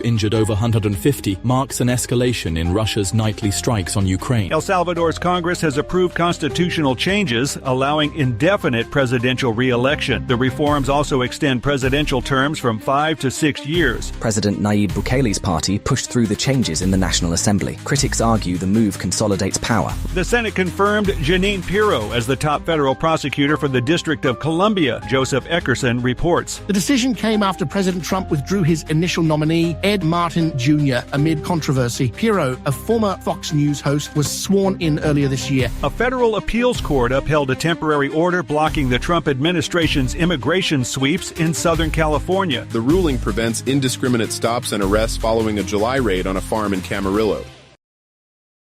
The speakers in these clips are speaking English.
injured over 150 marks an escalation in Russia's nightly strikes on Ukraine. El Salvador's Congress has approved constitutional changes allowing indefinite presidential re-election. The reforms also extend presidential terms from 5 to 6 years. President Nayib Bukele's party pushed through the changes in the National Assembly. Critics argue the move consolidates power. The Senate confirmed Jeanine Pirro as the top federal prosecutor for the District of Columbia. Joseph Eckerson reports. The decision came after President Trump withdrew his initial nominee, Ed Martin Jr., amid controversy. Pirro, a former Fox News host, was sworn in earlier this year. A federal appeals court upheld a temporary order blocking the Trump administration's immigration sweeps in Southern California. The ruling prevents indiscriminate stops and arrests following a July raid on a farm in Camarillo.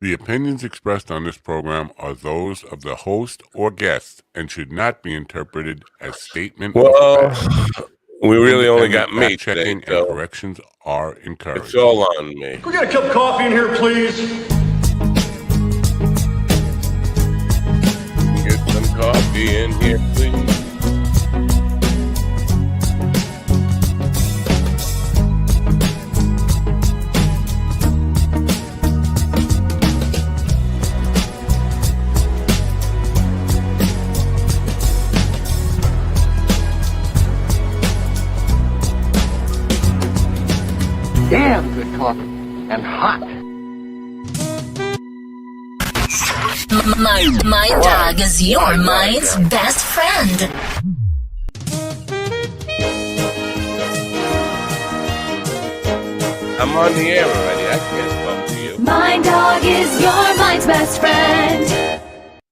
The opinions expressed on this program are those of the host or guest and should not be interpreted as statement of fact. We really only got me today, and so corrections are encouraged. It's all on me. Can we get a cup of coffee in here, please? Get some coffee in here, please. Damn good coffee. And hot. My dog is your mind's best friend. I'm on the air already. I can't talk to you. My dog is your mind's best friend.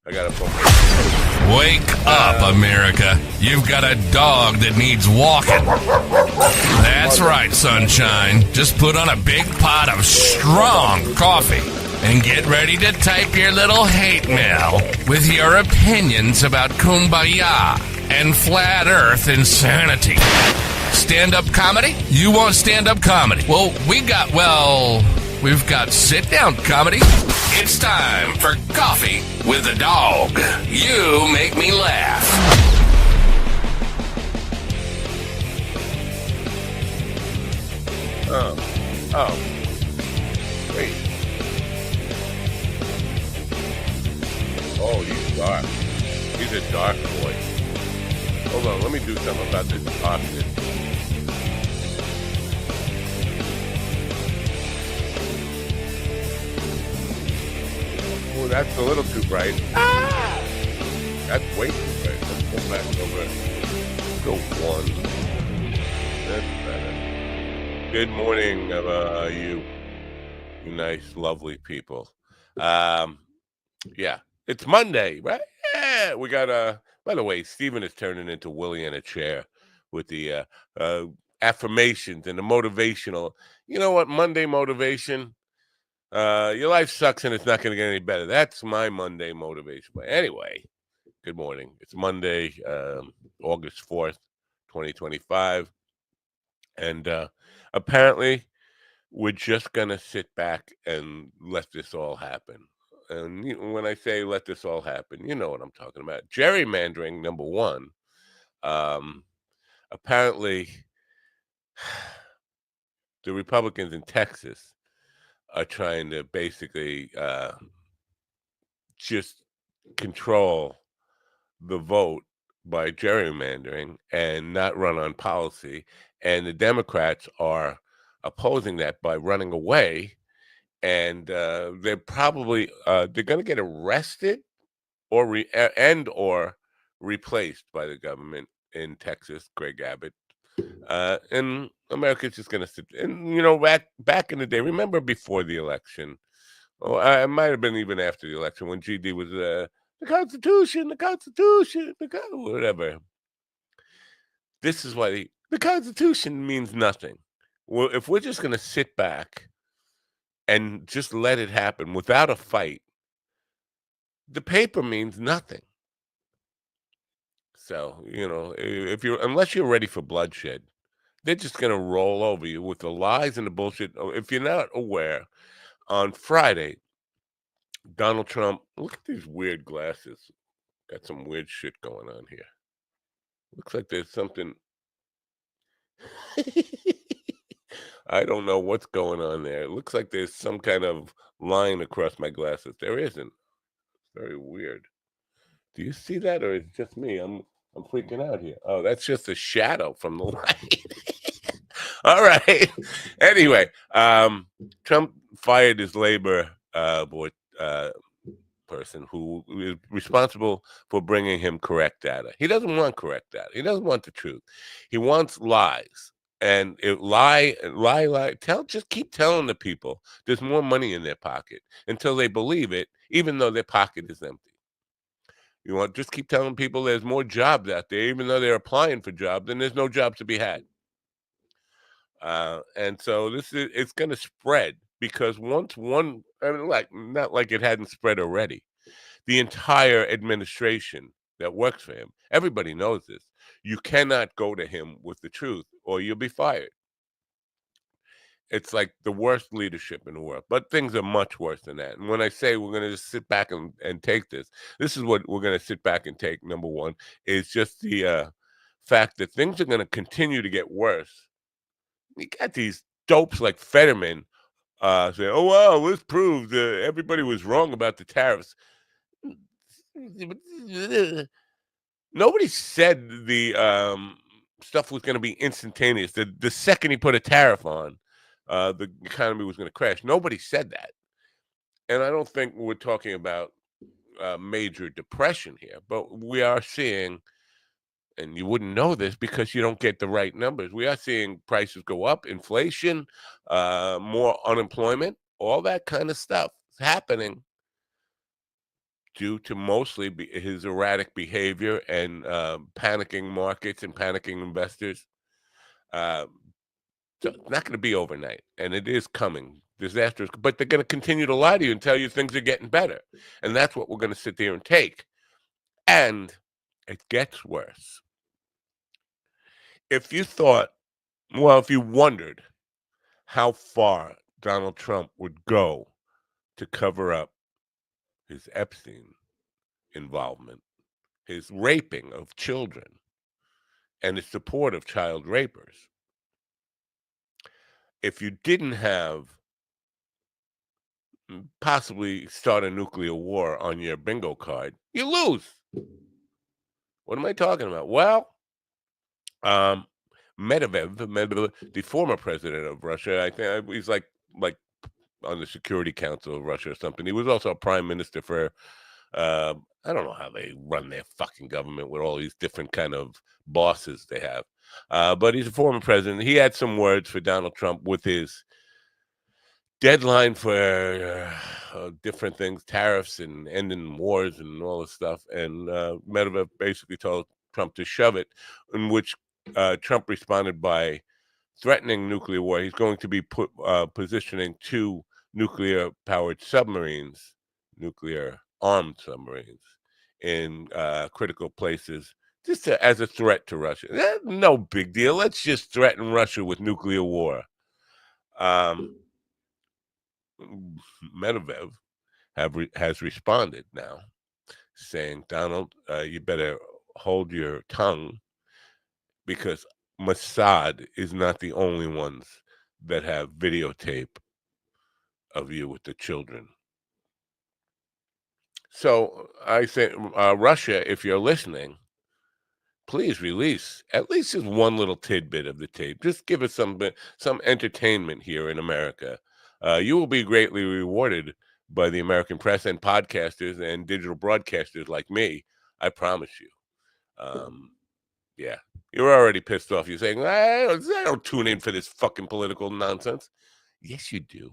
I got a phone. Wake up, America. You've got a dog that needs walking. That's right, sunshine. Just put on a big pot of strong coffee and get ready to type your little hate mail with your opinions about kumbaya and flat earth insanity. Stand-up comedy? You want stand-up comedy? Well, we've got sit-down comedy. It's time for Coffee with a Dog. You make me laugh. Wait. Oh, he's dark. He's a dark boy. Hold on, let me do something about this office. Oh, that's a little too bright. That's way too bright. Let's go back over. Let's go one. That's better. Good morning, you nice, lovely people. Yeah, it's Monday, right? Yeah, we got by the way, Stephen is turning into Willie in a chair with the affirmations and the motivational. You know what? Monday motivation. Your life sucks and it's not going to get any better. That's my Monday motivation. But anyway, good morning. It's Monday, August 4th, 2025. And apparently, we're just going to sit back and let this all happen. And when I say let this all happen, you know what I'm talking about. Gerrymandering, number one. Apparently, the Republicans in Texas are trying to basically just control the vote by gerrymandering and not run on policy. And the Democrats are opposing that by running away. And they're probably they're going to get arrested or replaced by the government in Texas, Greg Abbott. And America's just going to sit. And, you know, back in the day, remember before the election, it might have been even after the election when GD was the Constitution, whatever. This is why the Constitution means nothing. Well, if we're just going to sit back and just let it happen without a fight, the paper means nothing. So, you know, unless you're ready for bloodshed, they're just going to roll over you with the lies and the bullshit. If you're not aware, on Friday, Donald Trump, look at these weird glasses. Got some weird shit going on here. Looks like there's something. I don't know what's going on there. It looks like there's some kind of line across my glasses. There isn't. Very weird. Do you see that, or is it just me? I'm freaking out here. Oh, that's just a shadow from the light. All right. Anyway, Trump fired his labor board person who is responsible for bringing him correct data. He doesn't want correct data. He doesn't want the truth. He wants lies. And just keep telling the people there's more money in their pocket until they believe it, even though their pocket is empty. You want just keep telling people there's more jobs out there, even though they're applying for jobs, and there's no jobs to be had. And so it's going to spread because once one, I mean, like not like it hadn't spread already. The entire administration that works for him, everybody knows this. You cannot go to him with the truth, or you'll be fired. It's like the worst leadership in the world, but things are much worse than that. And when I say we're going to just sit back and take this is what we're going to sit back and take. Number one is just the fact that things are going to continue to get worse. You got these dopes like Fetterman saying, oh, wow, this proves everybody was wrong about the tariffs. Nobody said the stuff was going to be instantaneous. The second he put a tariff on, the economy was going to crash. Nobody said that. And I don't think we're talking about major depression here, but we are seeing, and you wouldn't know this because you don't get the right numbers. We are seeing prices go up, inflation, more unemployment, all that kind of stuff is happening due to mostly his erratic behavior and panicking markets and panicking investors. So it's not going to be overnight, and it is coming. Disasters, but they're going to continue to lie to you and tell you things are getting better. And that's what we're going to sit there and take. And it gets worse. If you thought, well, if you wondered how far Donald Trump would go to cover up his Epstein involvement, his raping of children, and his support of child rapers, if you didn't have possibly start a nuclear war on your bingo card, you lose. What am I talking about? Well, Medvedev, the former president of Russia, I think he's like on the Security Council of Russia or something. He was also a prime minister for I don't know how they run their fucking government with all these different kind of bosses they have. But he's a former president. He had some words for Donald Trump with his deadline for different things, tariffs and ending wars and all this stuff. And Medvedev basically told Trump to shove it, in which Trump responded by threatening nuclear war. He's going to be positioning 2 nuclear-powered submarines, nuclear-armed submarines, in critical places, just as a threat to Russia. No big deal. Let's just threaten Russia with nuclear war. Medvedev has responded now, saying, Donald, you better hold your tongue, because Mossad is not the only ones that have videotape of you with the children. So I say, Russia, if you're listening, please release at least just one little tidbit of the tape. Just give us some entertainment here in America. You will be greatly rewarded by the American press and podcasters and digital broadcasters like me. I promise you. Yeah, you're already pissed off. You're saying, I don't tune in for this fucking political nonsense. Yes, you do.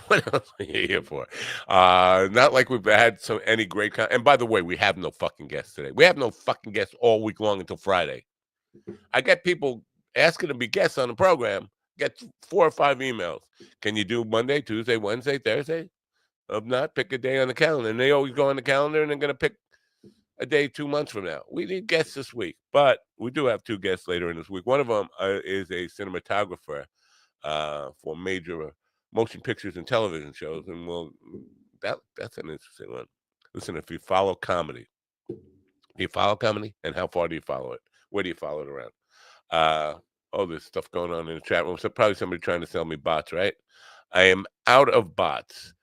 What else are you here for? Not like we've had any great and by the way, we have no fucking guests today. We have no fucking guests all week long until Friday. I get people asking to be guests on the program. Get 4 or 5 emails. Can you do Monday, Tuesday, Wednesday, Thursday? If not, pick a day on the calendar. And they always go on the calendar and they're going to pick a day 2 months from now. We need guests this week, but we do have 2 guests later in this week. One of them is a cinematographer for major motion pictures and television shows, and that's an interesting one. Listen, if you follow comedy, and how far do you follow it? Where do you follow it around? Oh, there's stuff going on in the chat room. So probably somebody trying to sell me bots, right? I am out of bots.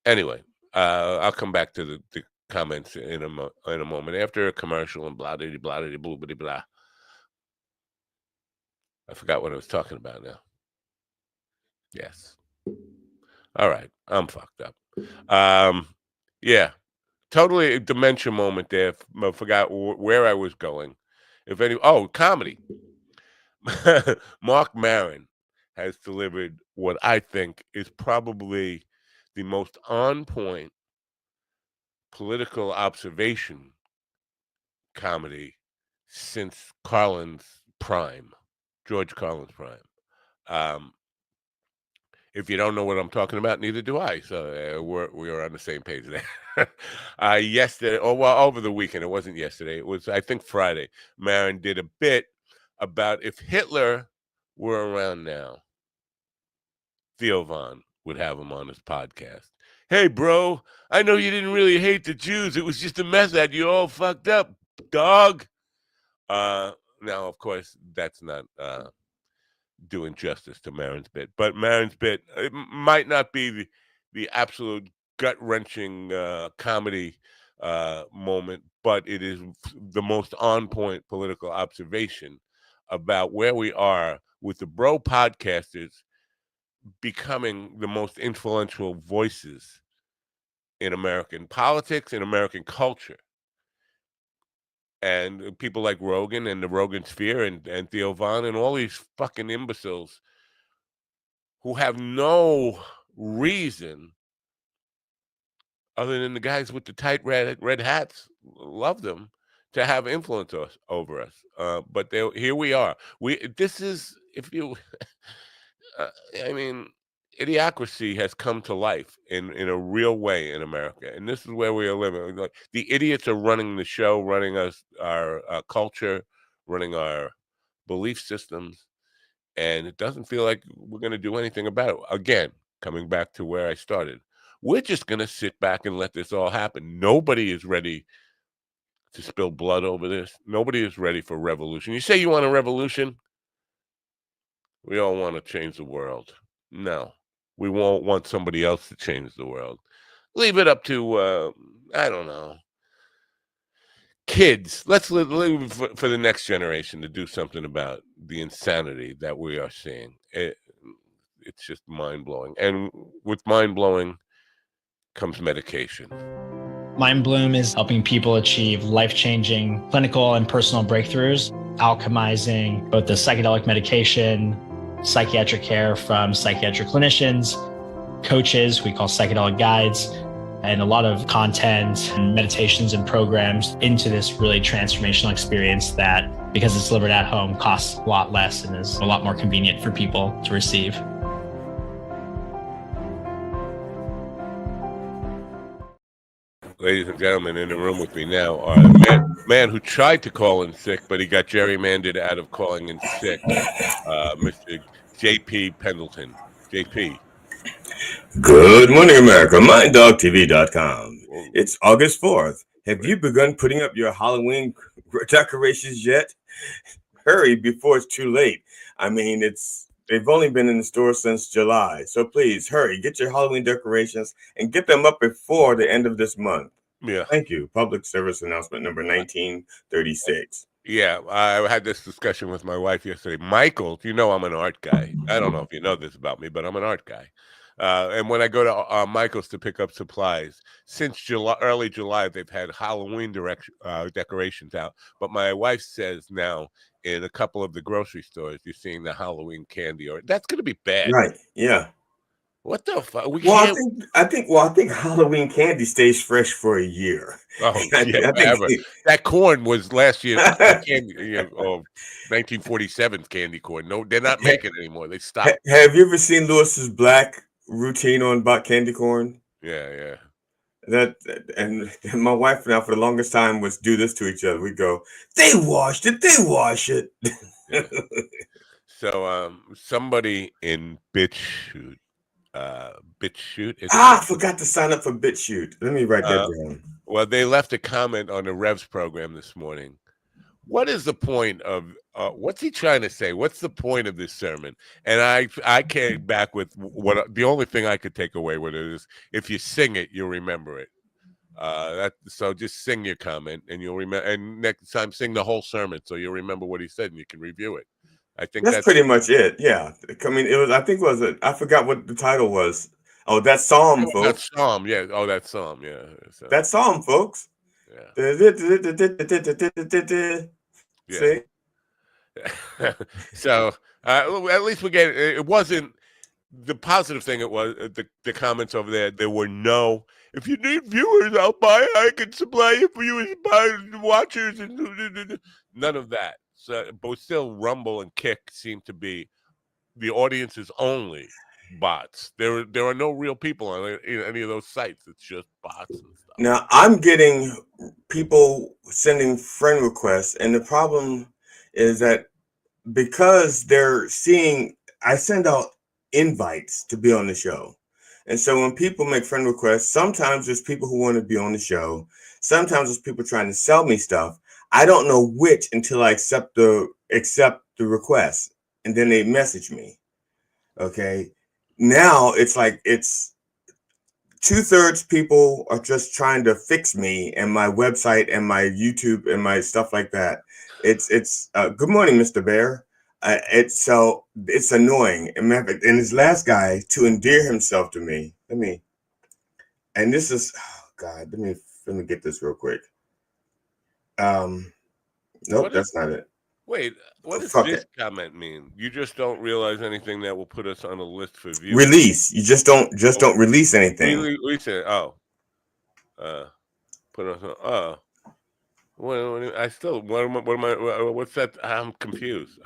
Anyway, I'll come back to the comments in a moment after a commercial and blah blah blah blah blah blah. I forgot what I was talking about now. Yes. All right, I'm fucked up. Yeah, totally a dementia moment there. I forgot where I was going. Comedy. Mark Maron has delivered what I think is probably the most on point political observation comedy since George Carlin's prime. If you don't know what I'm talking about, neither do I. So we're on the same page there. Yesterday, over the weekend, it wasn't yesterday. It was, I think, Friday. Maron did a bit about if Hitler were around now, Theo Von would have him on his podcast. Hey, bro, I know you didn't really hate the Jews. It was just a method. You all fucked up, dog. Now, of course, that's not doing justice to Maron's bit, but Maron's bit, it might not be the absolute gut-wrenching comedy moment, but it is the most on-point political observation about where we are with the bro podcasters becoming the most influential voices in American politics, in American culture. And people like Rogan and the Rogan Sphere and Theo Von and all these fucking imbeciles who have no reason other than the guys with the tight red hats love them to have influence over us. But here we are. This is, if you, I mean, idiocracy has come to life in a real way in America, and this is where we are living. Like, the idiots are running the show, running our culture, running our belief systems, and it doesn't feel like we're going to do anything about it. Again, coming back to where I started, we're just going to sit back and let this all happen. Nobody is ready to spill blood over this. Nobody is ready for revolution. You say you want a revolution? We all want to change the world. No. We won't want somebody else to change the world. Leave it up to, I don't know, kids. Let's leave for the next generation to do something about the insanity that we are seeing. It's just mind-blowing. And with mind-blowing comes medication. Mind Bloom is helping people achieve life-changing clinical and personal breakthroughs, alchemizing both the psychedelic medication, psychiatric care from psychiatric clinicians, coaches, we call psychedelic guides, and a lot of content and meditations and programs into this really transformational experience that, because it's delivered at home, costs a lot less and is a lot more convenient for people to receive. Ladies and gentlemen, in the room with me now are a man who tried to call in sick, but he got gerrymandered out of calling in sick, Mr. J.P. Pendleton. J.P. Good morning, America. MindDogTV.com. It's August 4th. Have you begun putting up your Halloween decorations yet? Hurry before it's too late. I mean, they've only been in the store since July. So please hurry, get your Halloween decorations and get them up before the end of this month. Yeah. Thank you. Public service announcement number 1936. Yeah, I had this discussion with my wife yesterday. Michael, you know I'm an art guy. I don't know if you know this about me, but I'm an art guy. And when I go to Michael's to pick up supplies, since early July, they've had Halloween decorations out. But my wife says now in a couple of the grocery stores, you're seeing the Halloween candy, or that's going to be bad. Right, yeah. What the fuck? I think Halloween candy stays fresh for a year. Oh, yeah, forever. That corn was last year's candy, 1947's candy corn. No, they're not making it anymore. They stopped. Have you ever seen Lewis's black routine on candy corn? Yeah. And my wife and I, for the longest time, would do this to each other. We'd go, they washed it. Yeah. So, somebody in BitChute. I forgot to sign up for BitChute. Let me write that down. Well, they left a comment on the Revs program this morning what is the point of what's he trying to say? What's the point of this sermon? And I came back with what the only thing I could take away with it is if you sing it, you'll remember it. So just sing your comment and you'll remember, and next time sing the whole sermon so you'll remember what he said and you can review it. I think That's pretty much it. Yeah. I mean, it was. I think it was. I forgot what the title was. Oh, that psalm, that folks. psalm. Yeah. Oh, that psalm. Yeah. So, That psalm, folks. yeah. See? So at least we get it. It wasn't the positive thing. It was the comments over there. There were no. If you need viewers, I'll buy. I can supply you viewers, buy watchers, and none of that. So, but still, Rumble and Kick seem to be the audience is only bots. There are no real people on any of those sites. It's just bots and stuff. Now I'm getting people sending friend requests, and the problem is that because they're seeing, I send out invites to be on the show. And so when people make friend requests, sometimes there's people who want to be on the show. Sometimes there's people trying to sell me stuff. I don't know which until I accept the request, and then they message me. Okay. Now it's like it's 2/3 people are just trying to fix me and my website and my YouTube and my stuff like that. It's good morning, Mr. Bear. It's annoying. And this last guy, to endear himself to me, and this is, oh God, let me get this real quick. Nope, that's not it. Wait, what does this comment mean? You just don't realize anything that will put us on a list for views. Release. You just don't release anything. Release it. Oh. Put us on. Oh. Well, I still. What am I? What's that? I'm confused.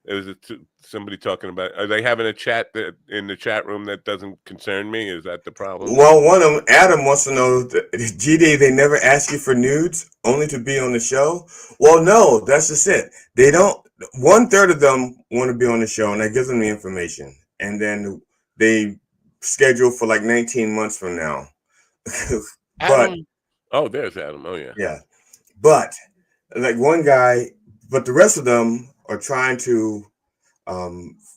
Is it somebody talking about? Are they having a chat in the chat room that doesn't concern me? Is that the problem? Well, one of them, Adam, wants to know, GD, they never ask you for nudes, only to be on the show? Well, no, that's just it. They don't. 1/3 of them want to be on the show, and I give them the information, and then they schedule for like 19 months from now. Adam. Oh, there's Adam. Oh, yeah. Yeah, but like one guy, but the rest of them are trying to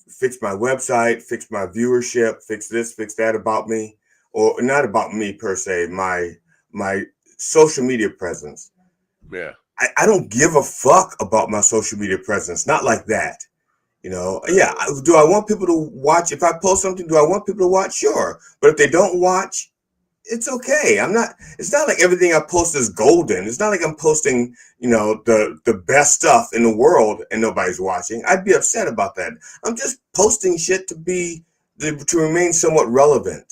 fix my website, fix my viewership, fix this, fix that about me, or not about me per se, my social media presence. Yeah. I don't give a fuck about my social media presence. Not like that. Yeah. Do I want people to watch? If I post something, do I want people to watch? Sure. But if they don't watch, it's okay. It's not like everything I post is golden. It's not like I'm posting, the best stuff in the world and nobody's watching. I'd be upset about that. I'm just posting shit to remain somewhat relevant.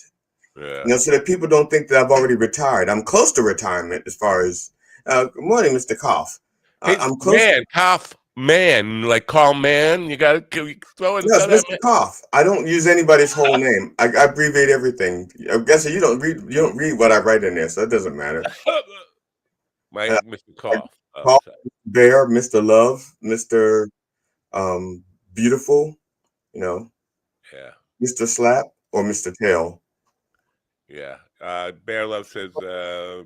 Yeah. So that people don't think that I've already retired. I'm close to retirement as far as, good morning, Mr. Koff. Hey, I'm close. Koff, man, like Carl Mann. You got to throw in. Yes, Mr. Koff. I don't use anybody's whole name. I abbreviate everything. I guess you don't read what I write in there, so it doesn't matter. Mr. Koff. Koff, Bear, Mr. Love, Mr. Beautiful, Yeah. Mr. Slap, or Mr. Tail. Yeah. Bear Love says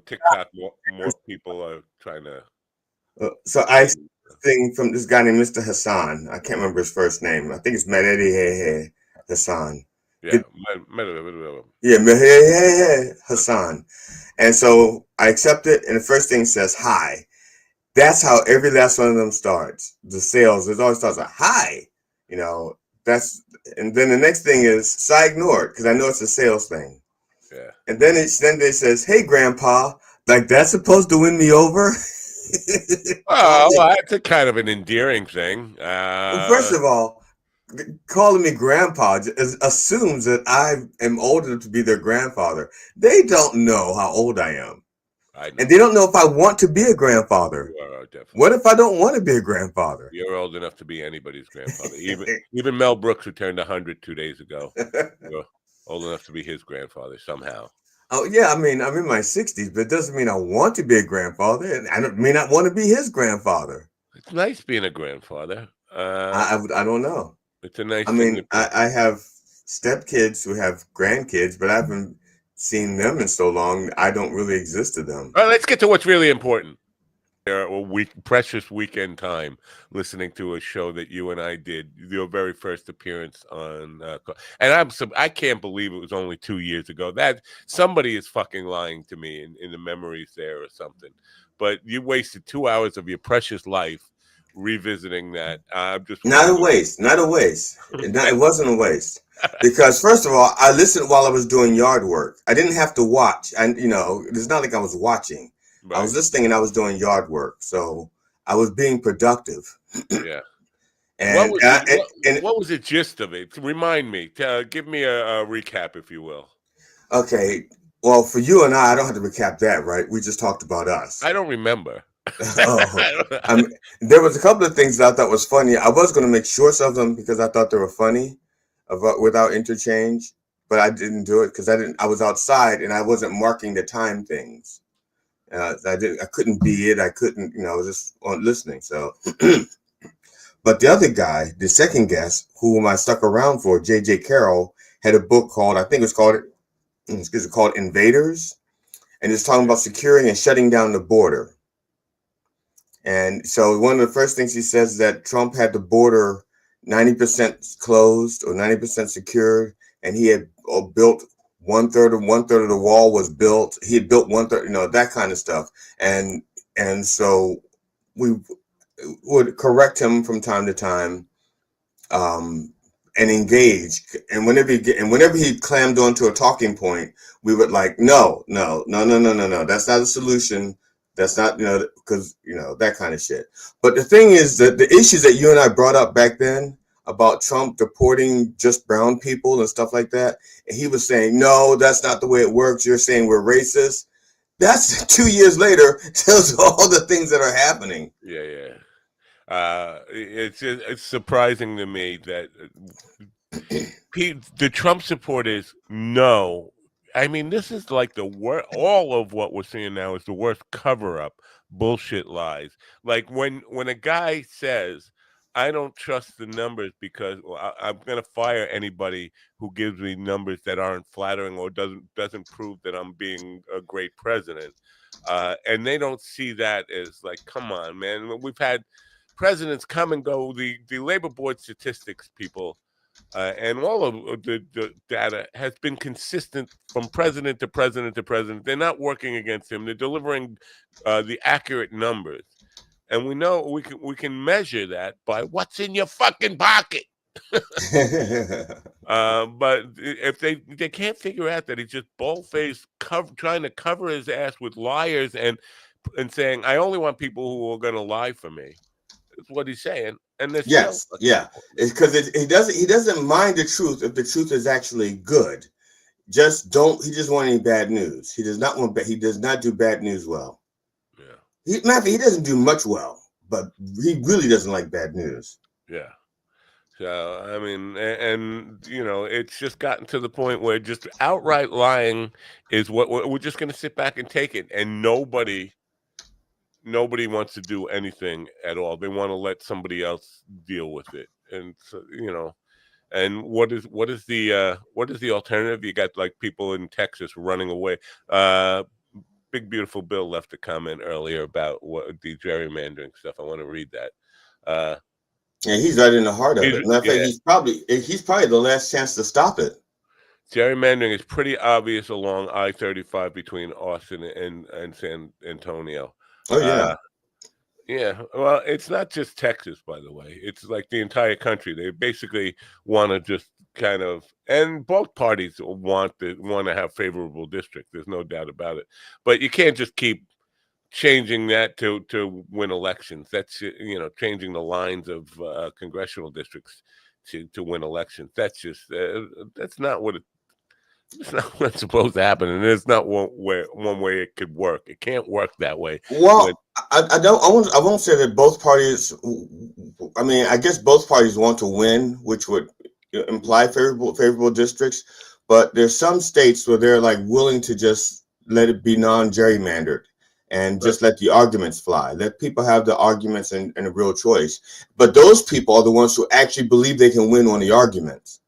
TikTok more people are trying to. So I thing from this guy named Mr. Hassan. I can't remember his first name. I think it's Mededi Hassan. Yeah, Hassan. And so I accept it, and the first thing says hi. That's how every last one of them starts. The sales, it always starts with hi. And then the next thing is, so I ignore it because I know it's a sales thing. Yeah. And then they says, hey, Grandpa, like that's supposed to win me over. Well, that's a kind of an endearing thing. Well, first of all, calling me grandpa assumes that I am old enough to be their grandfather. They don't know how old I am. And they don't know if I want to be a grandfather. You are, definitely. What if I don't want to be a grandfather? You're old enough to be anybody's grandfather. Even Mel Brooks, who turned 100 2 days ago, you're old enough to be his grandfather somehow. Oh, yeah. I mean, I'm in my 60s, but it doesn't mean I want to be a grandfather. And I may not want to be his grandfather. It's nice being a grandfather. I don't know. It's a nice I mean, I have stepkids who have grandkids, but I haven't seen them in so long. I don't really exist to them. All right, let's get to what's really important. Precious weekend time listening to a show that you and I did, your very first appearance on, and I can't believe it was only 2 years ago. That somebody is fucking lying to me in the memories there or something. But you wasted 2 hours of your precious life revisiting that. I'm just not a waste. It wasn't a waste. Because first of all, I listened while I was doing yard work. I didn't have to watch, and it's not like I was watching. Right. I was listening and I was doing yard work, so I was being productive. Yeah. And what was the gist of it? Remind me. Give me a recap, if you will. Okay. Well, for you and I don't have to recap that, right? We just talked about us. I don't remember. There was a couple of things that I thought was funny. I was going to make shorts of them because I thought they were funny, without interchange, but I didn't do it because I was outside and I wasn't marking the time things. I couldn't be it. I couldn't, I was just listening. So, but the other guy, the second guest, whom I stuck around for, J.J. Carroll, had a book called, I think it's called Invaders, and it's talking about securing and shutting down the border. And so one of the first things he says is that Trump had the border 90% closed or 90% secured, and he had built one third of the wall was built. He had built 1/3, that kind of stuff. And so we would correct him from time to time, and engage. And whenever he clammed onto a talking point, we would like, no, that's not a solution. That's not, because, that kind of shit. But the thing is that the issues that you and I brought up back then about Trump deporting just brown people and stuff like that, and he was saying, no, that's not the way it works. You're saying we're racist. That's 2 years later, tells all the things that are happening. Yeah. It's surprising to me that the Trump supporters know. I mean, this is like the worst. All of what we're seeing now is the worst cover-up, bullshit lies. Like when a guy says, I don't trust the numbers because I'm going to fire anybody who gives me numbers that aren't flattering or doesn't prove that I'm being a great president. And they don't see that as like, come on, man. We've had presidents come and go. The labor board statistics, people, and all of the data has been consistent from president to president to president. They're not working against him. They're delivering the accurate numbers. And we know we can measure that by what's in your fucking pocket. But if they can't figure out that he's just bald-faced trying to cover his ass with liars and saying, I only want people who are going to lie for me. That's what he's saying. And yes, yeah, it's because he doesn't mind the truth if the truth is actually good. He just want any bad news. He does not do bad news well. Yeah. He doesn't do much well, but he really doesn't like bad news. Yeah. So, I mean, and it's just gotten to the point where just outright lying is what we're just going to sit back and take it. And nobody wants to do anything at all. They want to let somebody else deal with it. And so, and what is the alternative? You got like people in Texas running away. Big Beautiful Bill left a comment earlier about the gerrymandering stuff. I want to read that. Yeah, he's right in the heart of it. Matter of fact, he's probably the last chance to stop it. Gerrymandering is pretty obvious along I-35 between Austin and San Antonio. Oh yeah. Yeah. Well, it's not just Texas, by the way. It's like the entire country. They basically want to just kind of, and both parties want to have favorable districts. There's no doubt about it. But you can't just keep changing that to win elections. That's changing the lines of congressional districts to win elections. That's just that's not what it's not what's supposed to happen, and it's not one way it could work. It can't work that way. Well, I won't say that both parties. I mean, I guess both parties want to win, which would imply favorable districts. But there's some states where they're like willing to just let it be non-gerrymandered and just let the arguments fly. Let people have the arguments and a real choice. But those people are the ones who actually believe they can win on the arguments.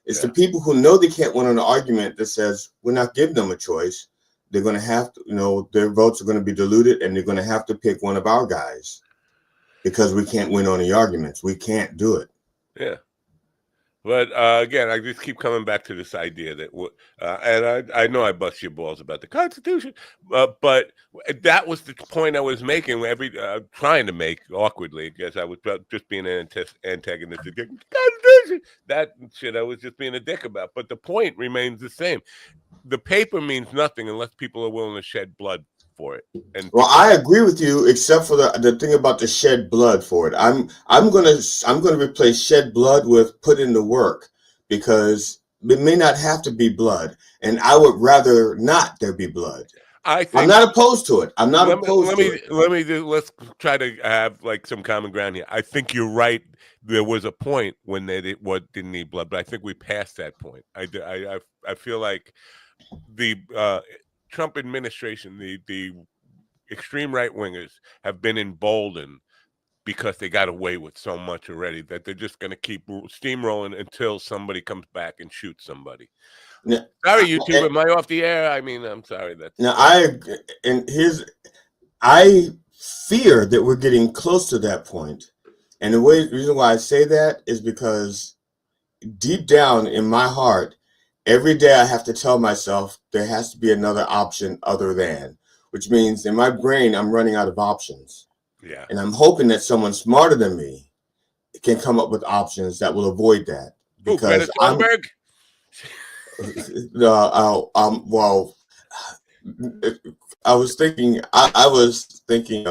It's the people who know they can't win on an argument that says we're not giving them a choice. they're going to have to, their votes are going to be diluted, and they're going to have to pick one of our guys because we can't win on the arguments. We can't do it. Yeah. But again, I just keep coming back to this idea that, and I know I bust your balls about the Constitution, but that was the point I was making. Trying to make awkwardly, I guess I was just being an antagonistic. Constitution, that shit I was just being a dick about. But the point remains the same. The paper means nothing unless people are willing to shed blood for it. And I agree with you, except for the thing about the shed blood for it. I'm gonna replace shed blood with put in the work, because it may not have to be blood, and I would rather not there be blood. I'm not opposed to it. I'm not opposed to it. Let's try to have like some common ground here. I think you're right. There was a point when they didn't need blood, but I think we passed that point. I feel like the Trump administration, the extreme right wingers have been emboldened because they got away with so much already that they're just going to keep steamrolling until somebody comes back and shoots somebody. Now, sorry, YouTube, am I off the air? I mean, I'm sorry. I fear that we're getting close to that point. And the reason why I say that is because deep down in my heart, every day I have to tell myself there has to be another option other than, which means in my brain, I'm running out of options. Yeah. And I'm hoping that someone smarter than me can come up with options that will avoid that. Because I was thinking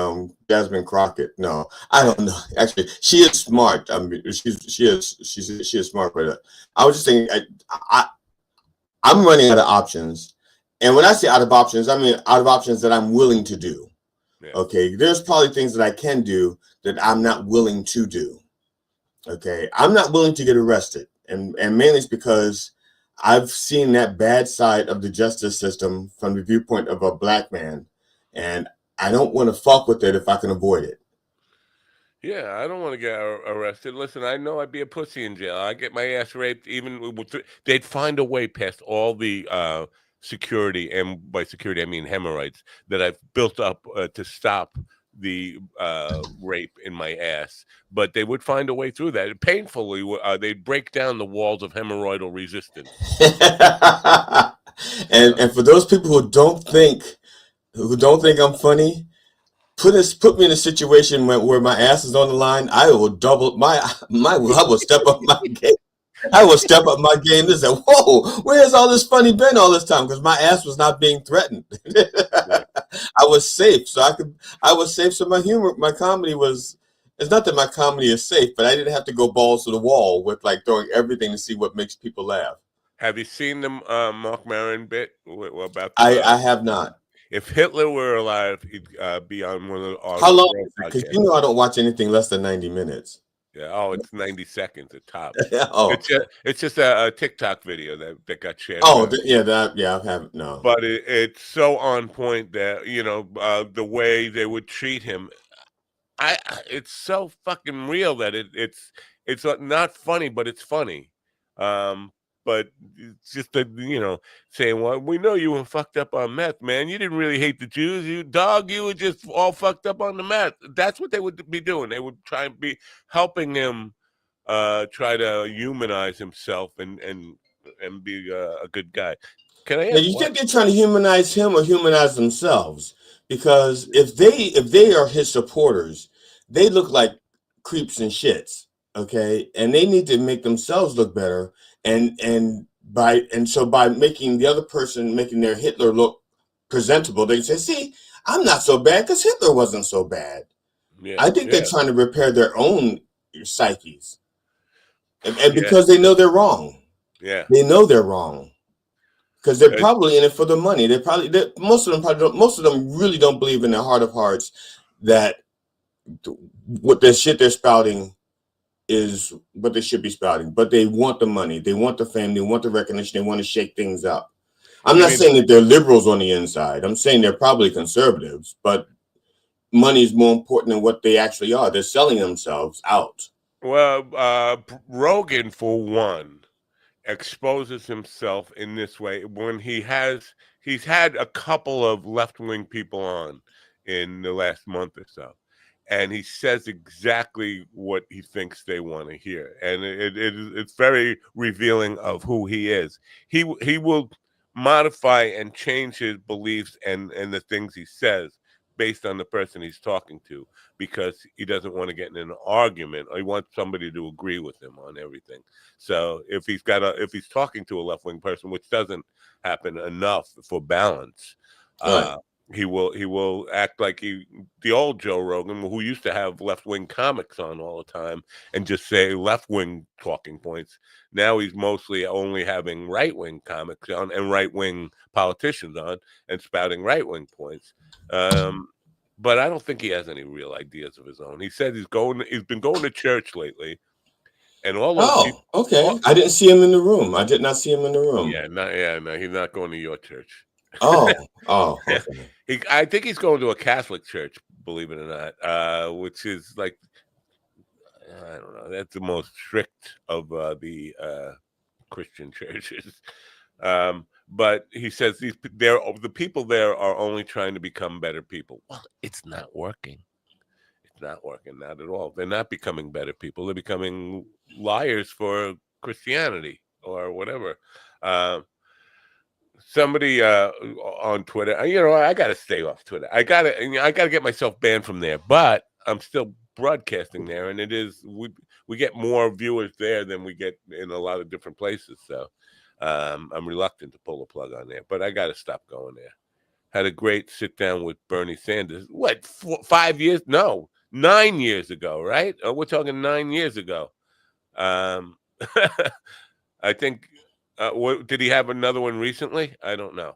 Jasmine Crockett. No, I don't know. Actually, she is smart. I mean, she is smart, but I was just thinking I'm running out of options. And when I say out of options, I mean out of options that I'm willing to do. Yeah. Okay, there's probably things that I can do that I'm not willing to do. Okay, I'm not willing to get arrested. And mainly it's because I've seen that bad side of the justice system from the viewpoint of a black man. And I don't want to fuck with it if I can avoid it. Yeah, I don't want to get arrested. Listen, I know I'd be a pussy in jail. I get my ass raped. They'd find a way past all the security, and by security I mean hemorrhoids, that I've built up to stop the rape in my ass. But they would find a way through that. Painfully, they'd break down the walls of hemorrhoidal resistance. and for those people who don't think I'm funny, put me in a situation where my ass is on the line. I will double I will step up my game. I will step up my game and say, whoa, where's all this funny been all this time? Because my ass was not being threatened. I was safe. So so my comedy was, it's not that my comedy is safe, but I didn't have to go balls to the wall with like throwing everything to see what makes people laugh. Have you seen the Mark Maron bit about I have not. If Hitler were alive, he'd be on one of our. How long? Because I don't watch anything less than 90 minutes. Yeah. Oh, it's 90 seconds at top. Oh, it's just a TikTok video that got shared. Oh, I haven't. No, but it's so on point that the way they would treat him. It's so fucking real that it's not funny, but it's funny. But it's just saying, well, we know you were fucked up on meth, man. You didn't really hate the Jews, you were just all fucked up on the meth. That's what they would be doing. They would try and be helping him try to humanize himself and be a good guy. Can I? Now, you think they're trying to humanize him or humanize themselves? Because if they are his supporters, they look like creeps and shits. Okay, and they need to make themselves look better. So by making the other person, making their Hitler look presentable, they say, see, I'm not so bad because Hitler wasn't so bad. Yeah, I think they're trying to repair their own psyches. And because they know they're wrong. Yeah. They know they're wrong. Because they're probably in it for the money. Most of them really don't believe in their heart of hearts that what the shit they're spouting is what they should be spouting, but they want the money, they want the fame, they want the recognition, they want to shake things up. I'm not saying that they're liberals on the inside. I'm saying they're probably conservatives, but money is more important than what they actually are. They're selling themselves out. Well, Rogan, for one, exposes himself in this way when he has he's had a couple of left-wing people on in the last month or so, and he says exactly what he thinks they want to hear, and it's very revealing of who he is. He will modify and change his beliefs and the things he says based on the person he's talking to, because he doesn't want to get in an argument, or he wants somebody to agree with him on everything. So if he's talking to a left-wing person, which doesn't happen enough for balance, he will act like the old Joe Rogan, who used to have left-wing comics on all the time and just say left-wing talking points. Now he's mostly only having right-wing comics on and right-wing politicians on and spouting right-wing points. But I don't think he has any real ideas of his own. He said he's been going to church lately, and all those okay. I didn't see him in the room. I did not see him in the room. No, he's not going to your church. Okay. I think he's going to a Catholic church, believe it or not, which is like, I don't know, that's the most strict of the Christian churches. But he says the people there are only trying to become better people. Well, it's not working. It's not working, not at all. They're not becoming better people. They're becoming liars for Christianity or whatever. Somebody on Twitter, I got to stay off Twitter. I got to get myself banned from there, but I'm still broadcasting there, and it is we get more viewers there than we get in a lot of different places. So I'm reluctant to pull the plug on there, but I got to stop going there. Had a great sit down with Bernie Sanders. What, 5 years? No, 9 years ago, right? We're talking 9 years ago. I think. Did he have another one recently? I don't know.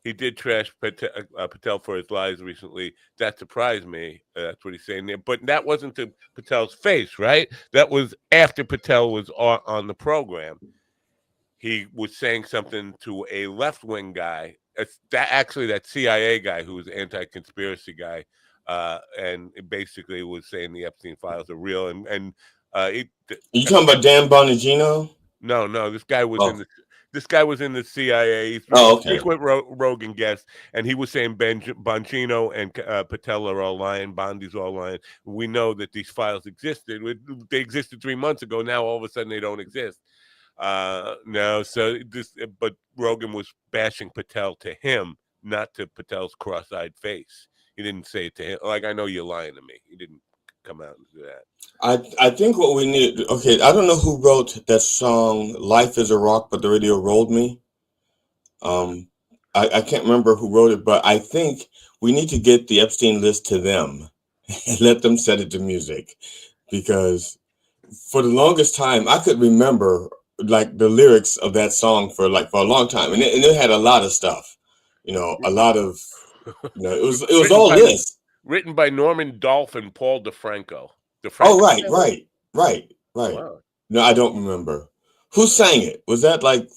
He did trash Patel for his lies recently. That surprised me. That's what he's saying there. But that wasn't to Patel's face, right? That was after Patel was on the program. He was saying something to a left-wing guy. That CIA guy who was anti-conspiracy guy, and it basically was saying the Epstein files are real. You talking about Dan Bongino? No, this guy was in the CIA. He's a frequent Rogan guest, and he was saying Bongino and Patel are all lying, Bondi's all lying. We know that these files existed. They existed 3 months ago. Now all of a sudden they don't exist. But Rogan was bashing Patel to him, not to Patel's cross-eyed face. He didn't say it to him. Like, I know you're lying to me. He didn't come out and do that. I think what we need. Okay, I don't know who wrote that song "Life Is a Rock, but the Radio Rolled Me." I can't remember who wrote it, but I think we need to get the Epstein list to them and let them set it to music, because for the longest time I could remember like the lyrics of that song for a long time, and it had a lot of stuff, a lot of, it was all this. Written by Norman Dolph and Paul DeFranco. Oh, right. Wow. No, I don't remember. Who sang it? Was that like...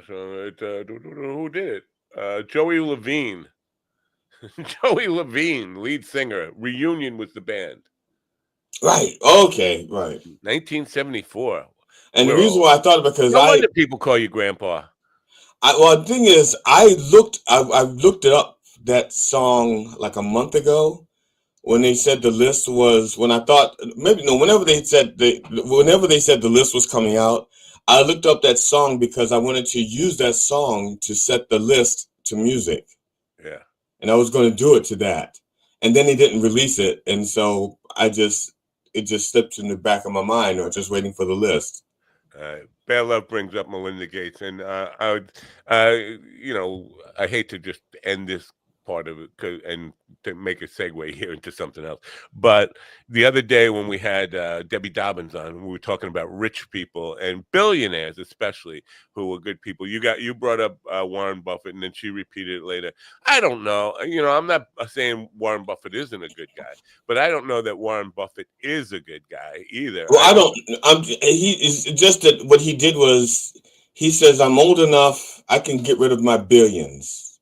who did it? Joey Levine. Joey Levine, lead singer. Reunion was the band. Right. Okay. Right. 1974. And the reason why I thought because no wonder people call you Grandpa. The thing is, I looked it up, that song, like a month ago, when they said the list was, whenever they said the list was coming out, I looked up that song because I wanted to use that song to set the list to music. Yeah. And I was going to do it to that. And then they didn't release it. And so it just slipped in the back of my mind, or just waiting for the list. Bad Love brings up Melinda Gates, and I hate to just end this part of it and to make a segue here into something else. But the other day when we had Debbie Dobbins on, we were talking about rich people and billionaires, especially, who were good people. You brought up Warren Buffett, and then she repeated it later. I don't know. I'm not saying Warren Buffett isn't a good guy, but I don't know that Warren Buffett is a good guy either. Well, he is just that what he did was he says, I'm old enough, I can get rid of my billions,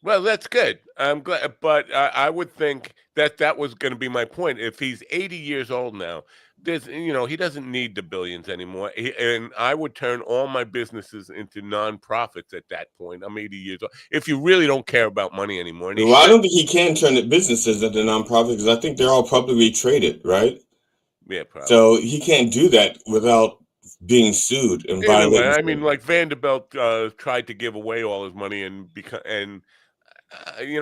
Well, that's good. I'm glad, but I would think that that was going to be my point. If he's 80 years old now, he doesn't need the billions anymore. And I would turn all my businesses into nonprofits at that point. I'm 80 years old. If you really don't care about money anymore, and Well, I don't think he can turn the businesses into nonprofits because I think they're all publicly traded, right? yeah, probably. So he can't do that without being sued and Anyway, violating. I mean, like Vanderbilt tried to give away all his money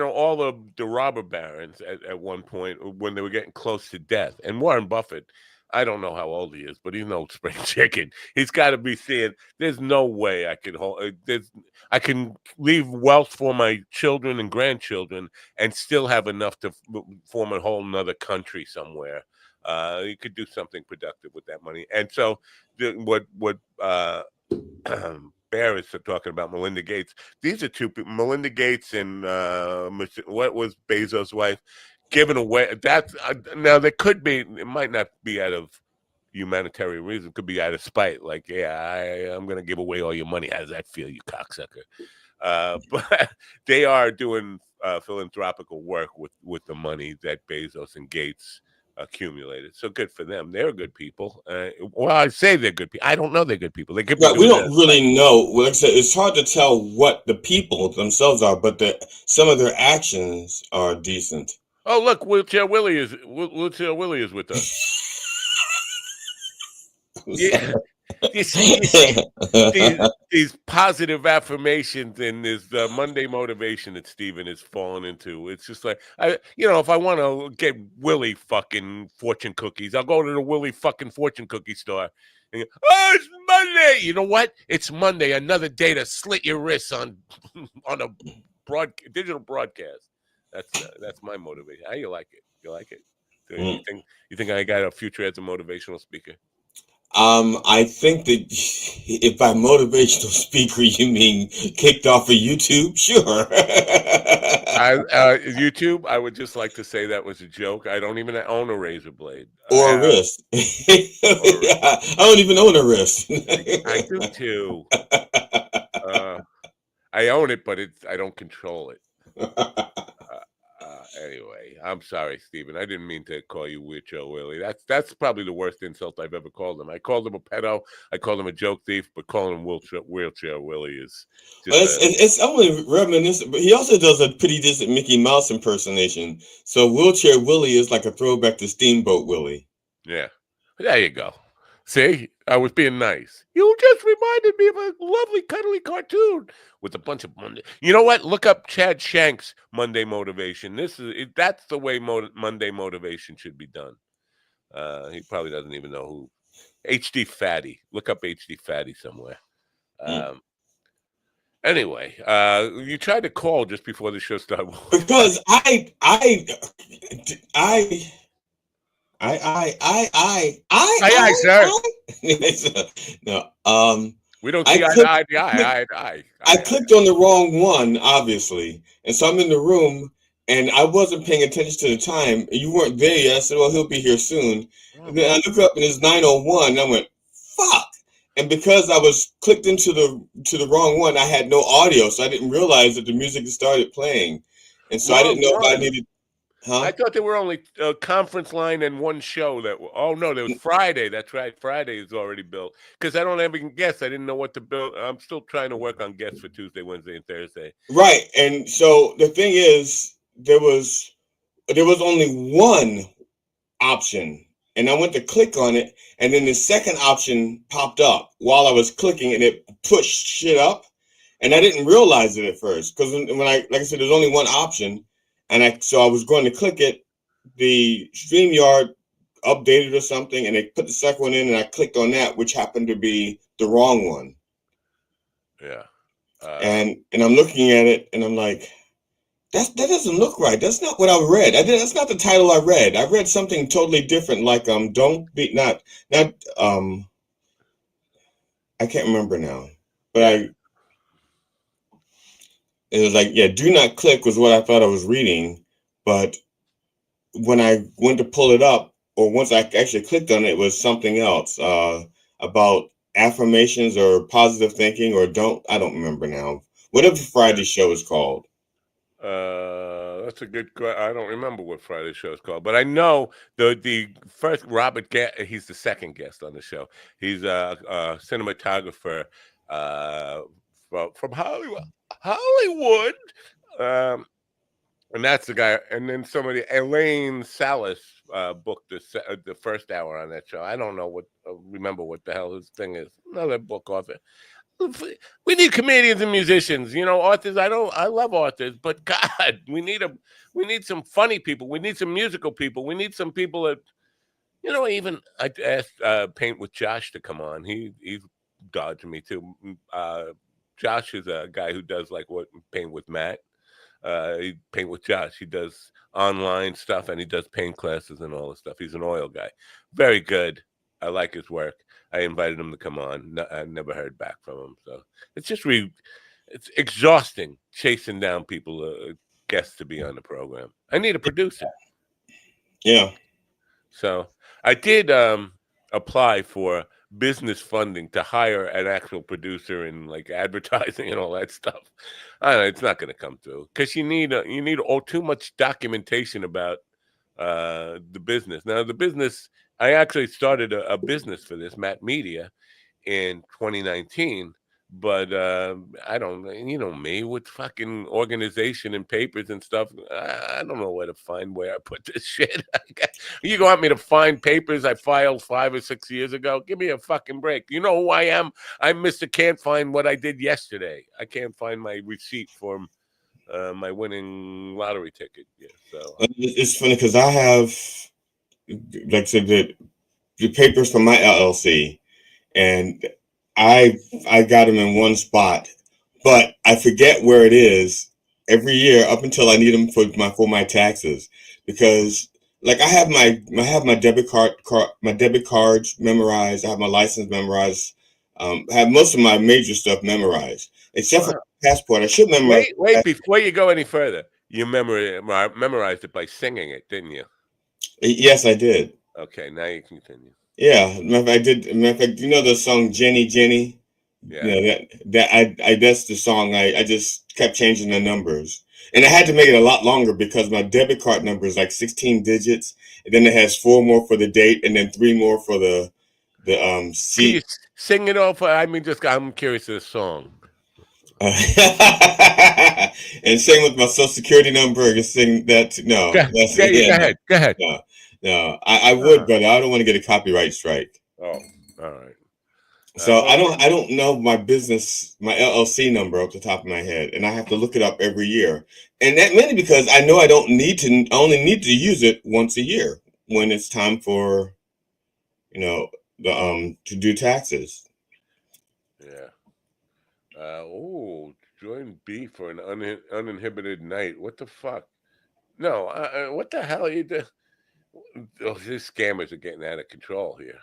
all the robber barons at one point when they were getting close to death. And Warren Buffett, I don't know how old he is, but he's no spring chicken. He's got to be seeing. There's no way I could hold. I can leave wealth for my children and grandchildren and still have enough to form a whole nother country somewhere. You could do something productive with that money. And so, what Bear is talking about Melinda Gates. These are two people, Melinda Gates and what was Bezos' wife, giving away. That's now there could be. It might not be out of humanitarian reason. It could be out of spite. Like, I'm going to give away all your money. How does that feel, you cocksucker? But they are doing philanthropical work with the money that Bezos and Gates accumulated. So good for them. They're good people. Well, I say they're good people. I don't know they're good people. They could be. Right, we don't really know. Well, like I said, it's hard to tell what the people themselves are, but some of their actions are decent. Oh, look, Wheelchair Willie is with us. Yeah. These positive affirmations and this Monday motivation that Steven is falling into. It's just like, if I want to get Willie fucking fortune cookies, I'll go to the Willie fucking fortune cookie store. And it's Monday. You know what? It's Monday. Another day to slit your wrists on a digital broadcast. That's my motivation. How you like it? You like it? So you think I got a future as a motivational speaker? I think that if by motivational speaker you mean kicked off of YouTube, sure. YouTube, I would just like to say that was a joke. I don't even own a razor blade. Or a wrist. I don't even own a wrist. I do too. I own it, but I don't control it. Anyway, I'm sorry, Stephen. I didn't mean to call you Wheelchair Willie. That's probably the worst insult I've ever called him. I called him a pedo. I called him a joke thief, but calling him Wheelchair Willie is just it's only reminiscent. But he also does a pretty decent Mickey Mouse impersonation. So Wheelchair Willie is like a throwback to Steamboat Willie. Yeah, there you go. See, I was being nice. You just reminded me of a lovely, cuddly cartoon with a bunch of Monday. You know what? Look up Chad Shank's Monday Motivation. That's the way Monday Motivation should be done. He probably doesn't even know who. HD Fatty. Look up HD Fatty somewhere. Anyway, you tried to call just before the show started. Because I sir. No, we don't see eye to eye. I clicked on the wrong one, obviously, and so I'm in the room, and I wasn't paying attention to the time. You weren't there yet. I said, "Well, he'll be here soon." And then I look up, and it's 9:01. And I went, "Fuck!" And because I was clicked into the wrong one, I had no audio, so I didn't realize that the music started playing, and so I didn't know if I needed. Huh? I thought there were only a conference line and one show oh no, there was Friday. That's right. Friday is already built. Because I don't have any guests. I didn't know what to build. I'm still trying to work on guests for Tuesday, Wednesday, and Thursday. Right. And so the thing is, there was only one option. And I went to click on it, and then the second option popped up while I was clicking, and it pushed shit up. And I didn't realize it at first. Because when like I said, there's only one option. And so I was going to click it, the StreamYard updated or something, and they put the second one in, and I clicked on that, which happened to be the wrong one. Yeah. And I'm looking at it, and I'm like, that doesn't look right. That's not what I read. That's not the title I read. I read something totally different, like don't be not I can't remember now, but it was like, do not click was what I thought I was reading. But when I went to pull it up, or once I actually clicked on it, it was something else about affirmations or positive thinking or I don't remember now. Whatever Friday's show is called. That's a good. I don't remember what Friday's show is called, but I know the first Robert. He's the second guest on the show. He's a cinematographer from Hollywood. Hollywood. And that's the guy. And then somebody, Elaine Salas, booked the first hour on that show. I don't know remember what the hell his thing is. Another book author. We need comedians and musicians, authors. I love authors, but God, we need some funny people. We need some musical people. We need some people that, even I asked Paint with Josh to come on. He's dodging me too. Josh is a guy who does like what Paint with Matt. He Paint with Josh. He does online stuff and he does paint classes and all this stuff. He's an oil guy. Very good. I like his work. I invited him to come on. I never heard back from him. So it's just it's exhausting chasing down people, guests to be on the program. I need a producer. Yeah. So I did apply for business funding to hire an actual producer and like advertising and all that stuff. I don't know, it's not going to come through because you need too much documentation about the business. Now the business, I actually started a business for this, Matt Media, in 2019. But I don't, me with fucking organization and papers and stuff. I don't know where I put this shit. You want me to find papers I filed 5 or 6 years ago? Give me a fucking break. You know who I am? I'm Mr. Can't find what I did yesterday. I can't find my receipt for my winning lottery ticket. Yeah, so it's funny because I have, like I said, the papers from my LLC, and I got them in one spot, but I forget where it is every year up until I need them for my taxes, because like I have my debit cards memorized. I have my license memorized. I have most of my major stuff memorized, except for my passport. I should memorize. Wait, before you go any further, you memorized it by singing it, didn't you? Yes, I did. Okay, now you can continue. Yeah, I did. Matter of fact, the song Jenny Jenny? Yeah. That's the song. I just kept changing the numbers, and I had to make it a lot longer because my debit card number is like 16 digits, and then it has 4 more for the date, and then 3 more for the seat. Can you sing it off? I'm curious of the song. And same with my social security number. I can sing that. No, go ahead. No. I would, but I don't want to get a copyright strike. Oh, all right. So I don't know my LLC number off the top of my head, and I have to look it up every year. And that mainly because I know I only need to use it once a year when it's time for, to do taxes. Yeah. Join B for an uninhibited night. What the fuck? No, what the hell are you doing? These scammers are getting out of control here.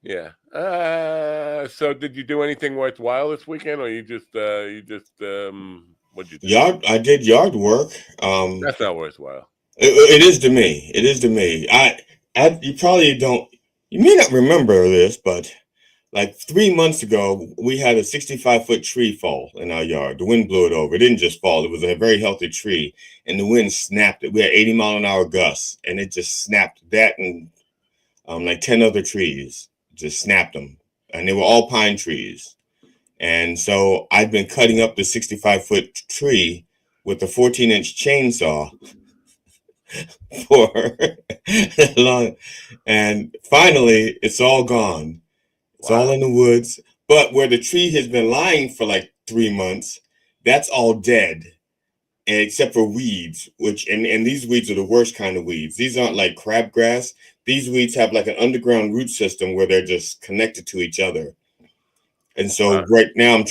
Yeah. So did you do anything worthwhile this weekend, or what'd you do? I did yard work. That's not worthwhile. It is to me. It is to me. You probably don't. You may not remember this, but like 3 months ago, we had a 65-foot tree fall in our yard. The wind blew it over. It didn't just fall. It was a very healthy tree, and the wind snapped it. We had 80-mile-an-hour gusts, and it just snapped that and like 10 other trees. Just snapped them, and they were all pine trees. And so I've been cutting up the 65-foot tree with a 14-inch chainsaw for long, and finally it's all gone. It's all in the woods, but where the tree has been lying for like 3 months, that's all dead, and except for weeds, and these weeds are the worst kind of weeds. These aren't like crabgrass. These weeds have like an underground root system where they're just connected to each other. And so right now I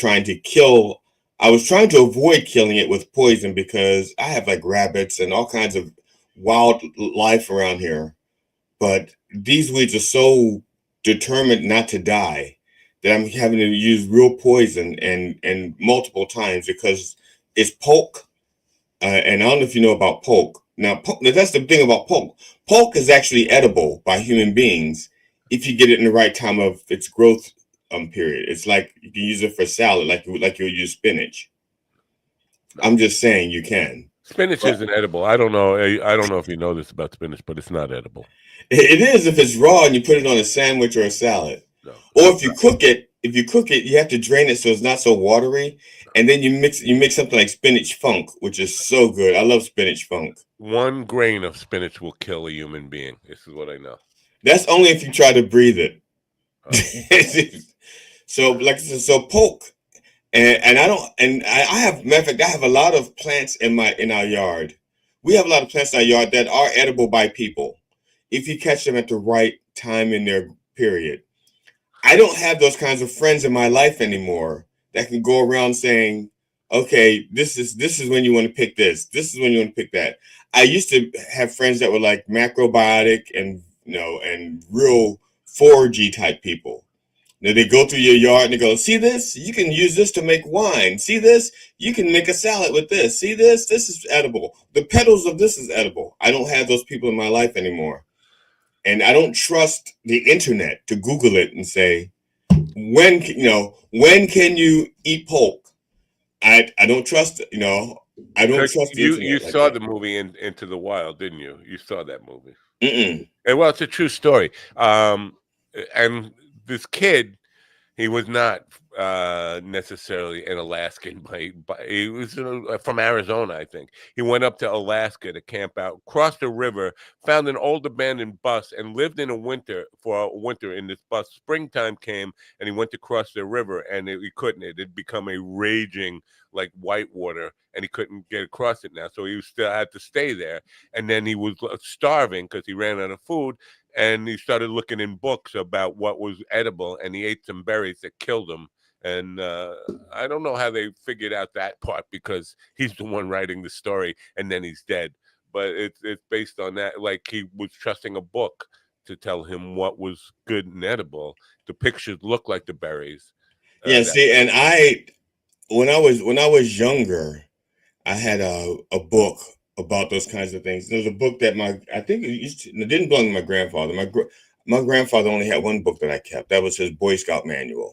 was trying to avoid killing it with poison because I have like rabbits and all kinds of wildlife around here. But these weeds are so determined not to die that I'm having to use real poison and multiple times because it's polk. And I don't know if you know about polk. Now, that's the thing about polk. Polk is actually edible by human beings if you get it in the right time of its growth period. It's like you can use it for salad, like you would use spinach. I'm just saying you can. Spinach isn't edible. I don't know. I don't know if you know this about spinach, but it's not edible. It is if it's raw and you put it on a sandwich or a salad. No. Or if you cook it, you have to drain it so it's not so watery, and then you mix something like spinach funk, which is so good. I love spinach funk. 1 grain of spinach will kill a human being. This is what I know. That's only if you try to breathe it. So poke, and I have, matter of fact, I have a lot of plants in our yard. We have a lot of plants in our yard that are edible by people if you catch them at the right time in their period. I don't have those kinds of friends in my life anymore that can go around saying, okay, this is when you want to pick this. This is when you want to pick that. I used to have friends that were like macrobiotic and real foragey type people. Now they go through your yard and they go, see this? You can use this to make wine. See this? You can make a salad with this. See this? This is edible. The petals of this is edible. I don't have those people in my life anymore. And I don't trust the internet to Google it and say, when can you eat pork? I don't trust, I don't trust the internet. You saw the movie Into the Wild, didn't you? You saw that movie. And well, it's a true story. And this kid, he was not necessarily an Alaskan, but he was from Arizona, I think. He went up to Alaska to camp out, crossed a river, found an old abandoned bus, and lived in a winter in this bus. Springtime came, and he went to cross the river, and he couldn't. It had become a raging like whitewater, and he couldn't get across it now. So he still had to stay there. And then he was starving because he ran out of food. And he started looking in books about what was edible, and he ate some berries that killed him. And I don't know how they figured out that part because he's the one writing the story, and then he's dead. But it's based on that. Like he was trusting a book to tell him what was good and edible. The pictures look like the berries. When I was younger, I had a book about those kinds of things. There was a book that it didn't belong to my grandfather. My grandfather only had one book that I kept. That was his Boy Scout manual.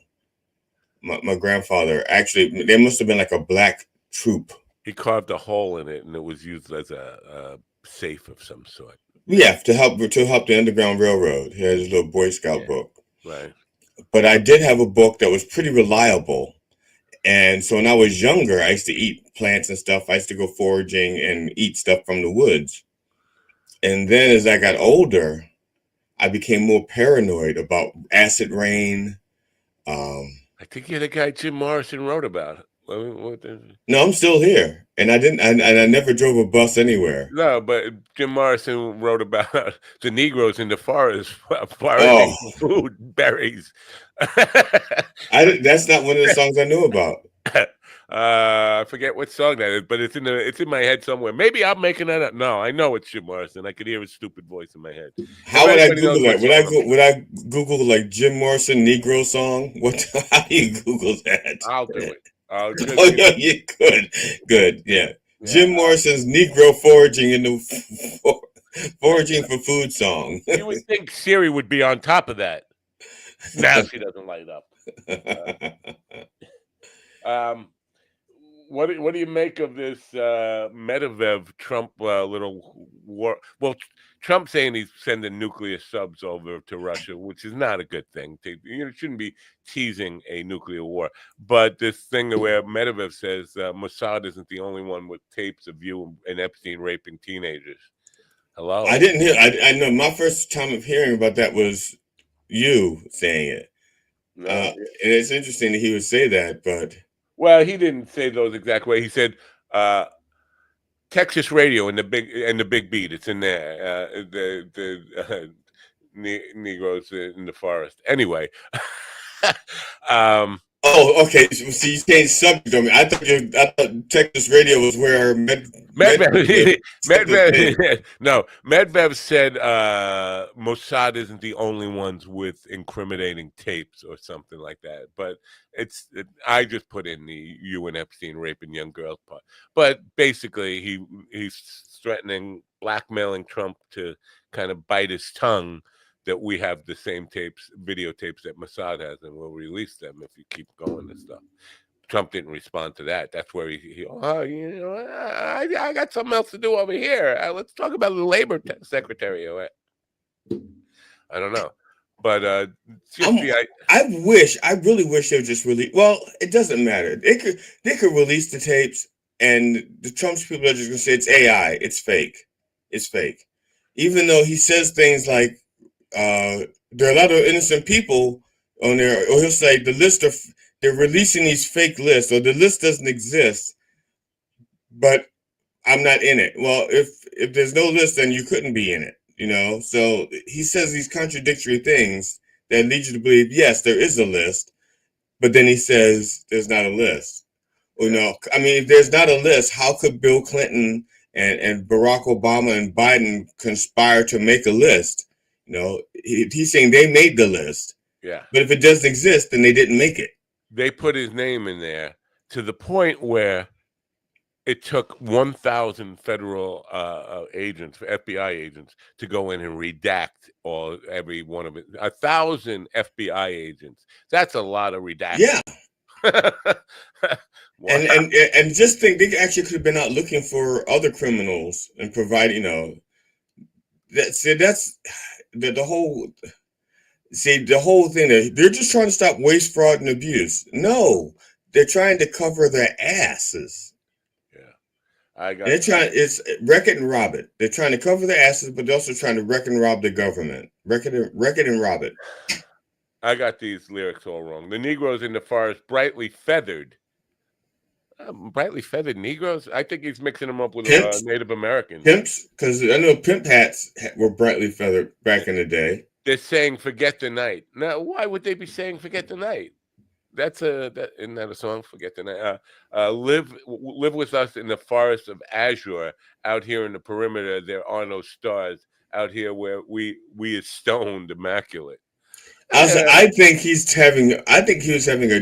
My grandfather, actually, there must have been like a black troop. He carved a hole in it, and it was used as a safe of some sort. Yeah, to help the Underground Railroad. He had his little Boy Scout book. Right. But I did have a book that was pretty reliable. And so when I was younger, I used to eat plants and stuff. I used to go foraging and eat stuff from the woods. And then as I got older, I became more paranoid about acid rain. I think you're the guy Jim Morrison wrote about. No, I'm still here. And I never drove a bus anywhere. No, but Jim Morrison wrote about the Negroes in the forest foraging food, berries. That's not one of the songs I knew about. I forget what song that is, but it's in my head somewhere. Maybe I'm making that up. No, I know it's Jim Morrison. I could hear his stupid voice in my head. How would I Google that? Would I Google like Jim Morrison Negro song? How do you Google that? I'll do it. Yeah, you could. Good, yeah. Jim Morrison's Negro foraging foraging for food song. You would think Siri would be on top of that. Now she doesn't light up. What do you make of this Medvedev Trump little war? Well, Trump saying he's sending nuclear subs over to Russia, which is not a good thing. You shouldn't be teasing a nuclear war. But this thing where Medvedev says Mossad isn't the only one with tapes of you and Epstein raping teenagers. Hello? I didn't hear. I know my first time of hearing about that was you saying it. No, and it's interesting that he would say that, but. Well, he didn't say those exact way. He said Texas radio and the big beat. It's in there. The Negroes in the forest. Anyway. Oh, okay. So you changed subject on me. I thought Texas radio was where Medvedev said Mossad isn't the only ones with incriminating tapes or something like that. But I just put in the you and Epstein raping young girls part. But basically, he's threatening, blackmailing Trump to kind of bite his tongue. That we have the same videotapes that Mossad has, and we'll release them if you keep going and stuff. Trump didn't respond to that. That's where he I got something else to do over here. Let's talk about the labor secretary. I don't know, but I really wish they would just release. Well, it doesn't matter. They could release the tapes, and the Trump's people are just gonna say it's AI, it's fake, even though he says things like there are a lot of innocent people on there, or he'll say they're releasing these fake lists, or the list doesn't exist, but I'm not in it. Well, if there's no list, then you couldn't be in it, So he says these contradictory things that lead you to believe, yes, there is a list, but then he says there's not a list. I mean, if there's not a list, how could Bill Clinton and Barack Obama and Biden conspire to make a list? He's saying they made the list. Yeah. But if it doesn't exist, then they didn't make it. They put his name in there to the point where it took 1,000 federal agents, FBI agents, to go in and redact every one of it. 1,000 FBI agents. That's a lot of redacting. Yeah. Wow. And just think, they actually could have been out looking for other criminals and provide, that's the whole. See, the whole thing, they're just trying to stop waste, fraud, and abuse. No, they're trying to cover their asses. Yeah. It's wreck it and rob it. They're trying to cover their asses, but they're also trying to wreck and rob the government. Wreck it and rob it. I got these lyrics all wrong. The Negroes in the forest, brightly feathered. Brightly feathered Negroes? I think he's mixing them up with Native Americans. Pimps? Because I know pimp hats were brightly feathered back in the day. They're saying "Forget the Night." Now, why would they be saying "Forget the Night"? Isn't that a song? "Forget the Night." Live with us in the forest of azure. Out here in the perimeter, there are no stars. Out here where we is stoned, immaculate. I think he was having a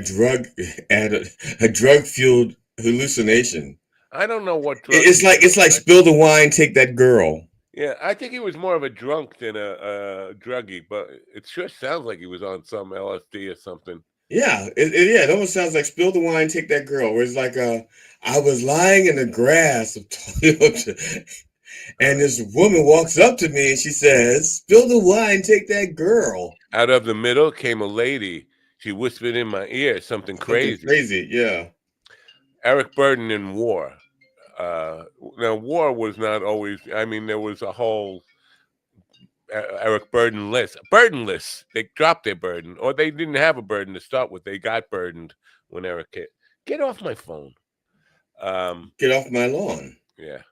drug fueled hallucination. I don't know what drug. It's like spill the wine, take that girl. Yeah, I think he was more of a drunk than a druggie, but it sure sounds like he was on some LSD or something. Yeah, it almost sounds like spill the wine, take that girl. Where it's like, I was lying in the grass of Toyota, and this woman walks up to me and she says, "Spill the wine, take that girl." Out of the middle came a lady. She whispered in my ear something crazy. Crazy, yeah. Eric Burden in War. Now, War was not always. I mean, there was a whole Eric Burden list. Burden list. They dropped their burden, or they didn't have a burden to start with. They got burdened when Eric hit. Get off my phone. Get off my lawn. Yeah.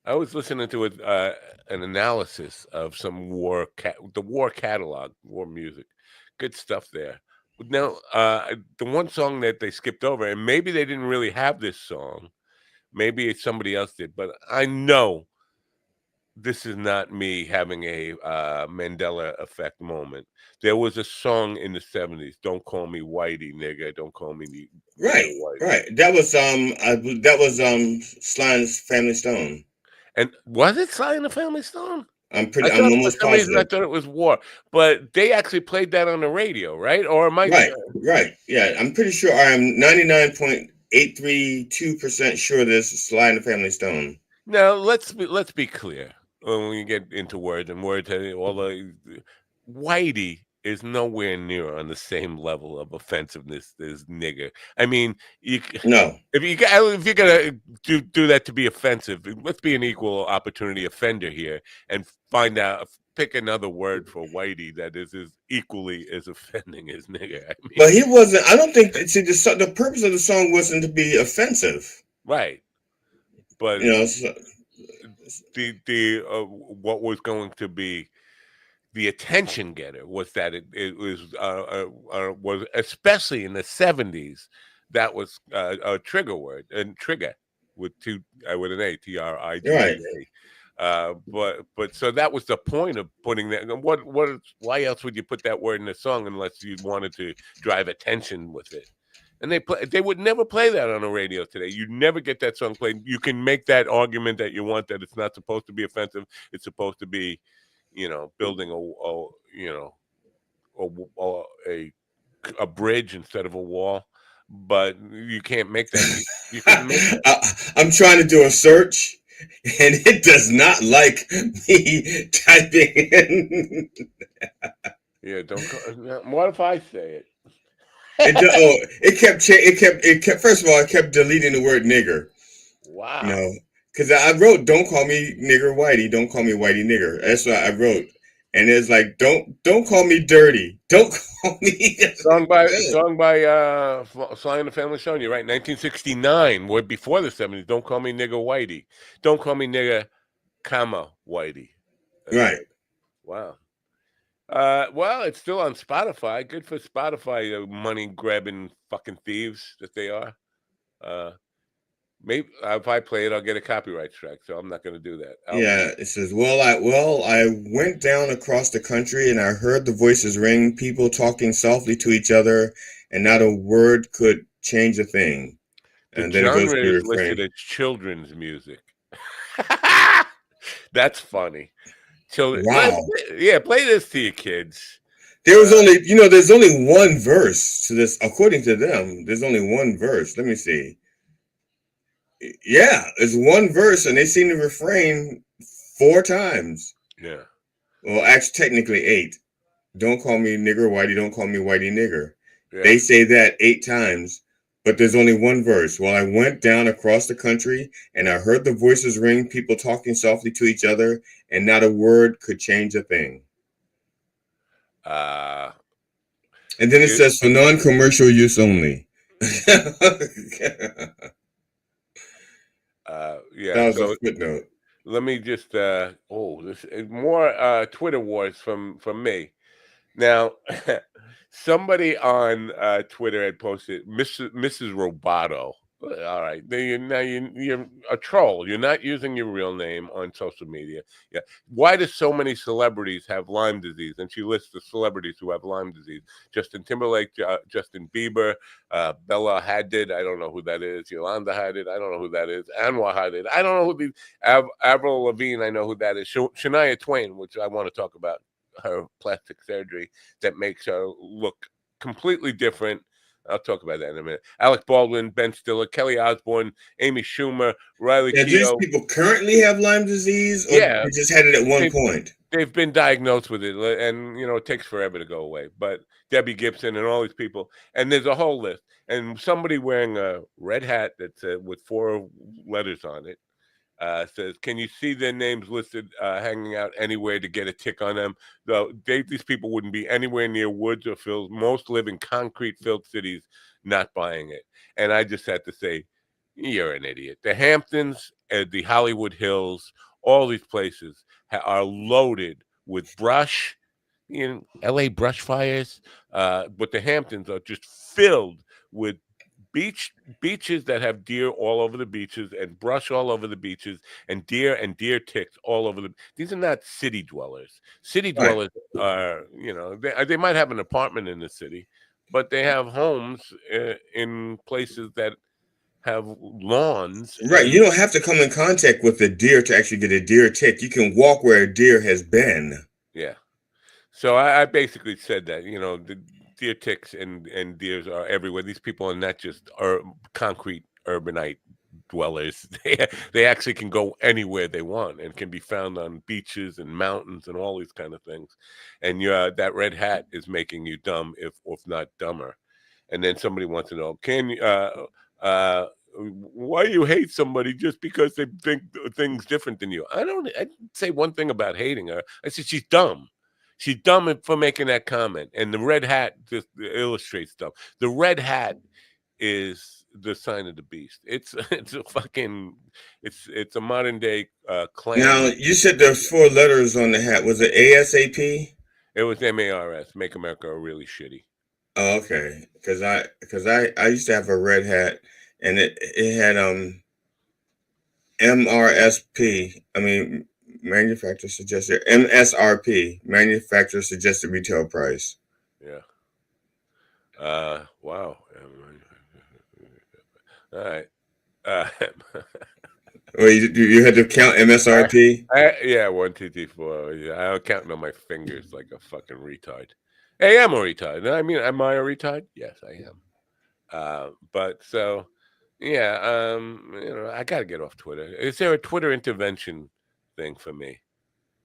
I was listening to an analysis of some the war catalog, war music. Good stuff there. Now, the one song that they skipped over, and maybe they didn't really have this song, maybe somebody else did, but I know this is not me having a Mandela effect moment. There was a song in the 70s, "Don't Call Me Whitey, Nigga, Don't Call Me Right, Whitey." Right. That was Sly and the Family Stone. And was it Sly and the Family Stone? I'm almost positive. I thought it was War, but they actually played that on the radio, right? Or am I right? Yeah, I'm pretty sure. I am 99.832% sure this is Sly and the Family Stone. Now let's be clear when we get into words and all the Whitey is nowhere near on the same level of offensiveness as nigger. I mean, no. If you're gonna do that to be offensive, let's be an equal opportunity offender here and pick another word for Whitey that is equally as offending as nigger. I mean, but he wasn't. I don't think. See, the purpose of the song wasn't to be offensive, right? But the what was going to be the attention getter was that it was especially in the 70s, that was a trigger word, and trigger with an A, TRIGA. Right. But so that was the point of putting that. Why else would you put that word in a song unless you wanted to drive attention with it? And they would never play that on the radio today. You'd never get that song played. You can make that argument that you want, that it's not supposed to be offensive. It's supposed to be, building a bridge instead of a wall. but you can't make that. You couldn't make that. I'm trying to do a search, and it does not like me typing in. Yeah, don't. What if I say it? It kept. First of all, it kept deleting the word nigger. Wow. You know, because I wrote, "Don't call me nigger whitey. Don't call me whitey nigger." That's what I wrote, and it's like, "Don't call me dirty. Don't call me." Song by Sly and the Family Stone. You're right. 1969, way before the 70s. Don't call me nigger whitey. Don't call me nigger, comma whitey. Right. Wow. Well, it's still on Spotify. Good for Spotify, money grabbing fucking thieves that they are. Maybe if I play it, I'll get a copyright strike. So I'm not going to do that. It says, I went down across the country and I heard the voices ring, people talking softly to each other, and not a word could change a thing. And then it goes to the refrain. Listed as children's music. That's funny. Children. Wow. Play this to your kids. There's only one verse to this, according to them. There's only one verse. Let me see. Yeah, it's one verse, and they sing the refrain 4 times. Yeah. Well, actually, technically 8. Don't call me nigger whitey. Don't call me whitey nigger. Yeah. They say that 8 times, but there's only one verse. Well, I went down across the country, and I heard the voices ring, people talking softly to each other, and not a word could change a thing. And then it says for non-commercial use only. That was a footnote. Let me just this more Twitter wars from me. Now, somebody on Twitter had posted Mrs. Roboto. All right, you're a troll. You're not using your real name on social media. Yeah, why do so many celebrities have Lyme disease? And she lists the celebrities who have Lyme disease: Justin Timberlake, Justin Bieber, Bella Hadid. I don't know who that is. Yolanda Hadid. I don't know who that is. Anwar Hadid. I don't know who these. Avril Lavigne. I know who that is. Shania Twain, which I want to talk about her plastic surgery that makes her look completely different. I'll talk about that in a minute. Alec Baldwin, Ben Stiller, Kelly Osbourne, Amy Schumer, Riley Keough. Do these people currently have Lyme disease? Or they just had it at one point? They've been diagnosed with it, and it takes forever to go away. But Debbie Gibson and all these people, and there's a whole list. And somebody wearing a red hat that's with 4 letters on it says, "Can you see their names listed hanging out anywhere to get a tick on them? Though these people wouldn't be anywhere near woods or fields. Most live in concrete-filled cities, not buying it." And I just had to say, you're an idiot. The Hamptons, the Hollywood Hills, all these places are loaded with brush, LA brush fires, but the Hamptons are just filled with beaches that have deer all over the beaches and brush all over the beaches and deer ticks all over these are not city dwellers. City dwellers are, they might have an apartment in the city, but they have homes in places that have lawns. Right. You don't have to come in contact with a deer to actually get a deer tick. You can walk where a deer has been. Yeah. So I basically said that, the deer ticks and deers are everywhere. These people are not just concrete urbanite dwellers. They actually can go anywhere they want and can be found on beaches and mountains and all these kind of things. And that red hat is making you dumb, if not dumber. And then somebody wants to know, why you hate somebody just because they think things different than you? I didn't say one thing about hating her. I said she's dumb. She's dumb for making that comment. And the red hat just illustrates stuff. The red hat is the sign of the beast. It's a modern day clan. Now, you said there's 4 letters on the hat. Was it ASAP? It was MARS. Make America Really Shitty. Oh, okay. Because I used to have a red hat, and it had MRSP. I mean, manufacturer suggested MSRP, manufacturer suggested retail price. Yeah. Wow. All right. Well, you had to count MSRP? Yeah, 1, 2, 3, 4. Yeah, I'm counting on my fingers like a fucking retard. Hey, I'm a retard. I mean, am I a retard? Yes, I am. But so, yeah, I got to get off Twitter. Is there a Twitter intervention thing for me?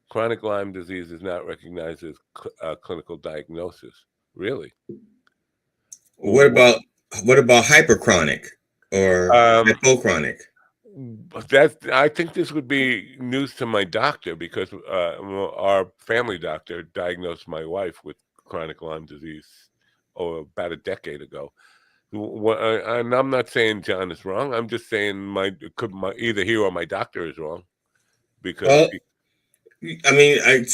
Chronic Lyme disease is not recognized as clinical diagnosis. Really? What about hyperchronic or hypochronic? I think this would be news to my doctor because our family doctor diagnosed my wife with chronic Lyme disease about a decade ago. And I'm not saying John is wrong. I'm just saying either he or my doctor is wrong because. I mean, it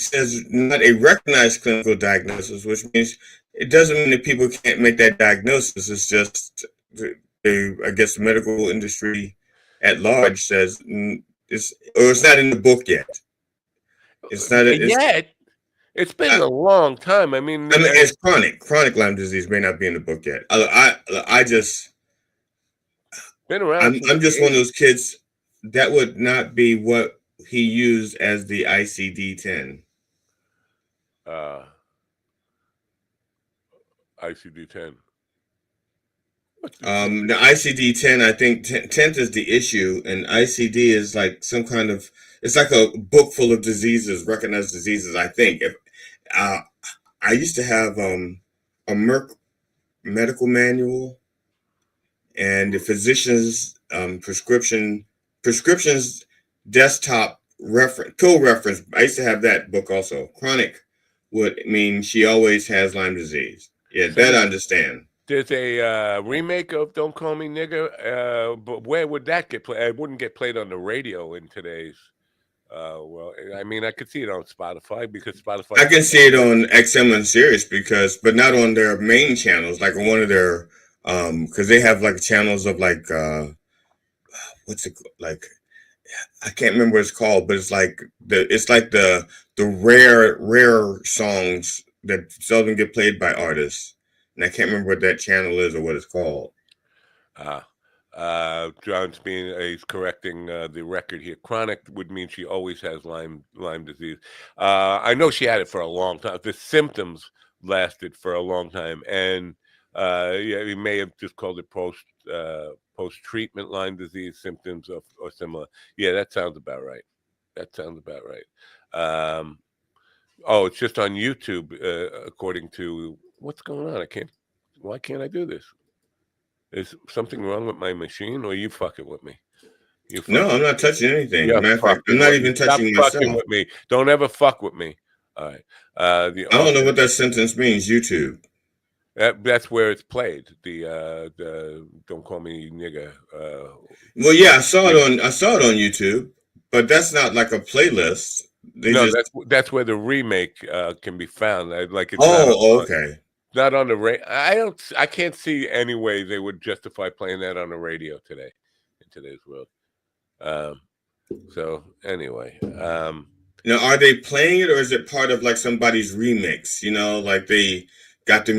says not a recognized clinical diagnosis, which means it doesn't mean that people can't make that diagnosis. It's just, I guess, the medical industry at large says it's not in the book yet. It's not yet. It's been a long time. I mean, it's chronic Lyme disease may not be in the book yet. I just been around. I'm just one of those kids that would not be what he used as the ICD-10. ICD-10. The ICD-10, I think 10th is the issue, and ICD is like some kind of, it's like a book full of diseases, recognized diseases. I think I used to have a Merck medical manual and the physician's prescriptions desktop pill reference. I used to have that book also. Chronic would mean she always has Lyme disease. Yeah, that I understand. There's a remake of "Don't Call Me Nigger," but where would that get played? It wouldn't get played on the radio in today's world. I mean, I could see it on Spotify because Spotify. I can see it on XM and Sirius but not on their main channels, like on one of their because they have like channels of like what's it like? I can't remember what it's called, but it's like the rare songs that seldom get played by artists. And I can't remember what that channel is or what it's called. John's he's correcting the record here. Chronic would mean she always has Lyme disease. I know she had it for a long time. The symptoms lasted for a long time, and he may have just called it post-treatment Lyme disease symptoms or similar. Yeah, that sounds about right. It's just on YouTube, according to. What's going on? Why can't I do this? Is something wrong with my machine, or are you fucking with me? No, I'm not touching anything. Matter of fact, I'm not even touching myself. Fucking with me. Don't ever fuck with me. All right. I don't know what that sentence means. YouTube. That's where it's played. The "Don't Call Me Nigger." Well, yeah, I saw it on YouTube, but that's not like a playlist. That's where the remake can be found. Like it's okay. Not on the radio. I can't see any way they would justify playing that on the radio today, in today's world. So anyway, now are they playing it, or is it part of like somebody's remix? You know, like they got the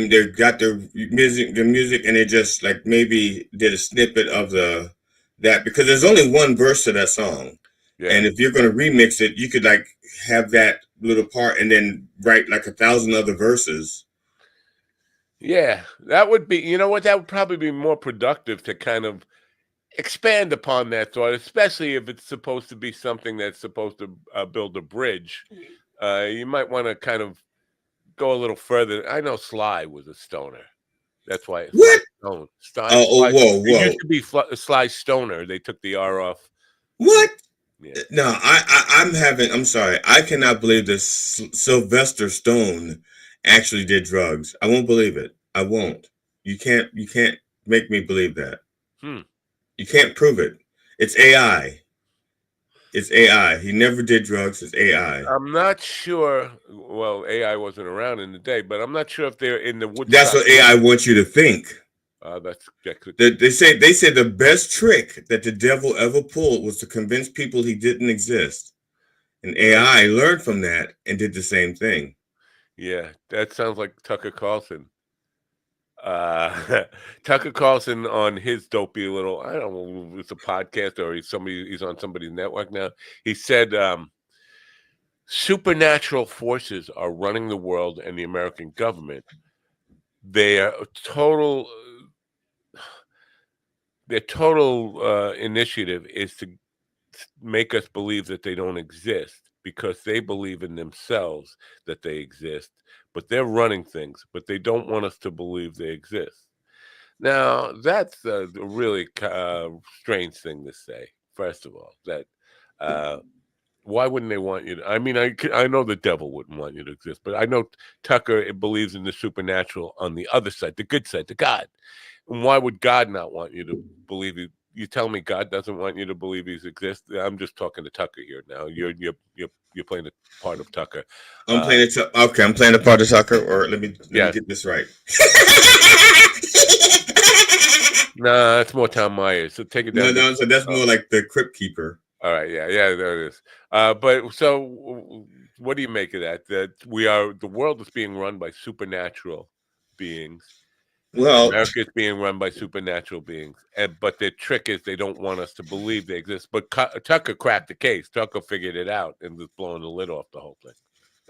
music, and they just like maybe did a snippet of that because there's only one verse to that song. Yeah. And if you're going to remix it, you could like have that little part and then write like 1,000 other verses. Yeah, that would be, you know what, that would probably be more productive to kind of expand upon that thought, especially if it's supposed to be something that's supposed to build a bridge. You might want to kind of go a little further. I know Sly was a stoner. That's why it's what? Sly, whoa. It used to be Sly Stoner. They took the R off. What? Yeah. No, I'm sorry. I cannot believe that Sylvester Stone actually did drugs. I won't believe it. I won't. You can't make me believe that. You can't prove it. It's AI. It's AI. He never did drugs. It's AI. I'm not sure. Well, AI wasn't around in the day, but I'm not sure if they're in the Woodstock. That's what AI wants you to think. They say the best trick that the devil ever pulled was to convince people he didn't exist. And AI learned from that and did the same thing. Yeah, that sounds like Tucker Carlson. Tucker Carlson on his dopey little, I don't know if it's a podcast or he's on somebody's network now. He said supernatural forces are running the world and the American government. their total initiative is to make us believe that they don't exist because they believe in themselves that they exist, but they're running things, but they don't want us to believe they exist. Now, that's a really strange thing to say, first of all, that why wouldn't they want you to? I mean, I know the devil wouldn't want you to exist, but I know Tucker believes in the supernatural on the other side, the good side, the God. And why would God not want you to believe it? You tell me God doesn't want you to believe He exists. I'm just talking to Tucker here now. You're playing the part of Tucker. I'm playing it. Okay, I'm playing the part of Tucker. Or let me get this right. Nah, that's more Tom Myers. So take it down. No, so that's more like the Crypt Keeper. All right, yeah, there it is. But so, what do you make of that? That the world is being run by supernatural beings. Well, America is being run by supernatural beings, but the trick is they don't want us to believe they exist. But Tucker cracked the case. Tucker figured it out and was blowing the lid off the whole thing.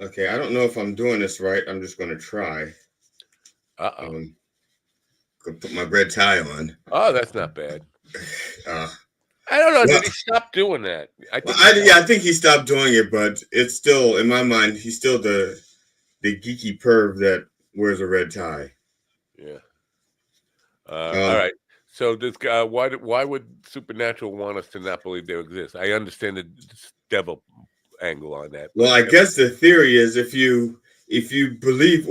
Okay, I don't know if I'm doing this right. I'm just going to try. Put my red tie on. Oh, that's not bad. I don't know. Did he stop doing that? I think he stopped doing it, but it's still in my mind. He's still the geeky perv that wears a red tie. Yeah. All right. So this guy, why would supernatural want us to not believe they exist? I understand the devil angle on that. Well, I guess the theory is if you believe,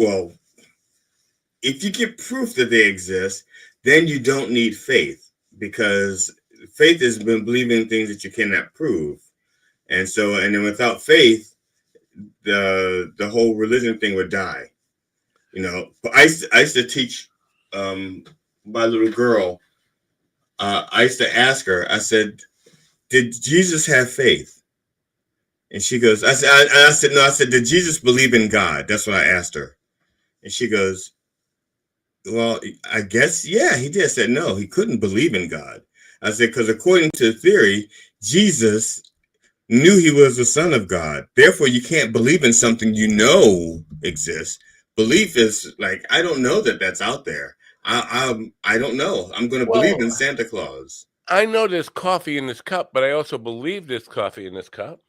if you get proof that they exist, then you don't need faith, because faith has been believing in things that you cannot prove. And then without faith, the whole religion thing would die. I used to teach my little girl. I used to ask her, I said, did Jesus have faith? And she goes, I said, no, I said, did Jesus believe in God? That's what I asked her. And she goes, well, I guess, yeah, he did. I said, no, he couldn't believe in God. I said, because according to theory, Jesus knew he was the Son of God. Therefore, you can't believe in something you know exists. Belief is like, I don't know that that's out there. I don't know. I'm going to believe in Santa Claus. I know there's coffee in this cup, but I also believe there's coffee in this cup.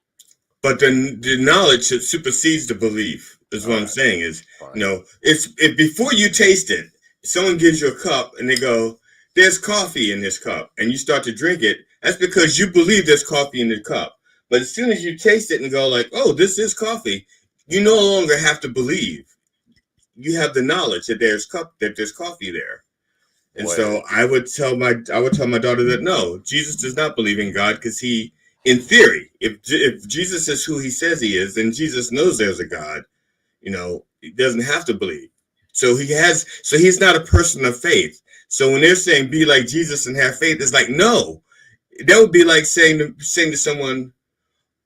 But the knowledge supersedes the belief. Is what I'm saying. Is it's before you taste it, someone gives you a cup and they go, "There's coffee in this cup," and you start to drink it. That's because you believe there's coffee in the cup. But as soon as you taste it and go like, "Oh, this is coffee," you no longer have to believe. You have the knowledge that there's coffee there. And so I would tell my daughter that no, Jesus does not believe in God, because he, in theory, if Jesus is who he says he is, then Jesus knows there's a God. He doesn't have to believe. So he's not a person of faith. So when they're saying be like Jesus and have faith, it's like, no, that would be like saying to someone,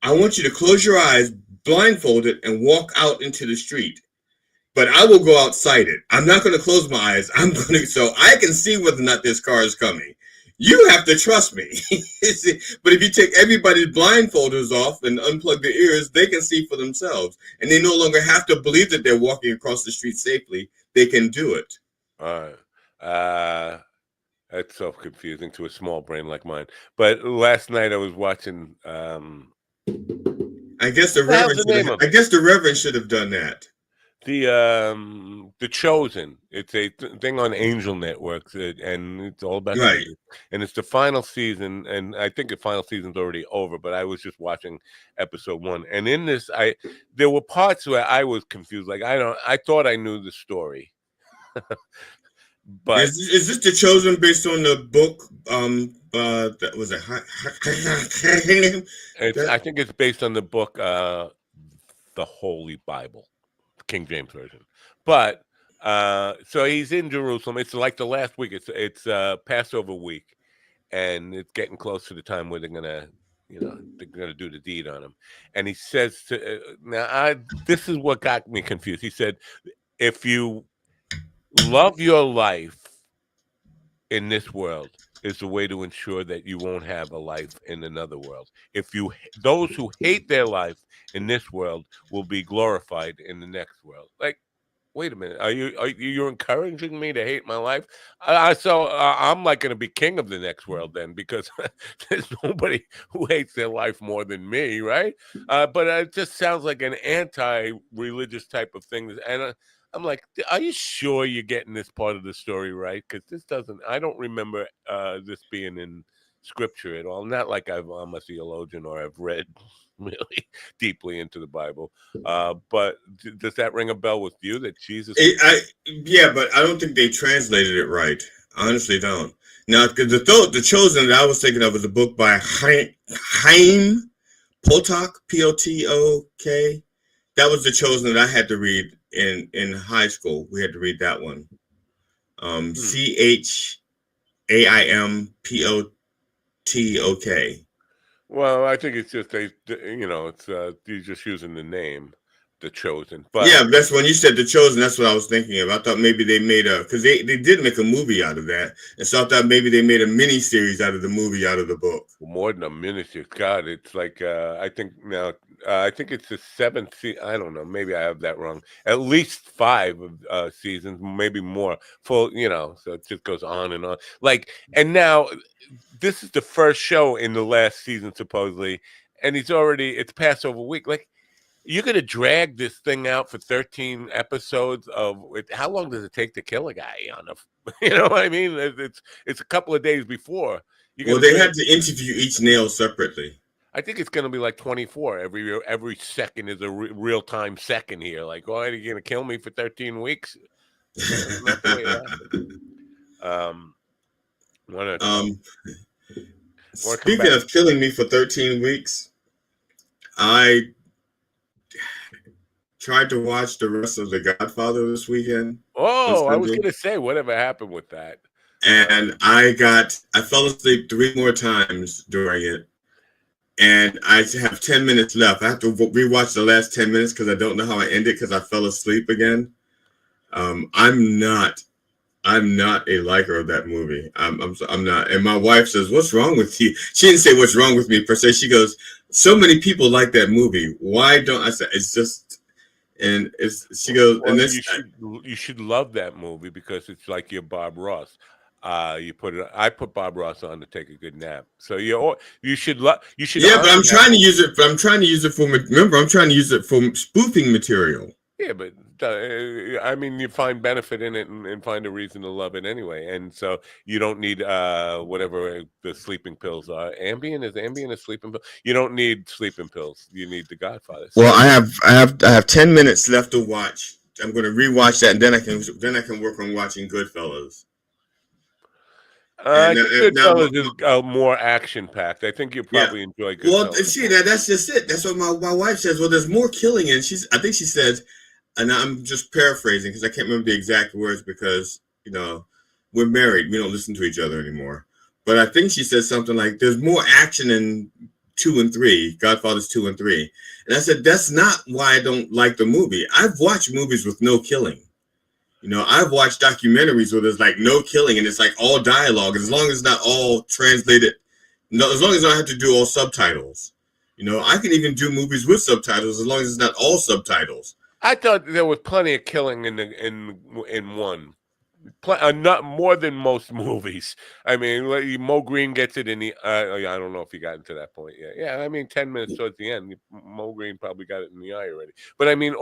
I want you to close your eyes, blindfolded, and walk out into the street. But I will go outside it. I'm not going to close my eyes. So I can see whether or not this car is coming. You have to trust me. But if you take everybody's blindfolders off and unplug their ears, they can see for themselves. And they no longer have to believe that they're walking across the street safely. They can do it. All right. That's so confusing to a small brain like mine. But last night I was watching. I guess the Reverend should have done that. The Chosen. It's a thing on Angel Networks, and it's all about Jesus. And it's the final season, and I think the final season's already over. But I was just watching episode 1, and in this, there were parts where I was confused. Like I thought I knew the story. But is this The Chosen based on the book? That was I think it's based on the book, the Holy Bible. King James version. But so he's in Jerusalem. It's like the last week. It's Passover week, and it's getting close to the time where they're gonna do the deed on him. And he says this is what got me confused. He said, if you love your life in this world, is the way to ensure that you won't have a life in another world. Those who hate their life in this world will be glorified in the next world. Like, Wait a minute. Are you encouraging me to hate my life? So I'm like going to be king of the next world then, because there's nobody who hates their life more than me, right? But it just sounds like an anti-religious type of thing. And I'm like, are you sure you're getting this part of the story right? Because this doesn't. I don't remember this being in scripture at all. Not like I'm a theologian or I've read really deeply into the Bible. But does that ring a bell with you that Jesus? Yeah, but I don't think they translated it right. I honestly don't. Now, because the Chosen that I was thinking of was a book by Chaim Potok, Potok. That was the Chosen that I had to read in high school. We had to read that one. Chaim Potok. Well, I think it's just you're just using the name, The Chosen. But yeah, that's when you said The Chosen. That's what I was thinking of. I thought maybe they made because they did make a movie out of that, and so I thought maybe they made a mini series out of the movie out of the book. More than a mini series. God, it's like I think now. I think it's the 7th season. I don't know. Maybe I have that wrong. At least 5 seasons, maybe more. Full, so it just goes on and on. And now this is the first show in the last season, supposedly, and it's Passover week. Like, you're gonna drag this thing out for 13 episodes of it. How long does it take to kill a guy on a? You know what I mean? It's a couple of days before. Well, they had to interview each nail separately. I think it's going to be like 24. Every second is a real-time second here. Like, oh, are you going to kill me for 13 weeks? Not the way it happens. Speaking of killing me for 13 weeks, I tried to watch the rest of The Godfather this weekend. Oh, I was going to say, whatever happened with that? And I fell asleep 3 more times during it. And I have 10 minutes left. I have to rewatch the last 10 minutes because I don't know how I ended because I fell asleep again. I'm not a liker of that movie. I'm not. And my wife says, "What's wrong with you?" She didn't say what's wrong with me per se. She goes, "So many people like that movie. Why don't I?" Say it's just, and she goes, well, and this you should love that movie because it's like your Bob Ross. I put Bob Ross on to take a good nap. So you should Yeah, but I'm trying to use it. But I'm trying to use it for. Remember, I'm trying to use it for spoofing material. Yeah, but I mean, you find benefit in it and find a reason to love it anyway. And so you don't need whatever the sleeping pills are. Ambien is a sleeping pill. You don't need sleeping pills. You need The Godfather. Well, I have 10 minutes left to watch. I'm going to rewatch that, and then I can work on watching Goodfellas. Goodfellas is more action packed. I think you probably enjoy Goodfellas. Well, see that's just it. That's what my wife says. Well, there's more killing, and I think she says, and I'm just paraphrasing because I can't remember the exact words because we're married, we don't listen to each other anymore. But I think she said something like, "There's more action in 2 and 3, Godfathers 2 and 3," and I said, "That's not why I don't like the movie. I've watched movies with no killing." I've watched documentaries where there's like no killing and it's like all dialogue. As long as it's not all translated, as long as I don't have to do all subtitles. I can even do movies with subtitles as long as it's not all subtitles. I thought there was plenty of killing in one. Not more than most movies. I mean, Mo Green gets it in the. I don't know if he got into that point yet. Yeah, I mean, 10 minutes towards the end, Mo Green probably got it in the eye already. But I mean,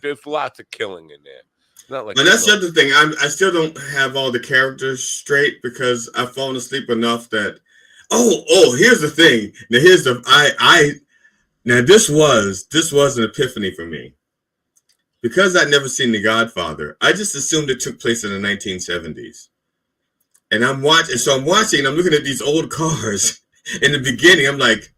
there's lots of killing in there. Not like. And that's the other thing. I still don't have all the characters straight because I've fallen asleep enough that. Oh, here's the thing. Now here's Now this was an epiphany for me. Because I'd never seen The Godfather, I just assumed it took place in the 1970s. And I'm watching, and I'm looking at these old cars. In the beginning, I'm like,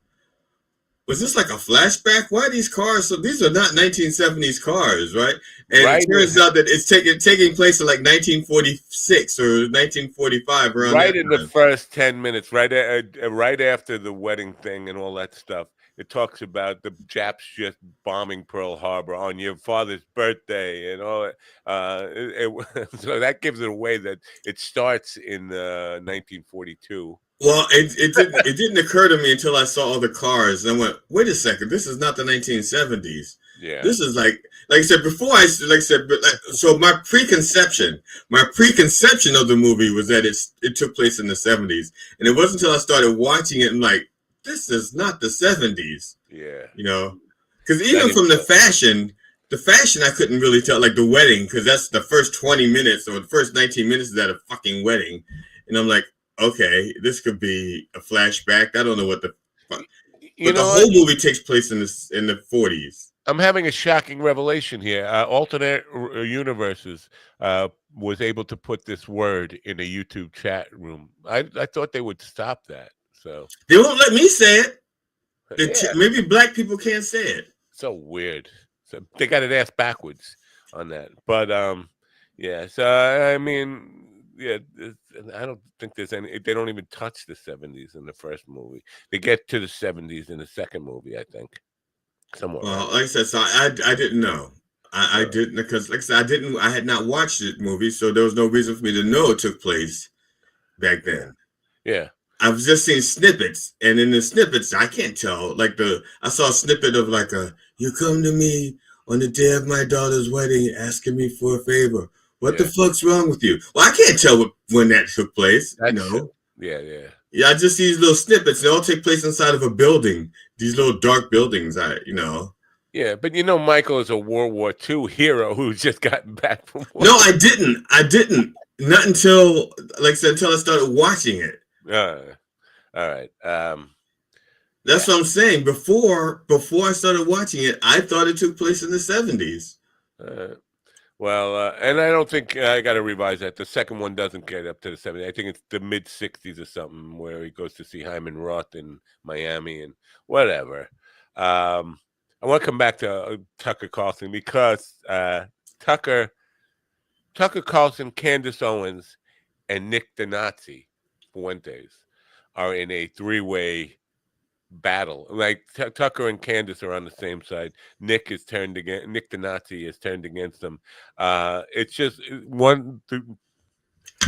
was this like a flashback? Why are these cars? So these are not 1970s cars, right? And it turns out that it's taking place in like 1946 or 1945. Right in the first 10 minutes, right after the wedding thing and all that stuff. It talks about the Japs just bombing Pearl Harbor on your father's birthday and all that. So that gives it away that it starts in 1942 Well, it didn't occur to me until I saw all the cars, and I went, "Wait a second, this is not the 1970s. Yeah. This is like I said before. So my preconception of the movie was that it took place in the 70s, and it wasn't until I started watching it and like, this is not the 70s. Yeah, you know, because even from the fashion I couldn't really tell, like the wedding, because that's the first 20 minutes or the first 19 minutes is at a fucking wedding, and I'm like, okay, this could be a flashback. I don't know what the fuck. But the whole movie takes place in the 40s. I'm having a shocking revelation here. Alternate Universes was able to put this word in a YouTube chat room. I thought they would stop that. So they won't let me say it. Yeah. Maybe black people can't say it. So weird. So they got it ass backwards on that. But yeah. So I mean, yeah. I don't think there's any. They don't even touch the 70s in the first movie. They get to the 70s in the second movie, I think. Somewhat. Well, like I said, so I didn't know. I didn't, because like I said, I had not watched the movie, so there was no reason for me to know it took place back then. Yeah. I've just seen snippets, and in the snippets, I can't tell. Like I saw a snippet of like you come to me on the day of my daughter's wedding asking me for a favor. What the fuck's wrong with you? Well, I can't tell when that took place. Yeah. Yeah, I just see these little snippets. They all take place inside of a building. These little dark buildings, Yeah, but Michael is a World War II hero who's just gotten back from war. No, I didn't. Not until, like I said, until I started watching it. All right. That's what I'm saying. Before I started watching it, I thought it took place in the 70s. Well, and I don't think I got to revise that. The second one doesn't get up to the 70s. I think it's the mid 60s or something, where he goes to see Hyman Roth in Miami and whatever. I want to come back to Tucker Carlson, because Tucker Carlson, Candace Owens, and Nick the Fuentes are in a three-way battle. Like Tucker and Candace are on the same side. Nick the is turned against them. It's just one.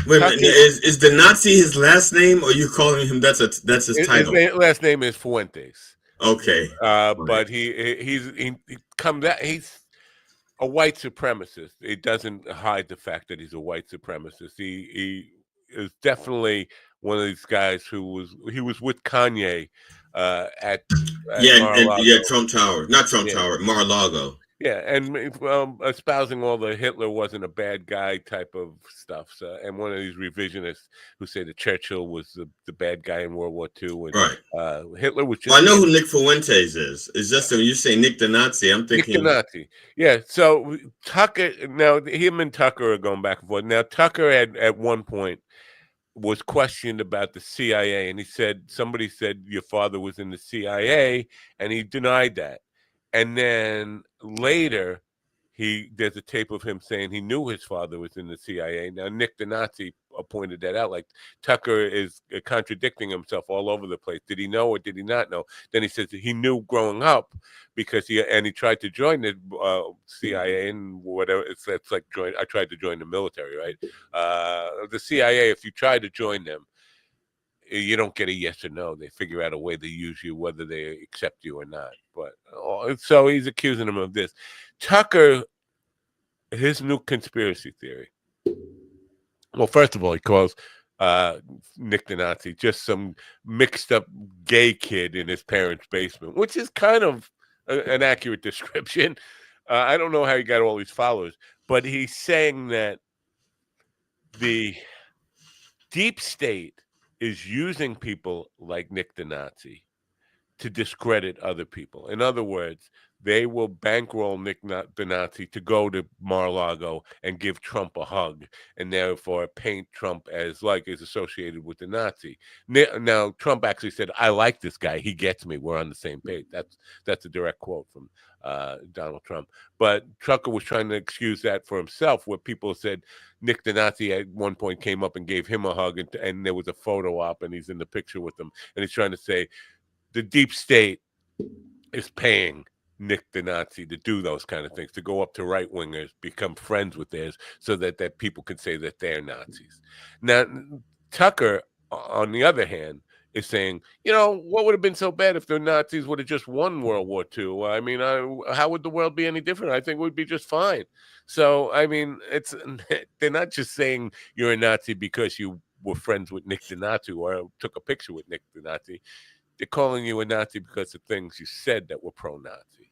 Wait a minute, is the Nazi his last name, or are you calling him that's his title? His last name is Fuentes. Okay. But he comes out. He's a white supremacist. It doesn't hide the fact that he's a white supremacist. He is definitely one of these guys who was with Kanye at Trump Tower, not Trump Tower, Mar-a-Lago. Yeah, and espousing all the Hitler wasn't a bad guy type of stuff. So, and one of these revisionists who say that Churchill was the bad guy in World War II, and Hitler was just. Well, I know who Nick Fuentes is. It's just when you say Nick the Nazi, I'm thinking Nick the Nazi. Yeah. So Tucker, now him and Tucker are going back and forth. Now Tucker at one point was questioned about the CIA, and somebody said your father was in the CIA, and he denied that. And then later, there's a tape of him saying he knew his father was in the CIA. Now, Nick the Nazi pointed that out. Like, Tucker is contradicting himself all over the place. Did he know or did he not know? Then he says that he knew growing up because he tried to join the CIA and whatever. It's like I tried to join the military, right? The CIA, if you try to join them, you don't get a yes or no. They figure out a way to use you, whether they accept you or not. But so he's accusing him of this. Tucker, his new conspiracy theory. Well, first of all, he calls Nick the Nazi just some mixed up gay kid in his parents' basement, which is kind of an accurate description. I don't know how he got all these followers, but he's saying that the deep state is using people like Nick the Nazi to discredit other people. In other words, they will bankroll Nick the Nazi to go to Mar-a-Lago and give Trump a hug, and therefore paint Trump as associated with the Nazi. Now, Trump actually said, "I like this guy. He gets me. We're on the same page." That's a direct quote from Donald Trump. But Tucker was trying to excuse that for himself, where people said Nick the Nazi at one point came up and gave him a hug, and there was a photo op, and he's in the picture with them, and he's trying to say the deep state is paying Nick the Nazi to do those kind of things, to go up to right wingers, become friends with theirs, so that people can say that they're Nazis. Now, Tucker on the other hand, is saying, what would have been so bad if the Nazis would have just won World War II? I mean, how would the world be any different? I think we'd be just fine. So, I mean, they're not just saying you're a Nazi because you were friends with Nick the Nazi or took a picture with Nick the Nazi. They're calling you a Nazi because of things you said that were pro-Nazi.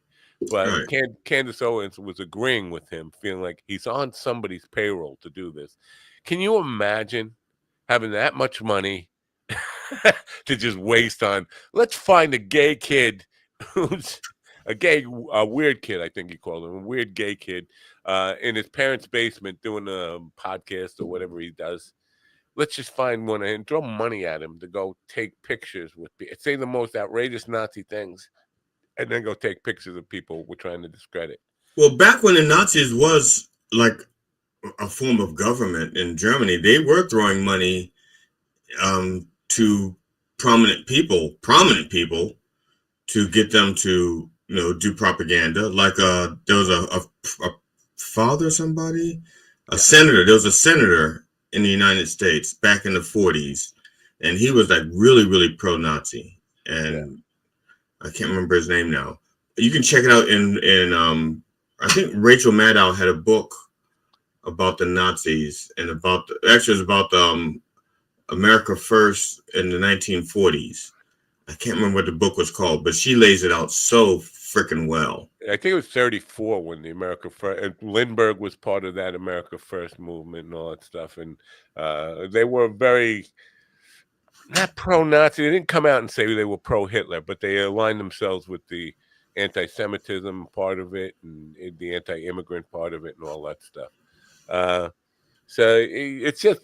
But Right. Candace Owens was agreeing with him, feeling like he's on somebody's payroll to do this. Can you imagine having that much money to just waste on? Let's find a gay kid who's a weird kid, I think he called him, a weird gay kid in his parents' basement doing a podcast or whatever he does. Let's just find one and throw money at him to go take pictures with, say the most outrageous Nazi things, and then go take pictures of people we're trying to discredit. Well, back when the Nazis was like a form of government in Germany, they were throwing money to prominent people to get them to do propaganda. Like there was a father, somebody, a senator. There was a senator in the United States back in the 40s, and he was like really, really pro-Nazi, and I can't remember his name now. You can check it out in I think Rachel Maddow had a book about the Nazis and about actually it was about America First in the 1940s. I can't remember what the book was called, but she lays it out so freaking well. I think it was 34 when the America First, and Lindbergh was part of that America First movement and all that stuff. And they were very, not pro-Nazi. They didn't come out and say they were pro-Hitler, but they aligned themselves with the anti-Semitism part of it and the anti-immigrant part of it and all that stuff. So it's just,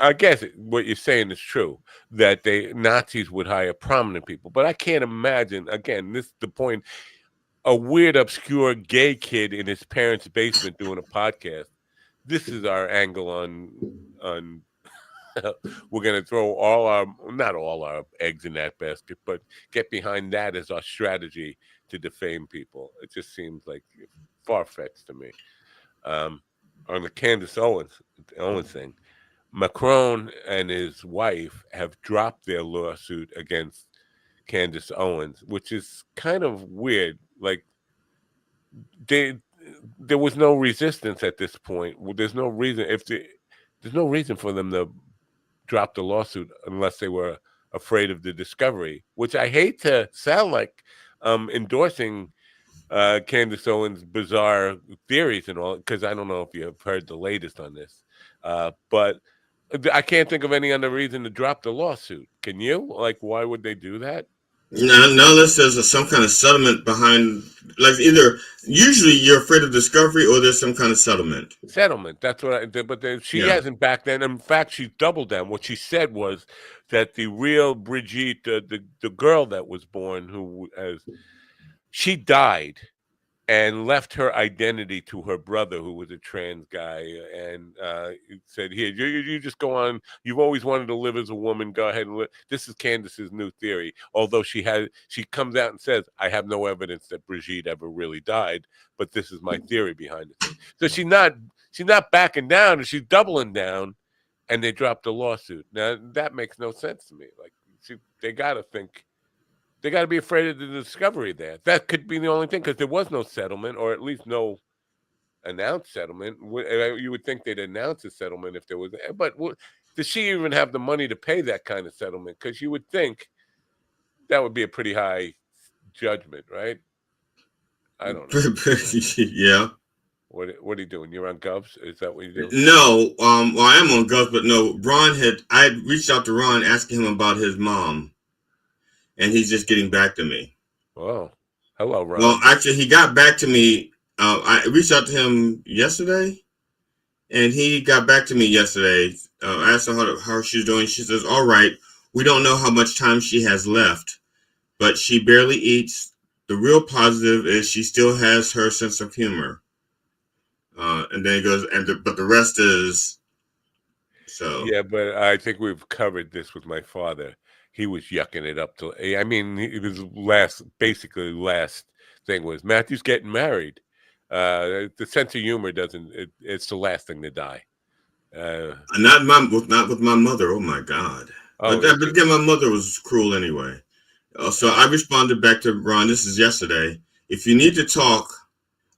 I guess what you're saying is true, that Nazis would hire prominent people. But I can't imagine, again, this is the point, a weird, obscure gay kid in his parents' basement doing a podcast. This is our angle on we're going to throw not all our eggs in that basket, but get behind that as our strategy to defame people. It just seems like far-fetched to me. On the Candace Owens thing, Macron and his wife have dropped their lawsuit against Candace Owens, which is kind of weird. Like, there was no resistance at this point. There's no reason there's no reason for them to drop the lawsuit unless they were afraid of the discovery, which I hate to sound like endorsing Candace Owens' bizarre theories and all, because I don't know if you've heard the latest on this, but I can't think of any other reason to drop the lawsuit. Can you? Like, why would they do that? No, unless there's some kind of settlement behind, like either usually you're afraid of discovery or there's some kind of settlement. Settlement. That's what I did. But she hasn't backed down. In fact, she doubled down. What she said was that the real Brigitte, the girl that was born, she died and left her identity to her brother, who was a trans guy, and said, "Here, you just go on. You've always wanted to live as a woman. Go ahead and live." This is Candace's new theory. Although she comes out and says, "I have no evidence that Brigitte ever really died, but this is my theory behind it." So she's not backing down, and she's doubling down, and they dropped the lawsuit. Now that makes no sense to me. Like, they got to think. They got to be afraid of the discovery there. That could be the only thing, because there was no settlement, or at least no announced settlement. You would think they'd announce a settlement if there was. But does she even have the money to pay that kind of settlement? Because you would think that would be a pretty high judgment, right? I don't know. Yeah. What are you doing? You're on Govs? Is that what you're doing? No. Well, I am on Govs, but no. I had reached out to Ron asking him about his mom. And he's just getting back to me. Oh, hello, Ron. Well, actually, he got back to me. I reached out to him yesterday, and he got back to me yesterday. I asked her how she's doing. She says, "All right. We don't know how much time she has left, but she barely eats. The real positive is she still has her sense of humor." And then he goes, but the rest is so. Yeah, but I think we've covered this with my father. He was yucking it up I mean, his last thing was, Matthew's getting married. The sense of humor it's the last thing to die. Not with my mother. Oh my God. Oh, But again, my mother was cruel anyway. So I responded back to Ron. This is yesterday. If you need to talk,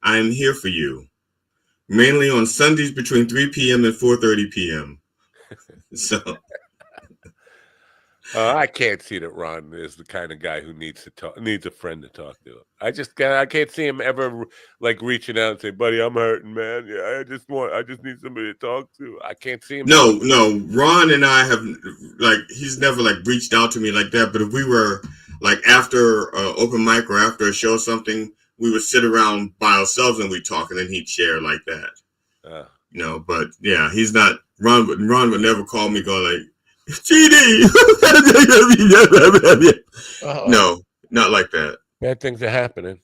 I am here for you. Mainly on Sundays between 3 p.m. and 4:30 p.m. So I can't see that Ron is the kind of guy who needs a friend to talk to. I can't see him ever like reaching out and say, "Buddy, I'm hurting, man. Yeah, I just need somebody to talk to." I can't see him. no, Ron and I have like he's never like reached out to me like that. But if we were like after open mic or after a show or something, we would sit around by ourselves and we'd talk, and then he'd share like that. But yeah, he's not Ron. Ron would never call me going like, GD. No, not like that. Bad things are happening.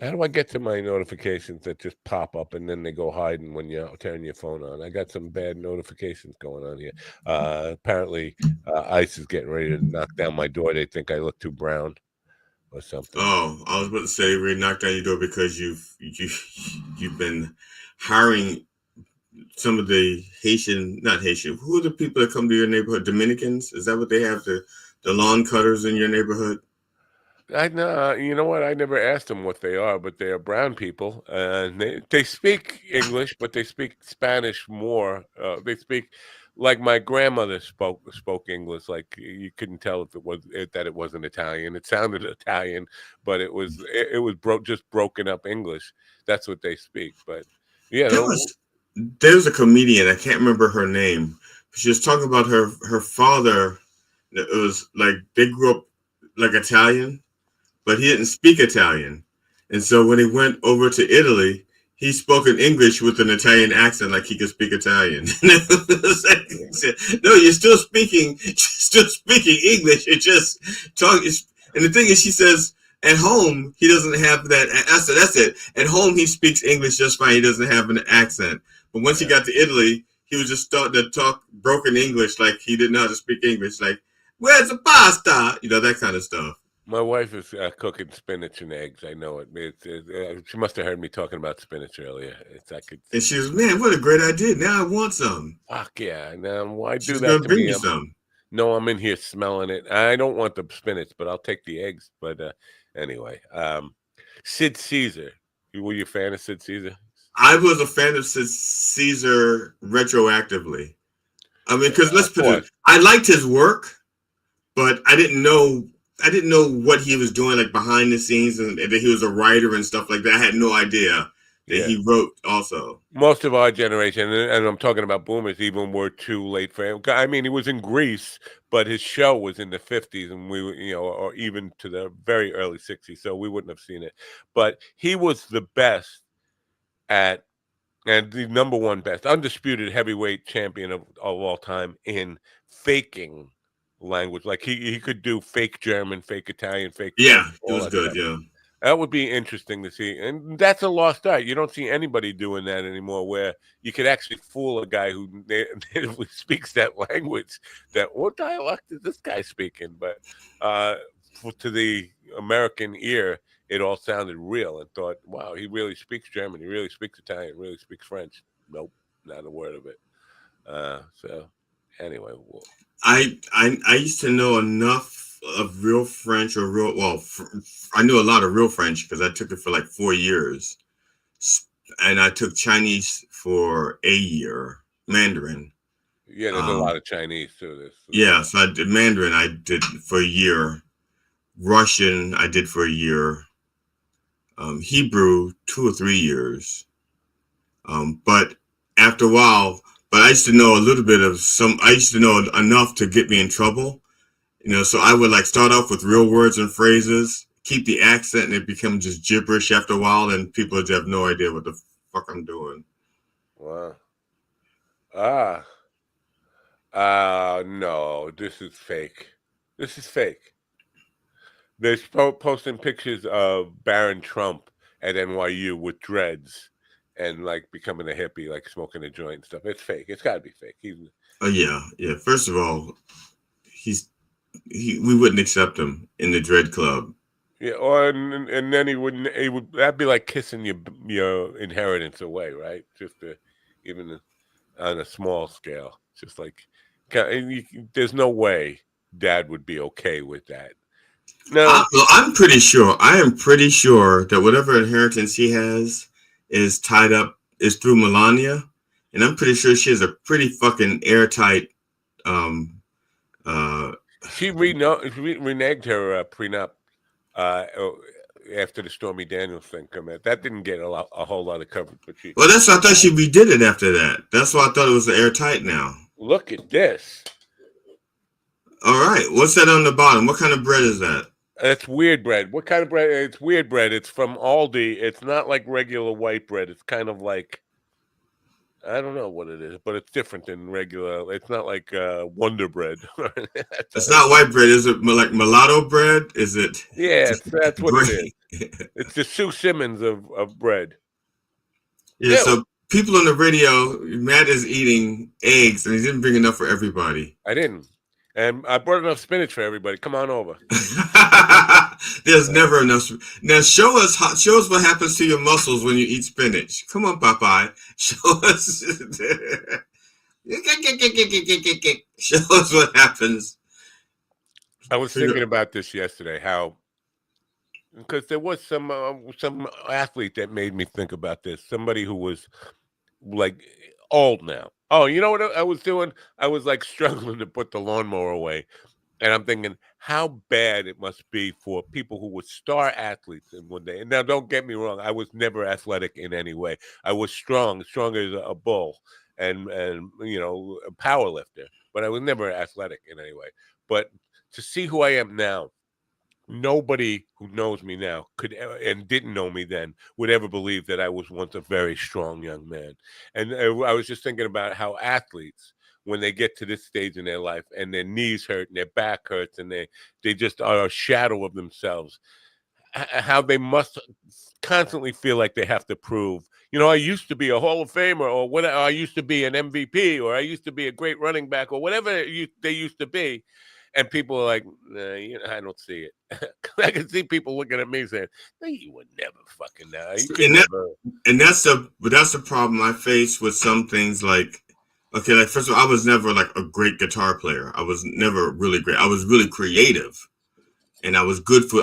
How do I get to my notifications that just pop up and then they go hiding when you turn your phone on? I got some bad notifications going on here. Apparently, ICE is getting ready to knock down my door. They think I look too brown or something. Oh, I was about to say we knocked down your door because you've been hiring some of the not Haitian. Who are the people that come to your neighborhood? Dominicans? Is that what they have? The lawn cutters in your neighborhood? I know. You know what? I never asked them what they are, but they are brown people, and they speak English, but they speak Spanish more. They speak like my grandmother spoke English. Like you couldn't tell if that it wasn't Italian. It sounded Italian, but it was just broken up English. That's what they speak. But yeah, there's a comedian. I can't remember her name. She was talking about her father. It was like they grew up like Italian, but he didn't speak Italian. And so when he went over to Italy, he spoke in English with an Italian accent like he could speak Italian. No, you're still speaking English. You're just talking. And the thing is, she says, at home, he doesn't have that. I said, that's it. At home, he speaks English just fine. He doesn't have an accent. But once he got to Italy, he was just starting to talk broken English like he didn't know how to speak English. Like, where's the pasta? That kind of stuff. My wife is cooking spinach and eggs. I know it. She must have heard me talking about spinach earlier. And she was, man, what a great idea. Now I want some. Fuck yeah. Now, why She's do that to bring me? You some. No, I'm in here smelling it. I don't want the spinach, but I'll take the eggs. But anyway, Sid Caesar. Were you a fan of Sid Caesar? I was a fan of Sid Caesar retroactively. I mean, because let's put it, I liked his work, but I didn't know what he was doing like behind the scenes and that he was a writer and stuff like that. I had no idea that he wrote also. Most of our generation, and I'm talking about boomers, even were too late for him. I mean, he was in Greece, but his show was in the 50s and or even to the very early 60s. So we wouldn't have seen it. But he was the best and the number one best, undisputed heavyweight champion of all time in faking language. Like he could do fake German, fake Italian, fake French, it was good. Stuff. Yeah, that would be interesting to see, and that's a lost art. You don't see anybody doing that anymore, where you could actually fool a guy who natively speaks that language. That what dialect is this guy speaking? But to the American ear, it all sounded real, and thought, wow, he really speaks German, he really speaks Italian, really speaks French. Nope, not a word of it. So anyway. I used to know enough of real French or I knew a lot of real French because I took it for like 4 years, and I took Chinese for a year, Mandarin. Yeah, there's a lot of Chinese too. Yeah, so I did Mandarin. I did for a year. Russian I did for a year. Hebrew 2 or 3 years. But after a while. But I used to know a little bit of I used to know enough to get me in trouble, so I would like start off with real words and phrases, keep the accent, and it becomes just gibberish after a while, and people just have no idea what the fuck I'm doing. Wow. No, this is fake. This is fake. They're posting pictures of Barron Trump at NYU with dreads. And like becoming a hippie, like smoking a joint and stuff. It's fake. It's got to be fake. Yeah. First of all, we wouldn't accept him in the dread club. Yeah, and then he wouldn't. That'd be like kissing your inheritance away, right? Just even on a small scale. Just like There's no way Dad would be okay with that. No, I'm pretty sure. I am pretty sure that whatever inheritance he has is tied up is through Melania, and I'm pretty sure she has a pretty fucking airtight. She reneged her prenup after the Stormy Daniels thing come out. That didn't get a whole lot of coverage, but she. Well, that's why I thought she redid it after that. That's why I thought it was airtight now. Look at this. All right, what's that on the bottom? What kind of bread is that? It's weird bread. What kind of bread? It's weird bread. It's from Aldi. It's not like regular white bread. It's kind of like, I don't know what it is, but it's different than regular. It's not like Wonder Bread. It's not white bread. Is it like mulatto bread? Is it? Yeah, that's what it is. It's the Sue Simmons of bread. Yeah, so people on the radio, Matt is eating eggs, and he didn't bring enough for everybody. I didn't. And I brought enough spinach for everybody. Come on over. There's never enough. Now show us what happens to your muscles when you eat spinach. Come on, Popeye. Show us. Show us what happens. I was thinking about this yesterday. Because there was some athlete that made me think about this. Somebody who was like old now. Oh, you know what I was doing? I was like struggling to put the lawnmower away. And I'm thinking how bad it must be for people who were star athletes in one day. And now don't get me wrong. I was never athletic in any way. I was strong as a bull and you know, a power lifter, but I was never athletic in any way. But to see who I am now, nobody who knows me now could and didn't know me then would ever believe that I was once a very strong young man. And I was just thinking about how athletes, when they get to this stage in their life and their knees hurt and their back hurts and they just are a shadow of themselves, how they must constantly feel like they have to prove, you know, I used to be a Hall of Famer, or whatever, I used to be an MVP, or I used to be a great running back, or whatever they used to be. And people are like, nah, you know, I don't see it. I can see people looking at me saying, no, you would never fucking know. And that's the problem I face with some things. Like, okay, like first of all, I was never like a great guitar player. I was never really great. I was really creative, and I was good for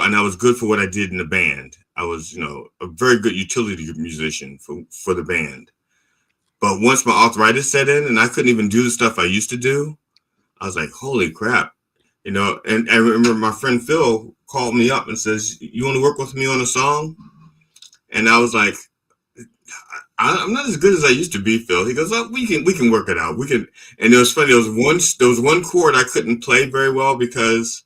what I did in the band. I was, you know, a very good utility musician for the band. But once my arthritis set in and I couldn't even do the stuff I used to do, I was like, holy crap. You know, and I remember my friend Phil called me up and says, you want to work with me on a song? And I was like, I'm not as good as I used to be, Phil. He goes, oh, we can work it out. We can. And it was funny. There was one chord I couldn't play very well because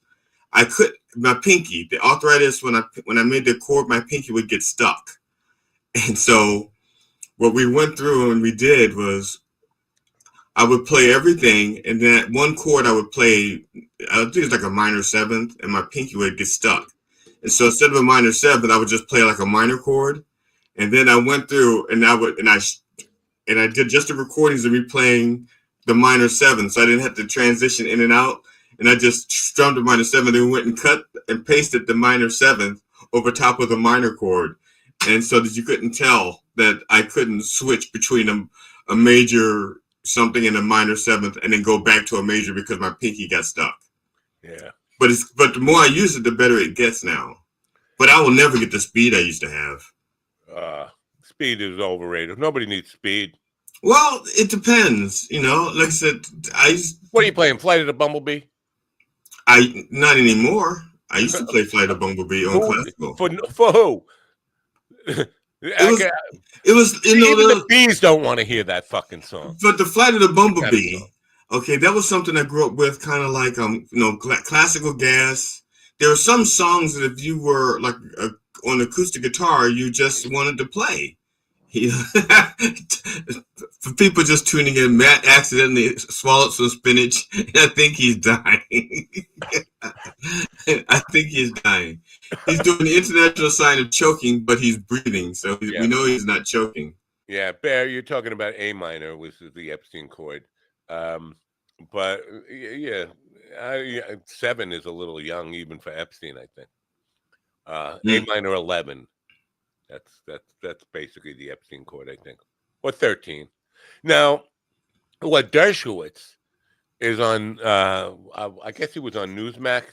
my pinky, the arthritis, when I made the chord, my pinky would get stuck. And so what we went through and we did was I would play everything, and then one chord I would play, I think it's like a minor seventh, and my pinky would get stuck. And so instead of a minor seventh, I would just play like a minor chord. And then I went through and I did just the recordings of me playing the minor seventh, so I didn't have to transition in and out. And I just strummed the minor seventh and went and cut and pasted the minor seventh over top of the minor chord. And so that you couldn't tell that I couldn't switch between a major something in a minor seventh and then go back to a major because my pinky got stuck. Yeah. But the more I use it, the better it gets now. But I will never get the speed I used to have. Speed is overrated. Nobody needs speed. Well, it depends. You know, like I said, what are you playing? Flight of the Bumblebee? Not anymore. I used to play Flight of Bumblebee on classical. For who? It was you know, even the bees don't want to hear that fucking song. But the Flight of the Bumblebee, okay, that was something I grew up with, kind of like you know, classical gas. There were some songs that if you were like on acoustic guitar, you just wanted to play. For people just tuning in, Matt accidentally swallowed some spinach. I think he's dying. I think he's dying. He's doing the international sign of choking, but he's breathing, so we know he's not choking. Yeah, Bear, you're talking about A minor, which is the Epstein chord. But yeah, 7 is a little young even for Epstein, I think. A minor 11. That's basically the Epstein chord, I think, or 13. Now, what Dershowitz is on. I guess he was on Newsmax.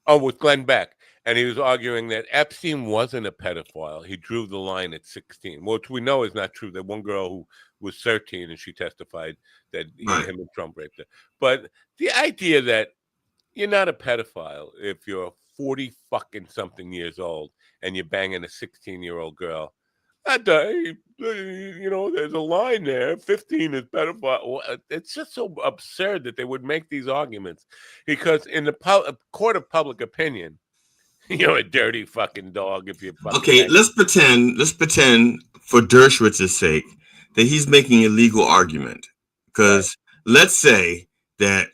Oh, with Glenn Beck, and he was arguing that Epstein wasn't a pedophile. He drew the line at 16, which we know is not true. That one girl who was 13 and she testified that him and Trump raped her. But the idea that you're not a pedophile if you're 40 fucking something years old and you're banging a 16-year-old girl. There's a line there. 15 is pedophile. It's just so absurd that they would make these arguments because in the court of public opinion, you're a dirty fucking dog if you fucking. Okay, let's pretend for Dershwitz's sake that he's making a legal argument. Because let's say that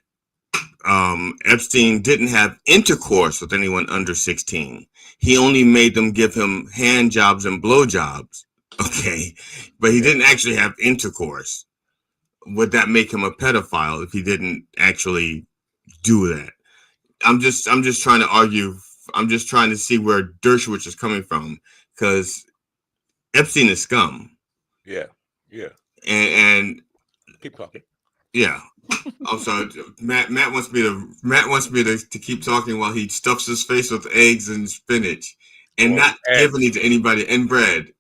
Epstein didn't have intercourse with anyone under 16. He only made them give him hand jobs and blow jobs. Okay, but he didn't actually have intercourse. Would that make him a pedophile if he didn't actually do that? I'm just trying to argue. I'm just trying to see where Dershowitz is coming from, because Epstein is scum. Yeah. And keep talking. Yeah. I'm sorry. Matt wants me to keep talking while he stuffs his face with eggs and spinach and not giving it to anybody, and bread,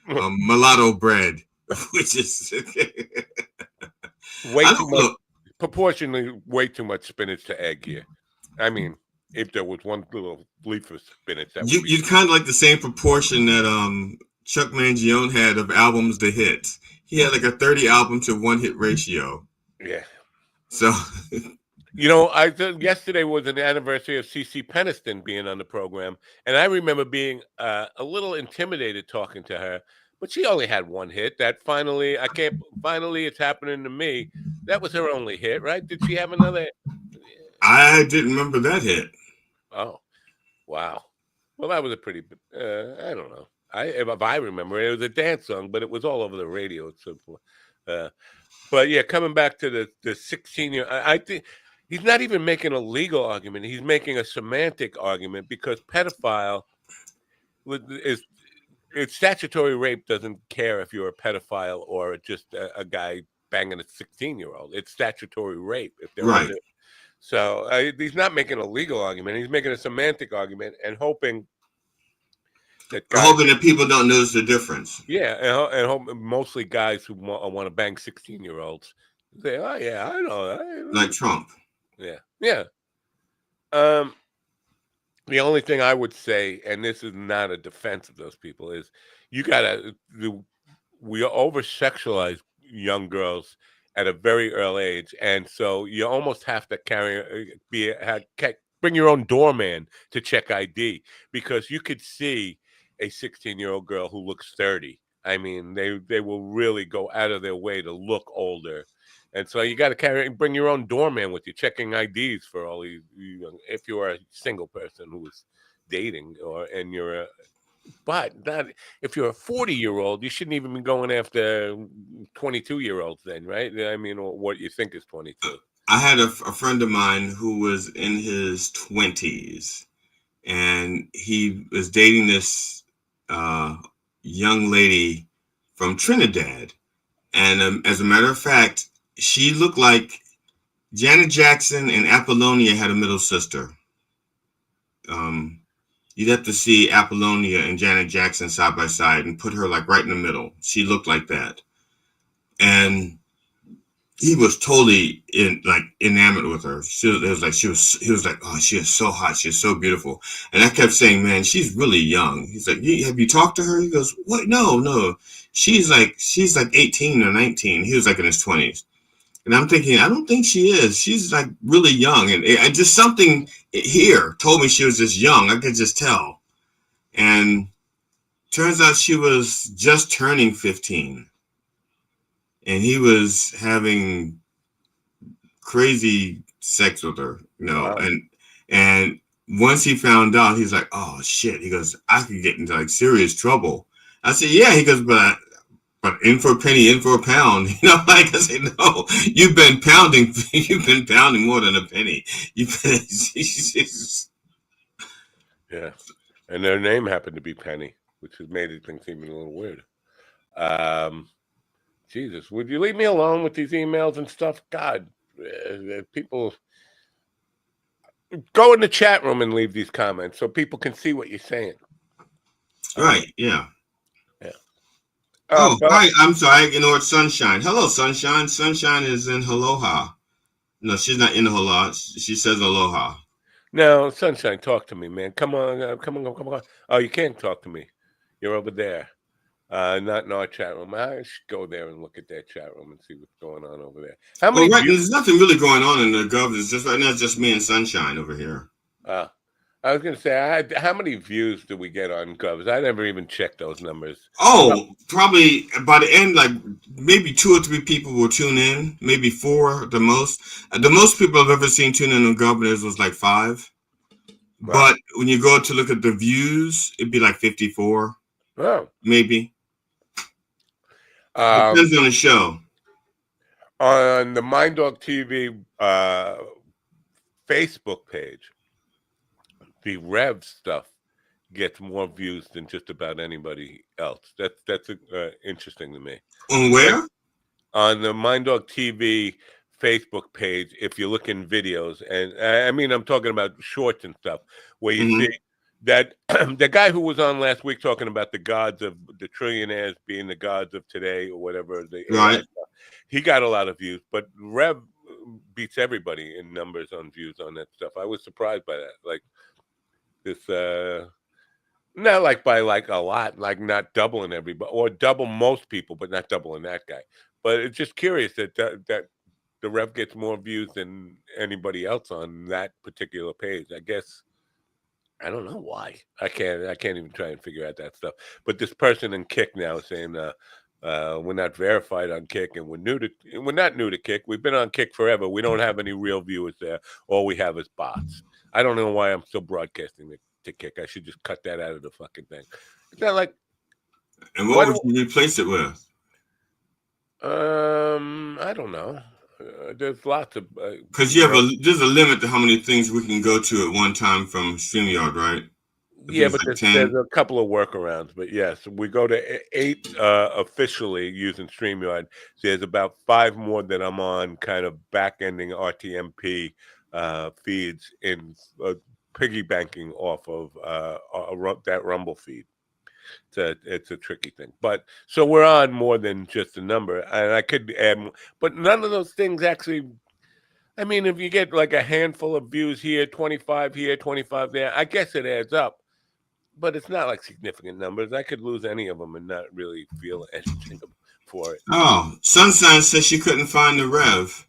mulatto bread, which is way too much, proportionally way too much spinach to egg here. I mean, if there was one little leaf of spinach, that you'd kind of like the same proportion that Chuck Mangione had of albums to hits. He had like a 30 album to 1 hit ratio. Yeah. So, yesterday was an anniversary of CeCe Peniston being on the program, and I remember being a little intimidated talking to her. But she only had 1 hit. That finally, it's happening to me. That was her only hit, right? Did she have another? I didn't remember that hit. Oh, wow. Well, that was a pretty. I don't know. If I remember, it was a dance song, but it was all over the radio. But yeah, coming back to the 16-year, I think he's not even making a legal argument. He's making a semantic argument, because pedophile is statutory rape doesn't care if you're a pedophile or just a guy banging a 16-year-old. It's statutory rape if they're right. Under. So he's not making a legal argument. He's making a semantic argument and hoping that people don't notice the difference. Yeah, and mostly guys who want to bang 16-year-olds say, "Oh yeah, I know." Like Trump. Yeah. The only thing I would say, and this is not a defense of those people, is we over-sexualize young girls at a very early age, and so you almost have to bring your own doorman to check ID, because you could see a 16-year-old girl who looks 30. I mean, they will really go out of their way to look older. And so you got to bring your own doorman with you, checking IDs for all these. If you're a single person who is dating, but not if you're a 40-year-old, you shouldn't even be going after 22-year-olds then, right? I mean, what you think is 22. I had a friend of mine who was in his 20s, and he was dating this young lady from Trinidad. And as a matter of fact, she looked like Janet Jackson and Apollonia had a middle sister. You'd have to see Apollonia and Janet Jackson side by side and put her like right in the middle. She looked like that. And he was totally enamored with her. He was like, oh, she is so hot. She is so beautiful. And I kept saying, man, she's really young. He's like, have you talked to her? He goes, what? No. She's like 18 or 19. He was like in his 20s. And I'm thinking, I don't think she is. She's like really young. And just something here told me she was just young. I could just tell. And turns out she was just turning 15. And he was having crazy sex with her, Wow. And once he found out, he's like, oh shit. He goes, I could get into like serious trouble. I said, yeah. He goes, but in for a penny, in for a pound. I said, no, you've been pounding more than a penny. Yeah. And their name happened to be Penny, which has made things even a little weird. Jesus, would you leave me alone with these emails and stuff? God, people go in the chat room and leave these comments so people can see what you're saying. Right, yeah. Yeah. Hi, I'm sorry, I ignored Sunshine. Hello, Sunshine. Sunshine is in Aloha. No, she's not in Aloha. She says Aloha. No, Sunshine, talk to me, man. Come on, come on. Oh, you can't talk to me. You're over there. Not in our chat room. I should go there and look at that chat room and see what's going on over there. How many? Well, right, there's nothing really going on in the Gov. It's just right now, it's just me and Sunshine over here. I was going to say, how many views do we get on Govs? I never even checked those numbers. Oh, probably by the end, like maybe 2 or 3 people will tune in, maybe 4 the most. The most people I've ever seen tune in on Governors was like 5. Wow. But when you go to look at the views, it'd be like 54. Oh. Maybe. Depends on the show. On the Mind Dog TV Facebook page, the Rev stuff gets more views than just about anybody else. That's interesting to me. On where? On the Mind Dog TV Facebook page, if you look in videos, and I mean, I'm talking about shorts and stuff, where you see that the guy who was on last week talking about the gods of the trillionaires being the gods of today or whatever, right? He got a lot of views, but Rev beats everybody in numbers on views on that stuff. I was surprised by that. Like this, not like by like a lot, like not doubling everybody or double most people, but not doubling that guy. But it's just curious that the Rev gets more views than anybody else on that particular page. I guess. I don't know why. I can't even try and figure out that stuff. But this person in Kick now is saying we're not verified on Kick and we're not new to Kick. We've been on Kick forever. We don't have any real viewers there. All we have is bots. I don't know why I'm still broadcasting to Kick. I should just cut that out of the fucking thing. It's not like. And what would you replace it with? I don't know. There's lots of because there's a limit to how many things we can go to at one time from StreamYard, right? Yeah, but there's a couple of workarounds. But yes, we go to 8 officially using StreamYard. So there's about 5 more that I'm on, kind of back-ending RTMP feeds in piggybanking off of that Rumble feed. It's a tricky thing, but so we're on more than just a number, and I could add more, but none of those things actually. I mean, if you get like a handful of views here, 25 here, 25 there, I guess it adds up, but it's not like significant numbers. I could lose any of them and not really feel anything for it. Oh, Sunshine says she couldn't find the Rev.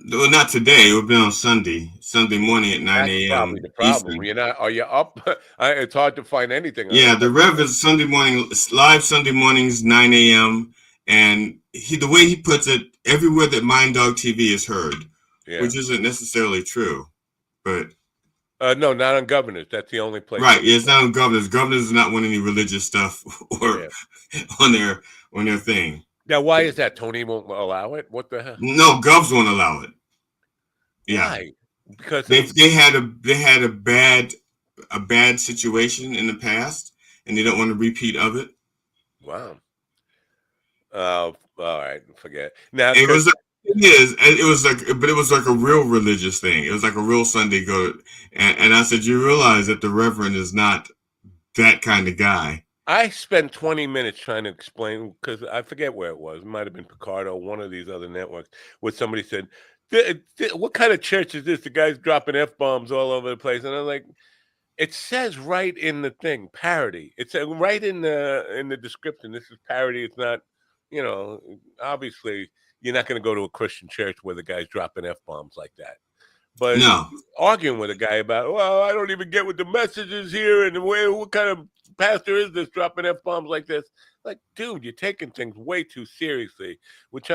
Well, not today. It would be on Sunday morning at 9 a.m. That's probably the problem. Eastern. Are you up? It's hard to find anything. Yeah, the Rev is Sunday morning, live Sunday mornings, 9 a.m. And the way he puts it, everywhere that Mind Dog TV is heard, which isn't necessarily true. But no, not on Governors. That's the only place. Right. Yeah, it's not on Governors. Governors is not wanting any religious stuff or on their thing. Now, why is that? Tony won't allow it? What the hell? No, Govs won't allow it. Yeah. Why? Because they had a bad situation in the past, and they don't want a repeat of it. Wow. All right, forget. Now it was like a real religious thing. It was like a real Sunday go, and I said, you realize that the Reverend is not that kind of guy. I spent 20 minutes trying to explain, because I forget where it was. It might have been Picardo, one of these other networks, where somebody said, what kind of church is this? The guy's dropping F-bombs all over the place. And I'm like, it says right in the thing, parody. It's right in the description. This is parody. It's not, obviously you're not going to go to a Christian church where the guy's dropping F-bombs like that. But arguing with a guy about, well, I don't even get what the message is here, and what kind of pastor is this dropping F-bombs like this? Like, dude, you're taking things way too seriously. What do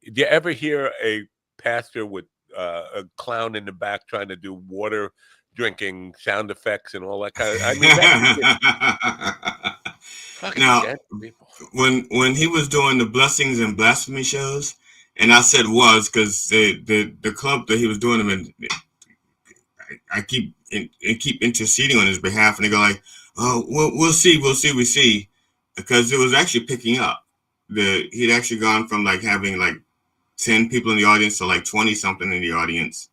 you ever hear a pastor with a clown in the back trying to do water drinking sound effects and all that kind of? I mean, now, when he was doing the blessings and blasphemy shows, and I said was because the club that he was doing them in, I keep interceding on his behalf, and they go like, "Oh, we'll see," because it was actually picking up. he'd actually gone from like having like 10 people in the audience to like 20 something in the audience,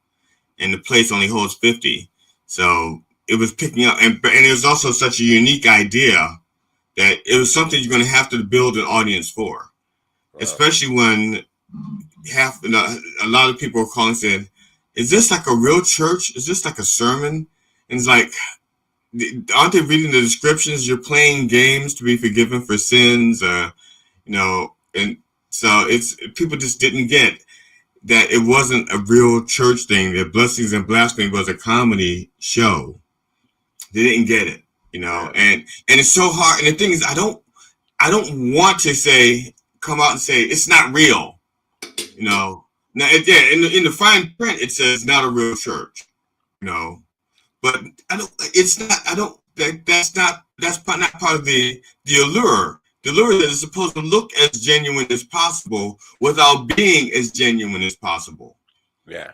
and the place only holds 50. So it was picking up, and it was also such a unique idea that it was something you're going to have to build an audience for, especially when a lot of people were calling and said, "Is this like a real church? Is this like a sermon?" And it's like, aren't they reading the descriptions? You're playing games to be forgiven for sins, and so it's people just didn't get that it wasn't a real church thing. That Blessings and Blasphemy was a comedy show. They didn't get it, and it's so hard. And the thing is, I don't want to come out and say it's not real, Now, in the fine print it says not a real church, but I don't. It's not. I don't. That's not part of the allure. The allure that is supposed to look as genuine as possible without being as genuine as possible. Yeah.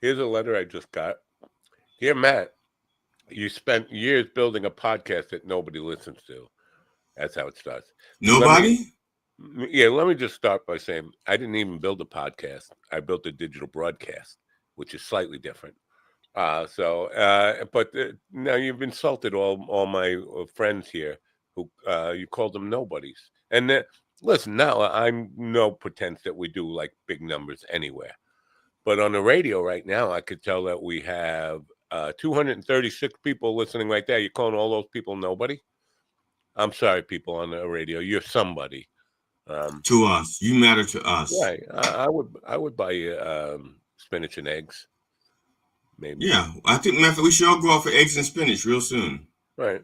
Here's a letter I just got. Dear Matt, you spent years building a podcast that nobody listens to. That's how it starts. Nobody? Let me just start by saying I didn't even build a podcast. I built a digital broadcast, which is slightly different. But now you've insulted all my friends here who you called them nobodies. And listen, now I'm no pretense that we do like big numbers anywhere. But on the radio right now, I could tell that we have 236 people listening right there. You're calling all those people nobody? I'm sorry, people on the radio. You're somebody. To us. You matter to us. Right. I would buy you spinach and eggs. Maybe. Yeah, I think we should all go out for eggs and spinach real soon. Right.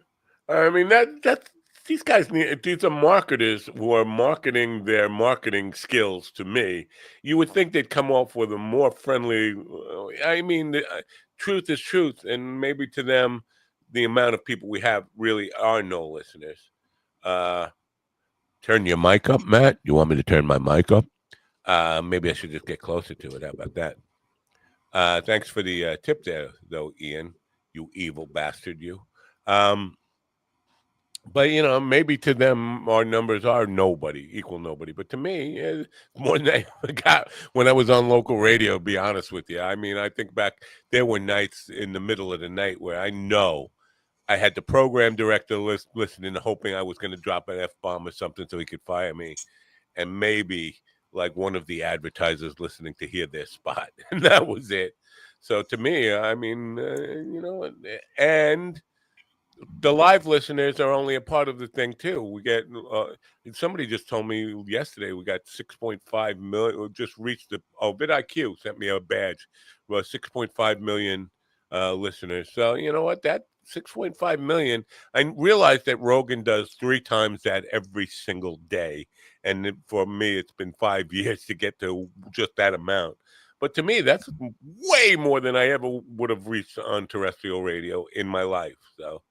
I mean that's these guys these are marketers who are marketing their marketing skills to me. You would think they'd come off with a more friendly. I mean, truth is truth, and maybe to them, the amount of people we have really are no listeners. Turn your mic up, Matt. You want me to turn my mic up? Maybe I should just get closer to it. How about that? Thanks for the tip there, though, Ian. You evil bastard, you. But, maybe to them our numbers are equal nobody. But to me, more than I got when I was on local radio, to be honest with you. I mean, I think back, there were nights in the middle of the night where I know I had the program director listening, hoping I was going to drop an F-bomb or something so he could fire me. And maybe like one of the advertisers listening to hear their spot. And that was it. So to me, I mean, and the live listeners are only a part of the thing too. We get, somebody just told me yesterday, we got 6.5 million, we just reached VidIQ sent me a badge, 6.5 million listeners. So you know what, that 6.5 million, I realized that Rogan does 3 times that every single day. And for me, it's been 5 years to get to just that amount. But to me, that's way more than I ever would have reached on terrestrial radio in my life. So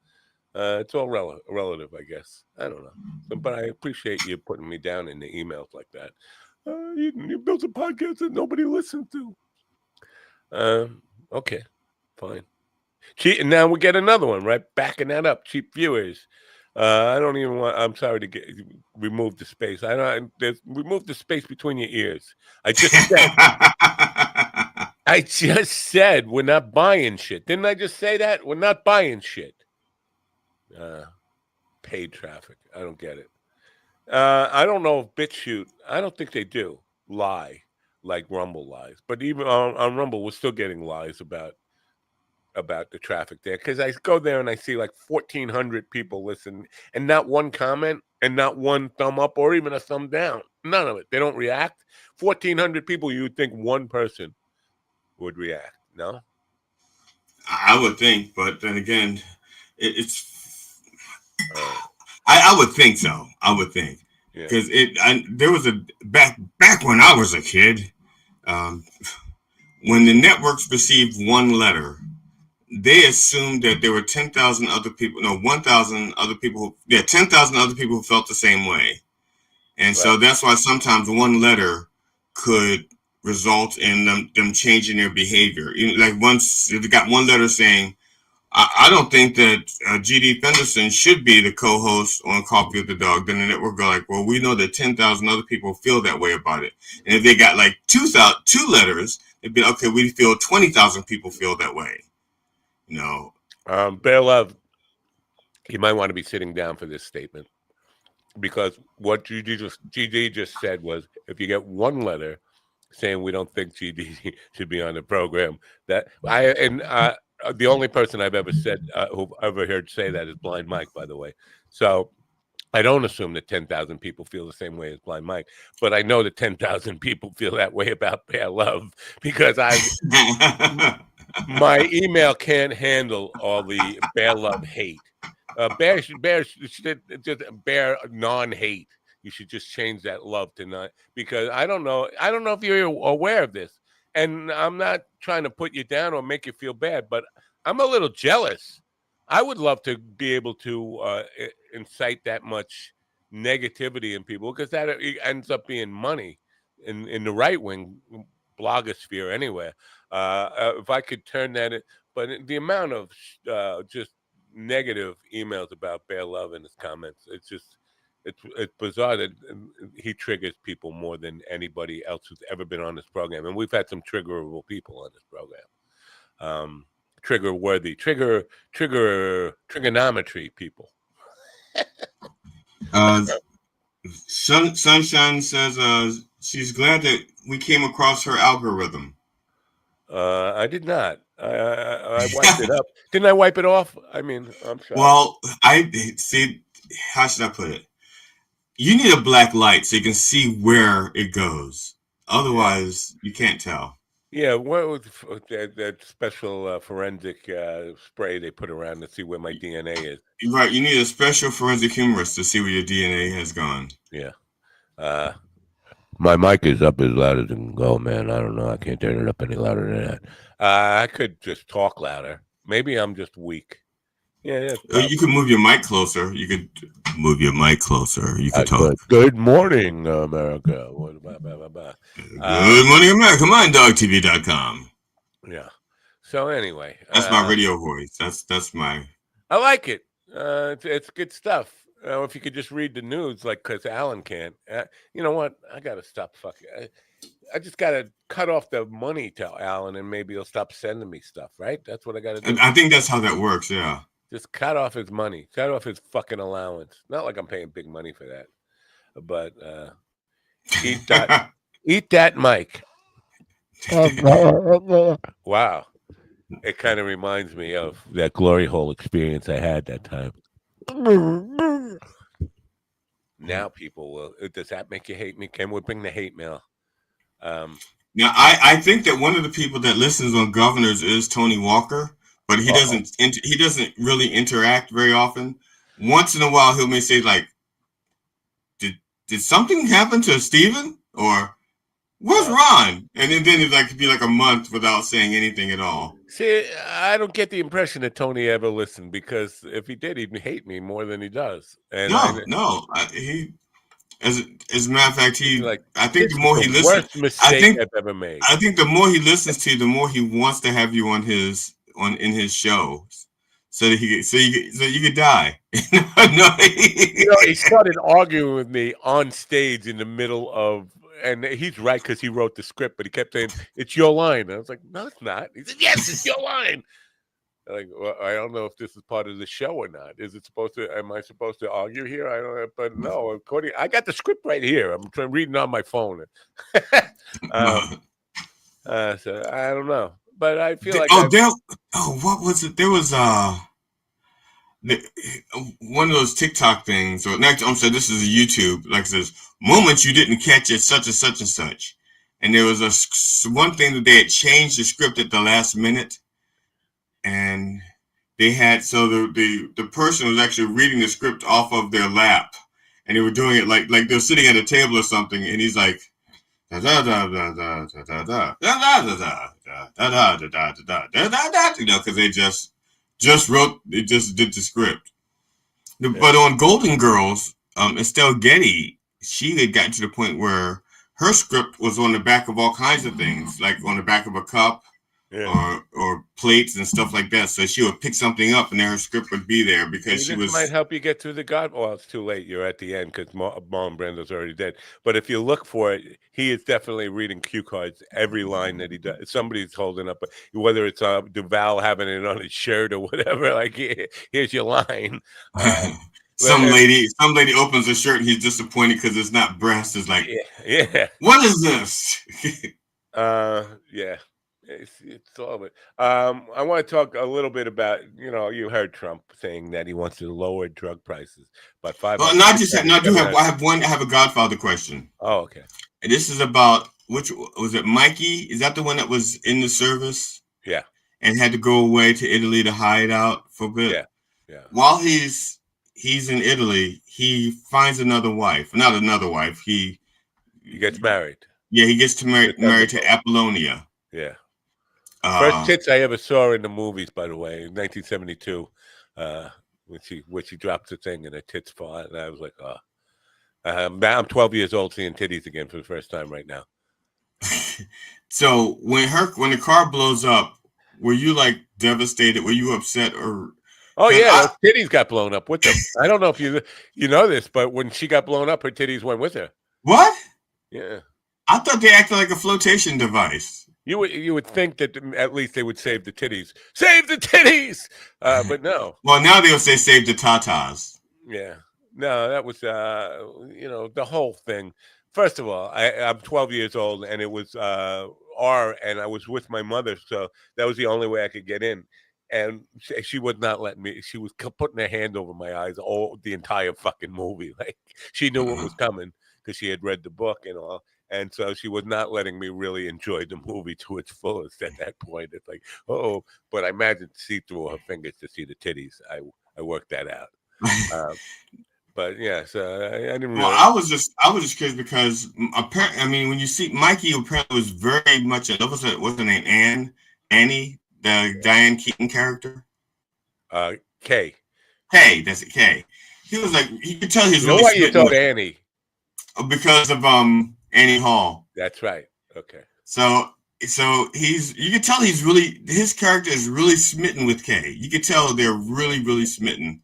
it's all relative, I guess. I don't know. But I appreciate you putting me down in the emails like that. You built a podcast that nobody listens to. Okay, fine. Now we get another one, right? Backing that up. Cheap viewers. I don't even want. I'm sorry to remove the space. Remove the space between your ears. I just said we're not buying shit. Didn't I just say that? We're not buying shit. Paid traffic. I don't get it. I don't know if BitChute. I don't think they do lie like Rumble lies. But even on Rumble, we're still getting lies about the traffic there, because I go there and I see like 1,400 people listen and not one comment and not one thumb up or even a thumb down. None of it. They don't react. 1,400 people, you would think one person would react. No? I would think, but then again, it's I would think so. I would think, because there was a back when I was a kid, when the networks received one letter, they assumed that there were 10,000 other people, 1,000 other people, 10,000 other people who felt the same way. And so that's why sometimes one letter could result in them changing their behavior. Like once they got one letter saying, I don't think that G.D. Fenderson should be the co-host on Coffee with the Dog. Then the network go like, well, we know that 10,000 other people feel that way about it. And if they got like two letters, it'd be okay. We feel 20,000 people feel that way. No. Bear Love, you might want to be sitting down for this statement, because what GD just said was, if you get one letter saying we don't think GD should be on the program, that the only person I've ever said who've ever heard say that is Blind Mike, by the way. So I don't assume that 10,000 people feel the same way as Blind Mike, but I know that 10,000 people feel that way about Bear Love, because my email can't handle all the Bear Love hate. Bear should just Bear non-hate. You should just change that love to not, because I don't know if you're aware of this, and I'm not trying to put you down or make you feel bad, but I'm a little jealous. I would love to be able to incite that much negativity in people, because that ends up being money in the right wing blogosphere anyway. If I could turn that in, but the amount of just negative emails about Bear Love in his comments, it's bizarre that he triggers people more than anybody else who's ever been on this program. And we've had some triggerable people on this program. Trigger worthy, trigonometry people. Sunshine says she's glad that we came across her algorithm. I did not. I wiped it up. Didn't I wipe it off? I mean, I'm sorry. Well, I see. How should I put it? You need a black light so you can see where it goes. Otherwise, you can't tell. Yeah, what was that special forensic spray they put around to see where my DNA is? Right, you need a special forensic humorist to see where your DNA has gone. Yeah. My mic is up as loud as it can go, man. I don't know. I can't turn it up any louder than that. I could just talk louder. Maybe I'm just weak. Yeah. You could move your mic closer. You could move your mic closer. You could talk. Good morning, America. Good morning, America. MindDogTV.com. Yeah. So anyway, that's my radio voice. That's my. I like it. It's good stuff. If you could just read the news, like, because Alan can't. You know what? I gotta stop fucking. I just gotta cut off the money to Alan, and maybe he'll stop sending me stuff. Right? That's what I gotta do. I think that's how that works. Yeah. Just cut off his money. Cut off his fucking allowance. Not like I'm paying big money for that, but eat that, Mike. Wow. It kind of reminds me of that glory hole experience I had that time. Now people will. Does that make you hate me? Ken would bring the hate mail. Now I think that one of the people that listens on Governors is Tony Walker, but he doesn't really interact very often. Once in a while, he'll may say like, "Did something happen to Steven?" or "Where's Ron?" And then it could be like a month without saying anything at all. See, I don't get the impression that Tony ever listened, because if he did, he'd hate me more than he does. And he, as a matter of fact, I think the more he listens, worst mistake I've ever made. I think the more he listens to you, the more he wants to have you in his shows, so that you could die. He started arguing with me on stage in the middle of. And he's right, because he wrote the script, but he kept saying, "It's your line." And I was like, "No, it's not." He said, "Yes, it's your line." Like, well, I don't know if this is part of the show or not. Am I supposed to argue here? I don't know, but no. I got the script right here. I'm reading on my phone. So I don't know, but I feel like. What was it? There was one of those TikTok things, or next, I'm sorry, this is a YouTube, like it says, moments you didn't catch at such and such and such. And there was one thing that they had changed the script at the last minute. And they had, so the person was actually reading the script off of their lap. And they were doing it like they're sitting at a table or something. And he's like, da da da da da da da da da da da da da da da, you know, because they just did the script. But on Golden Girls, Estelle Getty, she had gotten to the point where her script was on the back of all kinds of things, like on the back of a cup, or plates and stuff like that. So she would pick something up, and then her script would be there because she this was. might help you get through the God. Well, it's too late. You're at the end because Marlon Brando's already dead. But if you look for it, he is definitely reading cue cards. Every line that he does, somebody's holding up. Whether it's Duval having it on his shirt or whatever. Like, here's your line. Some lady opens a shirt and he's disappointed because it's not breast. It's like, yeah. What is this? Yeah. It's all of it. I want to talk a little bit about, you heard Trump saying that he wants to lower drug prices by 5%. Well, not just that. No, I have a Godfather question. Oh, okay. And this is about which was it? Mikey? Is that the one that was in the service? Yeah. And had to go away to Italy to hide out for a bit. Yeah. While he's in Italy, he finds another wife. Not another wife. He gets married. Yeah, he gets married to Apollonia. Yeah. First tits I ever saw in the movies, by the way, in 1972, when she dropped the thing and her tits fall out, and I was like, oh. I'm 12 years old seeing titties again for the first time right now. So when the car blows up, were you like devastated? Were you upset or? Oh yeah, her titties got blown up with them. I don't know if you know this, but when she got blown up, her titties went with her. What? Yeah. I thought they acted like a flotation device. You would think that at least they would save the titties. Save the titties! But no. Well, now they'll say save the tatas. Yeah. No, that was, the whole thing. First of all, I'm 12 years old, and it was and I was with my mother, so that was the only way I could get in. And she would not let me. She was putting her hand over my eyes the entire fucking movie. Like, she knew what was coming because she had read the book and all. And so she was not letting me really enjoy the movie to its fullest at that point. It's like, but I imagine see through her fingers to see the titties. I worked that out. But yeah, so I didn't really. Well, I was just curious because apparently, I mean, when you see Mikey, apparently was very much. What's her name? Annie, the Diane Keaton character. Kay. Hey, that's it. Kay. He was like, you could tell he's really. Why you thought Annie? Because of Annie Hall. That's right. Okay. So you can tell his character is really smitten with Kay. You can tell they're really, really smitten.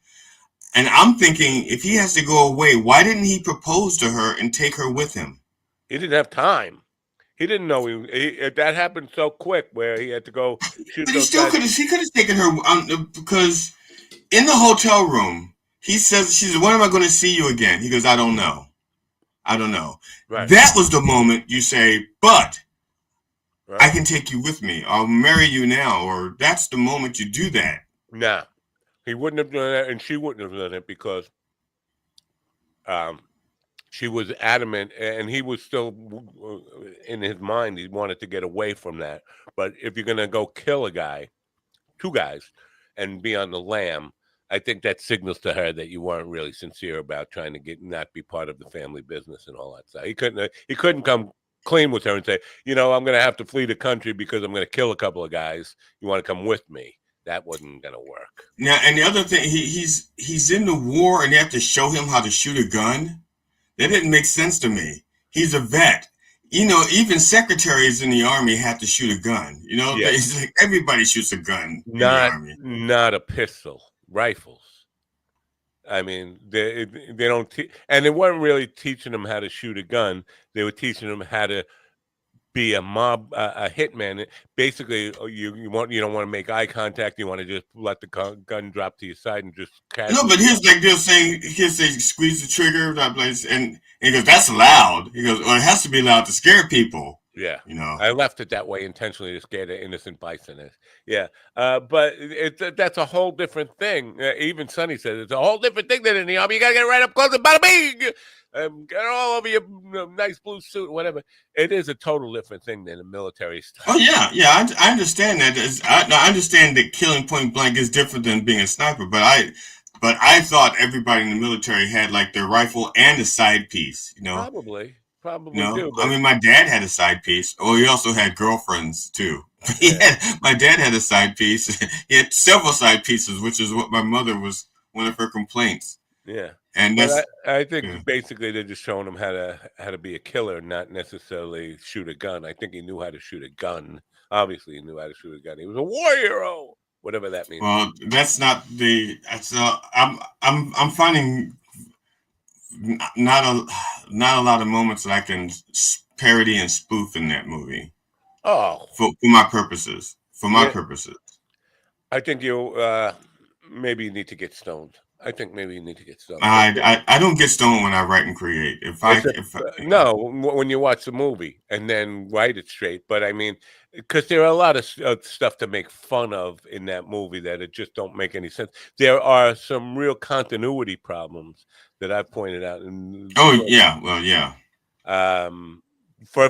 And I'm thinking, if he has to go away, why didn't he propose to her and take her with him? He didn't have time. He didn't know that happened so quick where he had to go shoot. But he could have taken her because in the hotel room, he says, she said, when am I going to see you again? He goes, I don't know. Right. That was the moment you say, but right. I can take you with me. I'll marry you now. Or that's the moment you do that. Nah, he wouldn't have done that, and she wouldn't have done it because she was adamant, and he was still in his mind. He wanted to get away from that. But if you're going to go kill two guys, and be on the lam, I think that signals to her that you weren't really sincere about trying to not be part of the family business and all that stuff. He couldn't come clean with her and say, I'm going to have to flee the country because I'm going to kill a couple of guys. You want to come with me? That wasn't going to work. Now, and the other thing, he's in the war and they have to show him how to shoot a gun. That didn't make sense to me. He's a vet. Even secretaries in the army have to shoot a gun. Yes. It's like everybody shoots a gun in the army. Not a pistol. Rifles. I mean, they don't and they weren't really teaching them how to shoot a gun. They were teaching them how to be a hitman. Basically, you don't want to make eye contact. You want to just let the gun drop to your side and just catch. No, but they'll say squeeze the trigger that place, and he goes, that's loud. He goes, it has to be loud to scare people. Yeah, I left it that way intentionally to scare the innocent bystanders. Yeah, but that's a whole different thing. Even Sonny said it's a whole different thing than in the army. You gotta get right up close and bada bing, get all over your nice blue suit, whatever. It is a total different thing than the military stuff. Oh yeah, I understand that. I understand that killing point blank is different than being a sniper, but I thought everybody in the military had like their rifle and a side piece. Probably do. But I mean, my dad had a side piece. Oh, he also had girlfriends too. My dad had a side piece. He had several side pieces, which is what my mother was one of her complaints. Yeah, and that's. I think basically they're just showing him how to be a killer, not necessarily shoot a gun. I think he knew how to shoot a gun. Obviously, he knew how to shoot a gun. He was a war hero, whatever that means. Well, that's not the. That's I'm finding not a lot of moments that I can parody and spoof in that movie. Oh, for my purposes. For my purposes. I think you maybe you need to get stoned. I think maybe you need to get stoned. I don't get stoned when I write and create. No, when you watch the movie and then write it straight. But I mean, because there are a lot of stuff to make fun of in that movie that it just don't make any sense. There are some real continuity problems that I've pointed out.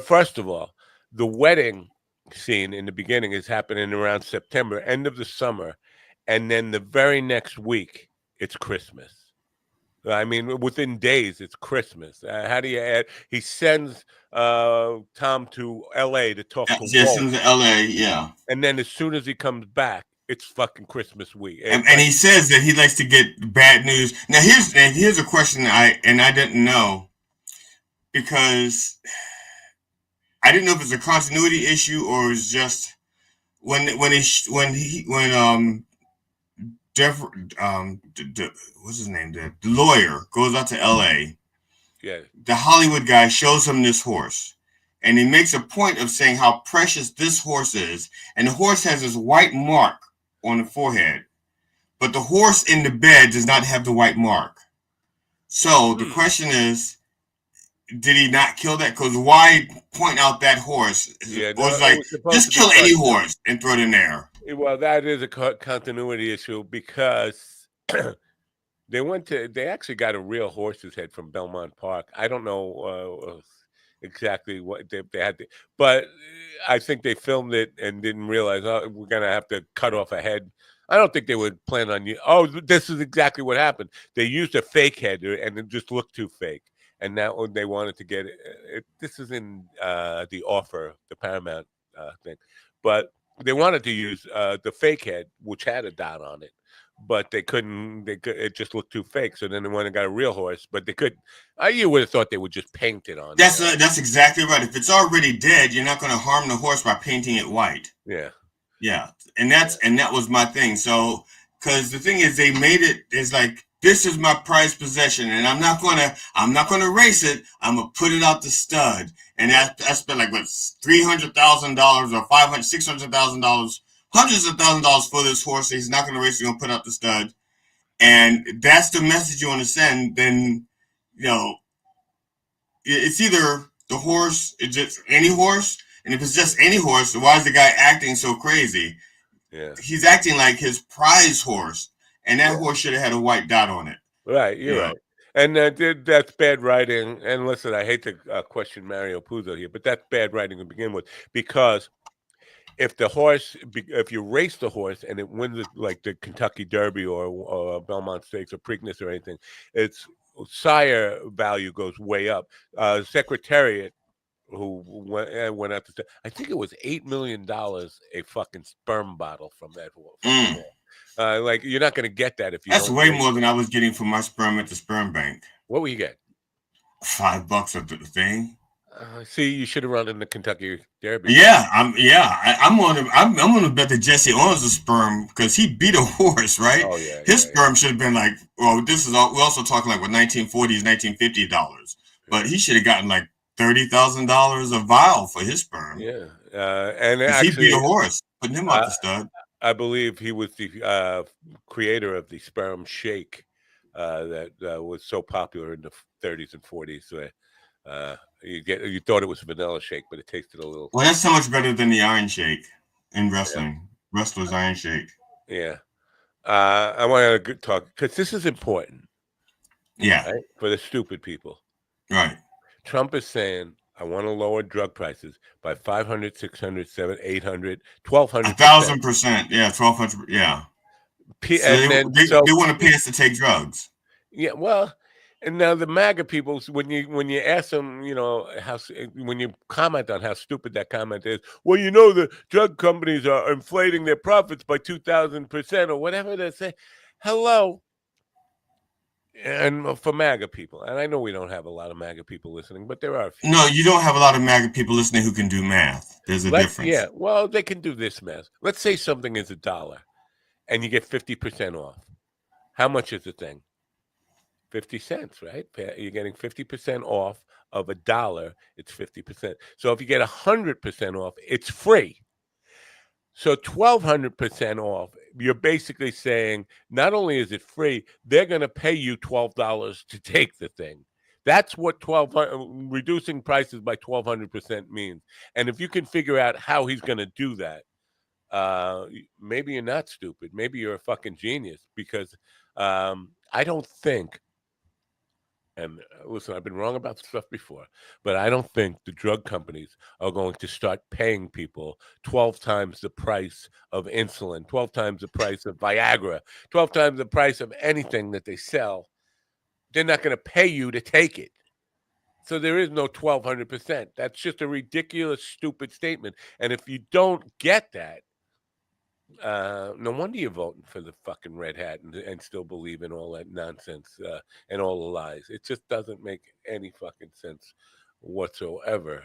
First of all, the wedding scene in the beginning is happening around September, end of the summer, and then the very next week it's Christmas. I mean, within days it's Christmas. How do you add? He sends Tom to L.A. to talk to Walt. Sends to L.A. Yeah, and then as soon as he comes back, it's fucking Christmas week. And he says that he likes to get bad news. Now here's a question I didn't know, because I didn't know if it's a continuity issue or it's just what's his name? The lawyer goes out to L.A. Yeah. The Hollywood guy shows him this horse, and he makes a point of saying how precious this horse is, and the horse has this white mark on the forehead, but the horse in the bed does not have the white mark. So the question is, did he not kill that? Because why point out that horse? Just kill any horse and throw it in there. Well, that is a continuity issue, because they actually got a real horse's head from Belmont Park. I don't know exactly what they had to, but I think they filmed it and didn't realize, we're going to have to cut off a head. I don't think they would plan on this is exactly what happened. They used a fake head and it just looked too fake. And now they wanted to get it. This is in the offer, the Paramount thing. But they wanted to use the fake head, which had a dot on it. But they couldn't. It just looked too fake. So then they went and got a real horse. But they could. You would have thought they would just paint it on. That's exactly right. If it's already dead, you're not going to harm the horse by painting it white. Yeah. Yeah, and that was my thing. So, because the thing is, they made it is like, this is my prized possession, and I'm not gonna race it. I'm gonna put it out the stud, and I spent like what, $300,000 or $500,000, $600,000, hundreds of $1,000s for this horse. He's not gonna race it. He's gonna put out the stud, and that's the message you want to send. Then, it's either the horse, it's just any horse, and if it's just any horse, why is the guy acting so crazy? Yeah, he's acting like his prize horse. And that horse should have had a white dot on it. Right, you're right. And that's bad writing. And listen, I hate to question Mario Puzo here, but that's bad writing to begin with. Because if you race the horse and it wins like the Kentucky Derby or Belmont Stakes or Preakness or anything, its sire value goes way up. Secretariat, who went out to, I think it was $8 million a fucking sperm bottle from that horse. Like, you're not going to get that if you. That's way more than I was getting for my sperm at the sperm bank. What will you get? $5 at the thing. See, you should have run in the Kentucky Derby. Yeah, I'm gonna bet that Jesse owns the sperm because he beat a horse, right? Oh yeah. His sperm should have been like, well, this is all. We're also talking like what, 1940s, 1950s dollars, but he should have gotten like $30,000 a vial for his sperm. Yeah, and actually, he beat a horse, putting him off the stud. I believe he was the creator of the sperm shake that was so popular in the 30s and 40s. You thought it was vanilla shake, but it tasted a little. Well, that's so much better than the iron shake in wrestling. Yeah. Wrestlers iron shake. Yeah, I want to talk because this is important. Yeah, right? For the stupid people. Right. Trump is saying, I want to lower drug prices by 500, 600, 700, 800, 1,200%. 1,000%. Yeah, 1,200. Yeah. So they want to pay us to take drugs. Yeah, well, and now the MAGA people, when you ask them, when you comment on how stupid that comment is, well, the drug companies are inflating their profits by 2,000% or whatever they say. Hello. And for MAGA people, and I know we don't have a lot of MAGA people listening, but there are a few. No, you don't have a lot of MAGA people listening who can do math. There's a difference. Yeah, well, they can do this math. Let's say something is $1 and you get 50% off. How much is the thing? 50 cents, right? You're getting 50% off of $1. It's 50%. So if you get 100% off, it's free. So 1,200% off, you're basically saying not only is it free, they're going to pay you $12 to take the thing. That's what reducing prices by 1,200% means. And if you can figure out how he's going to do that, maybe you're not stupid. Maybe you're a fucking genius, because I don't think, and listen, I've been wrong about stuff before, but I don't think the drug companies are going to start paying people 12 times the price of insulin, 12 times the price of Viagra, 12 times the price of anything that they sell. They're not going to pay you to take it. So there is no 1,200%. That's just a ridiculous, stupid statement. And if you don't get that, no wonder you're voting for the fucking red hat and still believe in all that nonsense and all the lies. It just doesn't make any fucking sense whatsoever.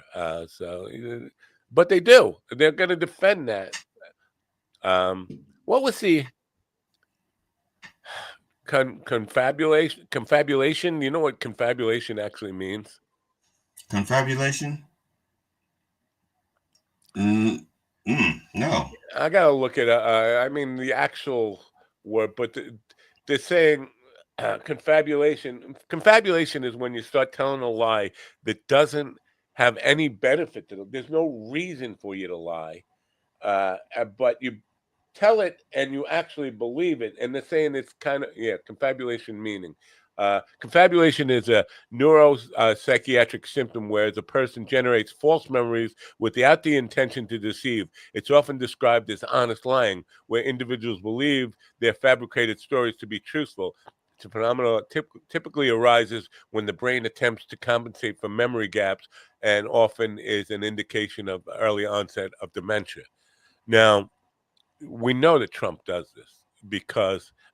But they do. They're going to defend that. What was the confabulation? Confabulation? You know what confabulation actually means? Confabulation? No. I gotta look at I mean the actual word, but they're saying confabulation. Confabulation is when you start telling a lie that doesn't have any benefit to them. There's no reason for you to lie, but you tell it and you actually believe it. And they're saying it's kind of confabulation meaning. Confabulation is a neuropsychiatric symptom where the person generates false memories without the intention to deceive. It's often described as honest lying, where individuals believe their fabricated stories to be truthful. It's a phenomenon that typically arises when the brain attempts to compensate for memory gaps, and often is an indication of early onset of dementia. Now, we know that Trump does this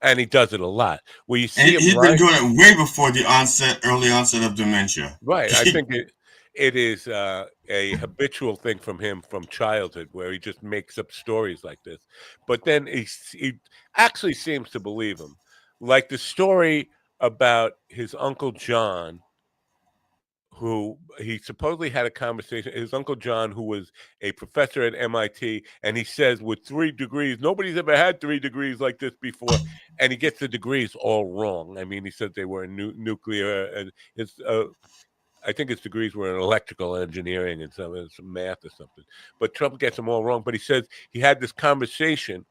and he does it a lot. Where you see he's been doing it way before the early onset of dementia. Right. I think it is a habitual thing from him from childhood, where he just makes up stories like this. But then he actually seems to believe him. Like the story about his Uncle John, who he supposedly had a conversation, his Uncle John, who was a professor at MIT, and he says with 3 degrees, nobody's ever had 3 degrees like this before, and he gets the degrees all wrong. I mean, he said they were in nuclear, and I think his degrees were in electrical engineering and some math or something. But Trump gets them all wrong. But he says he had this conversation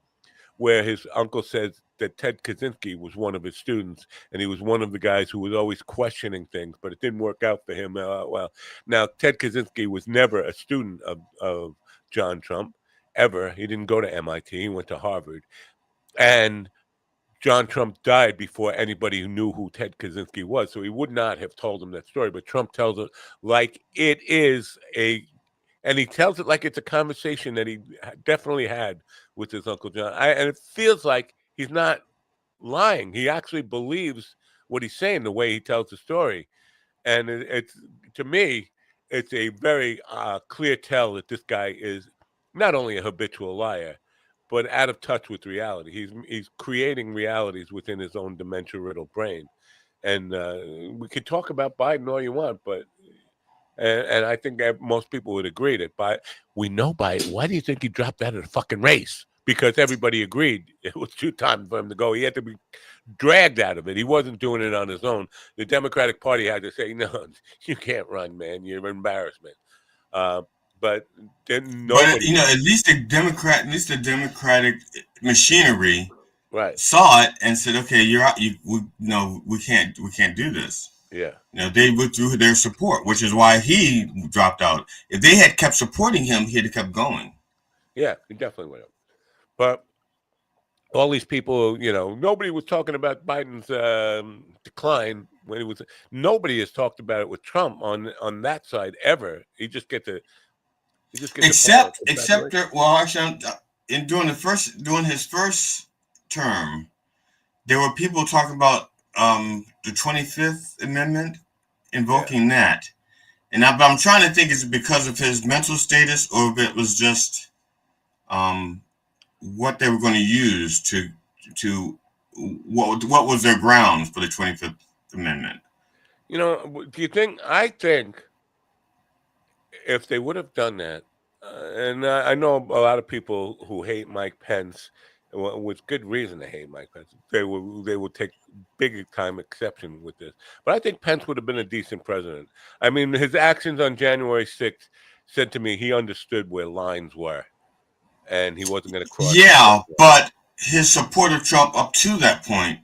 where his uncle says that Ted Kaczynski was one of his students, and he was one of the guys who was always questioning things, but it didn't work out for him. Well, now Ted Kaczynski was never a student of John Trump, ever. He didn't go to MIT. He went to Harvard. And John Trump died before anybody knew who Ted Kaczynski was, so he would not have told him that story. But Trump tells it like it is and he tells it like it's a conversation that he definitely had with his Uncle John. And it feels like he's not lying. He actually believes what he's saying the way he tells the story. And it's to me, it's a very clear tell that this guy is not only a habitual liar, but out of touch with reality. He's creating realities within his own dementia-riddled brain. And we could talk about Biden all you want, but and I think that most people would agree that we know Biden. Why do you think he dropped out of the fucking race? Because everybody agreed it was too time for him to go. He had to be dragged out of it. He wasn't doing it on his own. The Democratic Party had to say, no, you can't run, man. You're an embarrassment. But then nobody. But at least the Democratic machinery right saw it and said, okay, you're out. We can't do this. Yeah. They withdrew their support, which is why he dropped out. If they had kept supporting him, he'd have kept going. Yeah, he definitely would have. But all these people, nobody was talking about Biden's decline when it was. Nobody has talked about it with Trump on that side ever. He just gets to. Except actually, during his first term, there were people talking about the 25th Amendment, invoking that. And I'm trying to think, is it because of his mental status, or if it was just what they were going to use to what was their grounds for the 25th Amendment? You know, do you think? I think if they would have done that, and I know a lot of people who hate Mike Pence, with good reason to hate Mike Pence. They will take big time exception with this. But I think Pence would have been a decent president. I mean, his actions on January 6th said to me he understood where lines were, and he wasn't going to cross. Yeah, but his support of Trump up to that point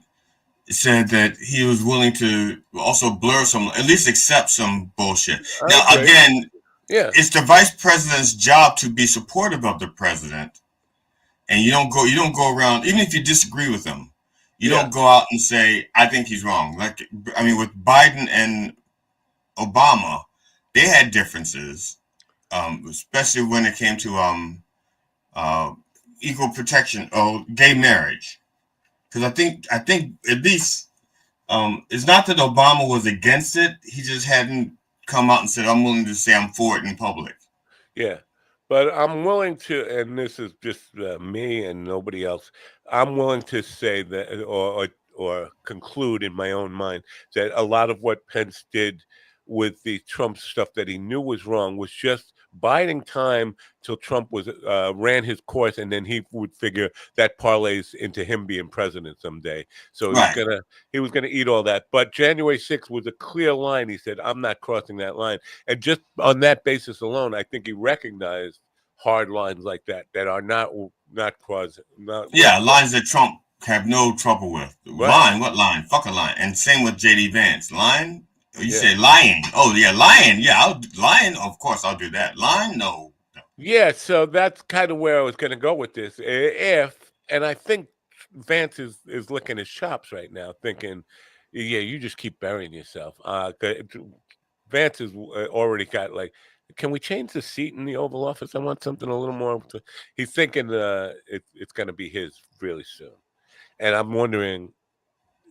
said that he was willing to also blur some, at least accept some bullshit. Now, again, it's the vice president's job to be supportive of the president, and you don't go around, even if you disagree with him, you don't go out and say, I think he's wrong. Like, I mean, with Biden and Obama, they had differences, especially when it came to equal protection or gay marriage. Because I think at least it's not that Obama was against it. He just hadn't come out and said, I'm willing to say I'm for it in public. Yeah. But I'm willing to, and this is just me and nobody else, I'm willing to say that, or conclude in my own mind, that a lot of what Pence did with the Trump stuff that he knew was wrong was just biding time till Trump was ran his course, and then he would figure that parlays into him being president someday. So he was gonna eat all that. But January 6th was a clear line. He said, I'm not crossing that line. And just on that basis alone, I think he recognized hard lines like that are not crossed. Lines that Trump have no trouble with. Line, what line? Fuck a line. And same with JD Vance. Line? You say lying. Oh yeah, lying. Yeah, lying. Of course, I'll do that. Line? No. Yeah, so that's kind of where I was going to go with this. And I think Vance is licking his chops right now, thinking, yeah, you just keep burying yourself. Vance has already got like, can we change the seat in the Oval Office? I want something a little more. He's thinking it's going to be his really soon. And I'm wondering,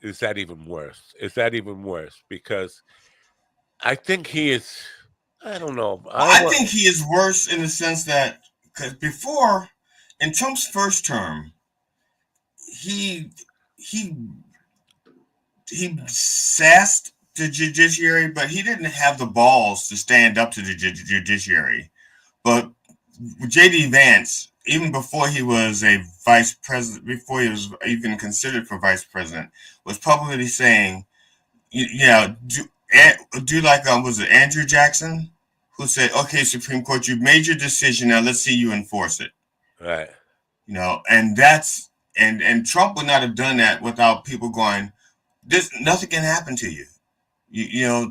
is that even worse? Is that even worse? Because I think he is, I don't know. I think he is worse in the sense that, because before, in Trump's first term, he sassed the judiciary, but he didn't have the balls to stand up to the judiciary. But JD Vance, even before he was a vice president, before he was even considered for vice president, was publicly saying, do like was it Andrew Jackson, who said, okay, Supreme Court, you've made your decision, now let's see you enforce it. Right. And that's and Trump would not have done that without people going, nothing can happen to you.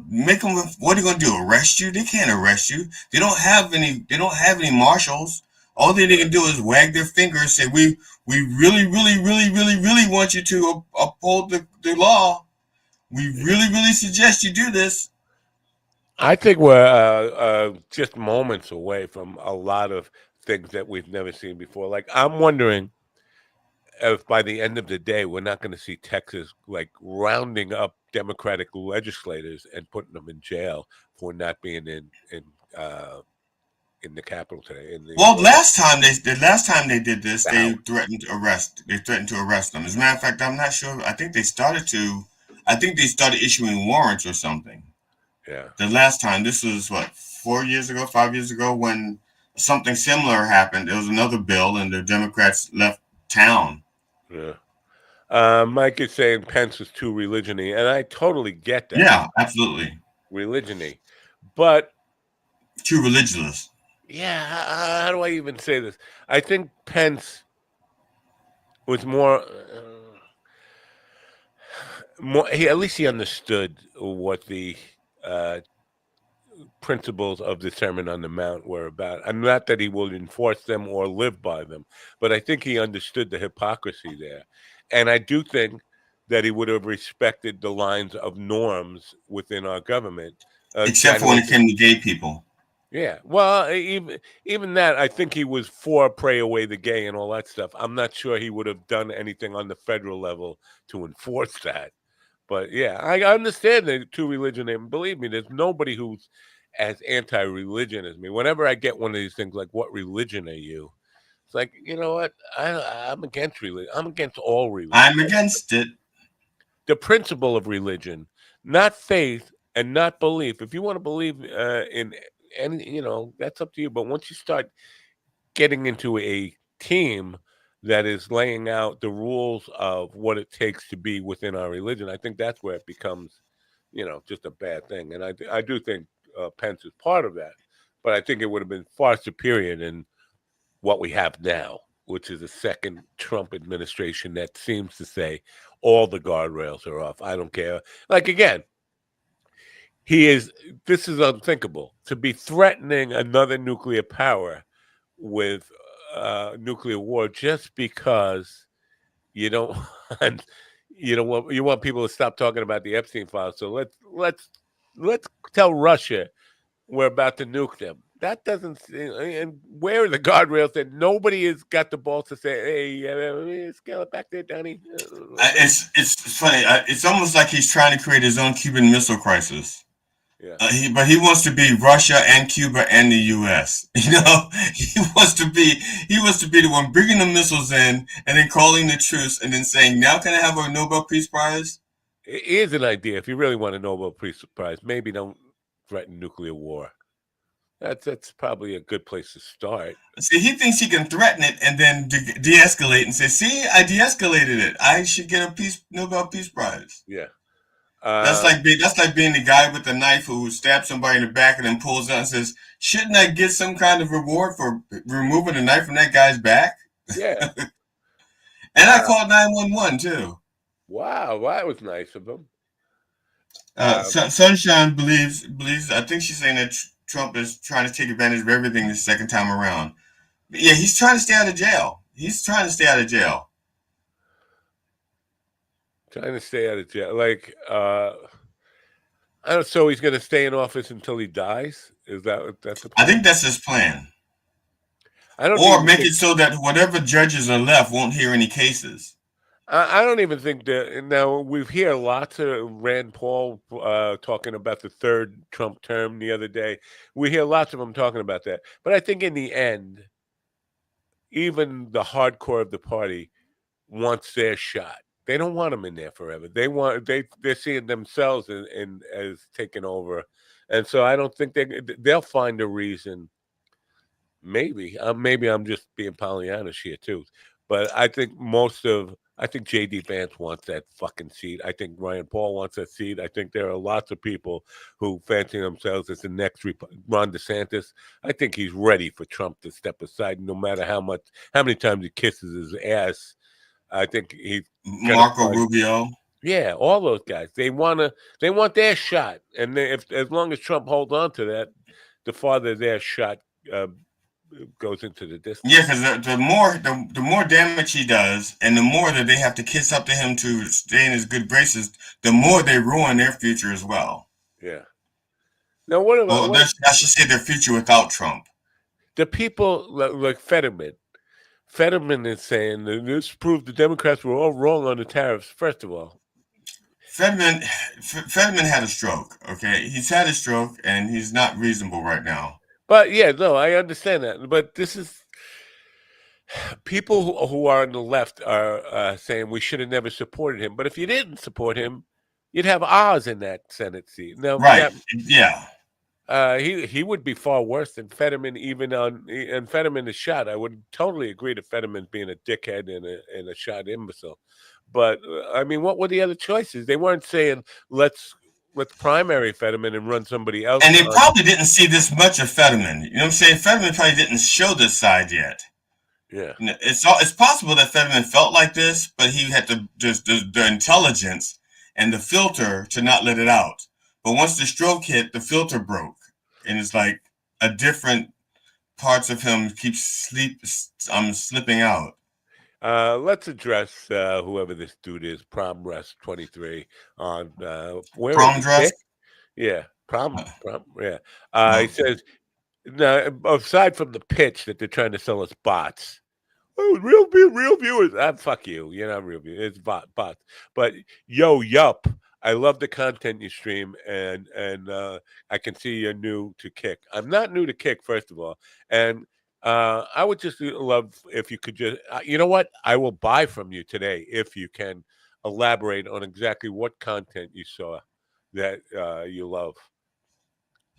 Make them. What are you going to do? Arrest you? They can't arrest you. They don't have any marshals. All they can do is wag their finger and say, we really, really, really, really, really want you to uphold the law. We really, really suggest you do this. I think we're just moments away from a lot of things that we've never seen before. Like, I'm wondering if by the end of the day, we're not going to see Texas like rounding up Democratic legislators and putting them in jail for not being in the Capitol today. Last time they did this, they threatened to arrest. They threatened to arrest them. As a matter of fact, I'm not sure. I think they started issuing warrants or something. Yeah. The last time, this was 5 years ago, when something similar happened. There was another bill, and the Democrats left town. Yeah. Mike is saying Pence was too religion-y, and I totally get that. Yeah, absolutely. Religion-y. But too religious. Yeah, how do I even say this? I think Pence was more at least he understood what the principles of the Sermon on the Mount were about. And not that he would enforce them or live by them, but I think he understood the hypocrisy there. And I do think that he would have respected the lines of norms within our government. Except for when it came to gay people. Yeah, well, even that, I think he was for pray away the gay and all that stuff. I'm not sure he would have done anything on the federal level to enforce that. But yeah, I understand the two religion. And believe me, there's nobody who's as anti-religion as me. Whenever I get one of these things like, "What religion are you?" It's like, you know what? I'm against religion. I'm against all religion. I'm against it. The principle of religion, not faith and not belief. If you want to believe in any, that's up to you. But once you start getting into a team that is laying out the rules of what it takes to be within our religion, I think that's where it becomes, just a bad thing. And I do think Pence is part of that, but I think it would have been far superior than what we have now, which is a second Trump administration that seems to say all the guardrails are off. I don't care. Like, again, this is unthinkable to be threatening another nuclear power with nuclear war just because you don't want, you want people to stop talking about the Epstein files. So let's tell Russia we're about to nuke them. That doesn't. And where are the guardrails that nobody has got the balls to say, "Hey, scale it back there, Donnie"? It's funny. It's almost like he's trying to create his own Cuban Missile Crisis. Yeah. But he wants to be Russia and Cuba and the U.S. He wants to be the one bringing the missiles in and then calling the truce and then saying, "Now can I have a Nobel Peace Prize?" Here's an idea. If you really want a Nobel Peace Prize, maybe don't threaten nuclear war. That's probably a good place to start. See, he thinks he can threaten it and then de-escalate and say, "See, I de-escalated it. I should get a Nobel Peace Prize." Yeah. That's like being the guy with the knife who stabs somebody in the back and then pulls out and says, "Shouldn't I get some kind of reward for removing the knife from that guy's back?" Yeah. And I called 911 too. Wow, that was nice of him. Sunshine believes. I think she's saying that Trump is trying to take advantage of everything the second time around. But yeah, he's trying to stay out of jail. Trying to stay out of jail. Like, I don't. So he's going to stay in office until he dies. Is that's the plan? I think that's his plan. I don't. Or make it so that whatever judges are left won't hear any cases. I don't even think that. Now we hear lots of Rand Paul talking about the third Trump term the other day. We hear lots of them talking about that. But I think in the end, even the hardcore of the party wants their shot. They don't want them in there forever. They're seeing themselves as taking over, and so I don't think they'll find a reason. Maybe I'm just being Pollyannish here too, but I think J.D. Vance wants that fucking seat. I think Ryan Paul wants that seat. I think there are lots of people who fancy themselves as the next Ron DeSantis. I think he's ready for Trump to step aside, no matter how many times he kisses his ass. I think he's Marco Rubio. Yeah, all those guys. They want their shot, and as long as Trump holds on to that, the farther their shot goes into the distance. Yeah, because the more damage he does, and the more that they have to kiss up to him to stay in his good graces, the more they ruin their future as well. Yeah. Now, what about? I should say their future without Trump. The people like Fetterman. Fetterman is saying that this proved the Democrats were all wrong on the tariffs. First of all, Fetterman had a stroke. Okay, he's had a stroke, and he's not reasonable right now. But yeah, no, I understand that. But this is people who are on the left are saying we should have never supported him. But if you didn't support him, you'd have Oz in that Senate seat. Now, right? Yeah. He would be far worse than Fetterman, and Fetterman is shot. I would totally agree to Fetterman being a dickhead and a shot imbecile. But I mean, what were the other choices? They weren't saying let's primary Fetterman and run somebody else. And they probably didn't see this much of Fetterman. You know what I'm saying? Fetterman probably didn't show this side yet. Yeah, it's possible that Fetterman felt like this, but he had the intelligence and the filter to not let it out. But once the stroke hit, the filter broke, and it's like a different parts of him keep slipping out. Let's address whoever this dude is, Prom Rest 23 on where Prom Dress. Yeah, prom. Yeah, he says now aside from the pitch that they're trying to sell us bots. Oh, real viewers. Fuck you. You're not real viewers. It's bots. But Yup, I love the content you stream, and I can see you're new to Kick. I'm not new to Kick, first of all, and I would just love if you could just, you know what? I will buy from you today if you can elaborate on exactly what content you saw that you love.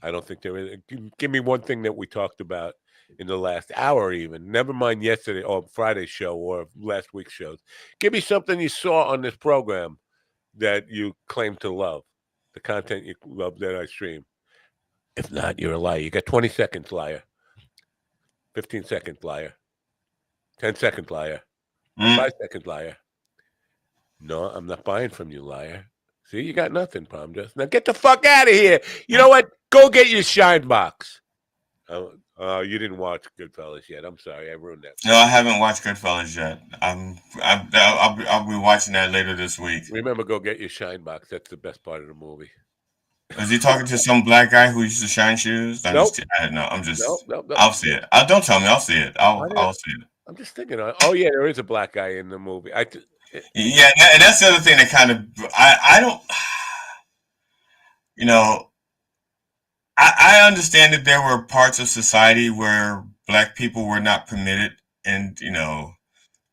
I don't think there is. Give me one thing that we talked about in the last hour, even. Never mind yesterday or Friday's show or last week's shows. Give me something you saw on this program that you claim to love, the content you love that I stream. If not, you're a liar. You got 20 seconds, liar. 15 seconds, liar. 10 seconds, liar. 5 seconds, liar. No, I'm not buying from you, liar. See, you got nothing, Palm Just. Now get the fuck out of here. You know what? Go get your shine box. Oh, you didn't watch Goodfellas yet. I'm sorry, I ruined that. No, I haven't watched Goodfellas yet. I'll be watching that later this week. Remember, go get your shine box. That's the best part of the movie. Is he talking to some black guy who used to shine shoes? Nope. Nope. I'll see it. Don't tell me. I'll see it. I'll see it. I'm just thinking. Oh yeah, there is a black guy in the movie. Yeah, and that's the other thing that kind of I don't. You know, I understand that there were parts of society where black people were not permitted, and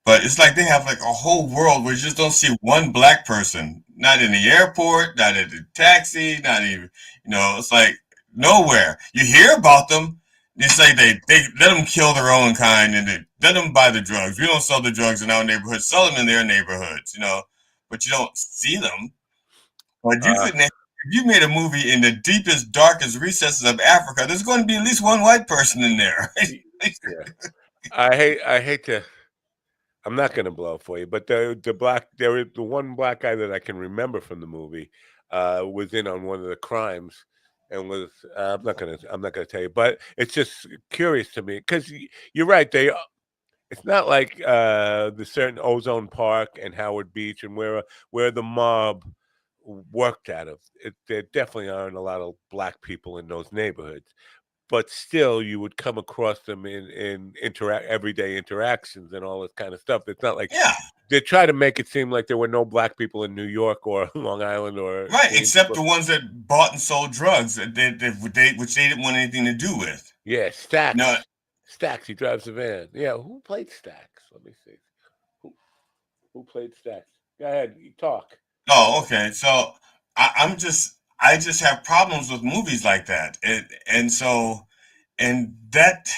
but it's like they have like a whole world where you just don't see one black person, not in the airport, not in the taxi, not even, it's like nowhere. You hear about them. It's like they let them kill their own kind and they let them buy the drugs. We don't sell the drugs in our neighborhood, sell them in their neighborhoods, but you don't see them. But if you made a movie in the deepest, darkest recesses of Africa, there's going to be at least one white person in there. Yeah. I hate to. I'm not going to blow for you, but the one black guy that I can remember from the movie was in on one of the crimes, and was I'm not gonna tell you, but it's just curious to me because you're right. It's not like the certain Ozone Park and Howard Beach and where the mob worked out of. There definitely aren't a lot of black people in those neighborhoods. But still, you would come across them in everyday interactions and all this kind of stuff. It's not like they try to make it seem like there were no black people in New York or Long Island or except the ones that bought and sold drugs, which they didn't want anything to do with. Yeah, Stax. No. Stax. He drives a van. Yeah, who played Stax? Let me see. Who played Stax? Go ahead, you talk. Oh, okay. So I just have problems with movies like that, and that,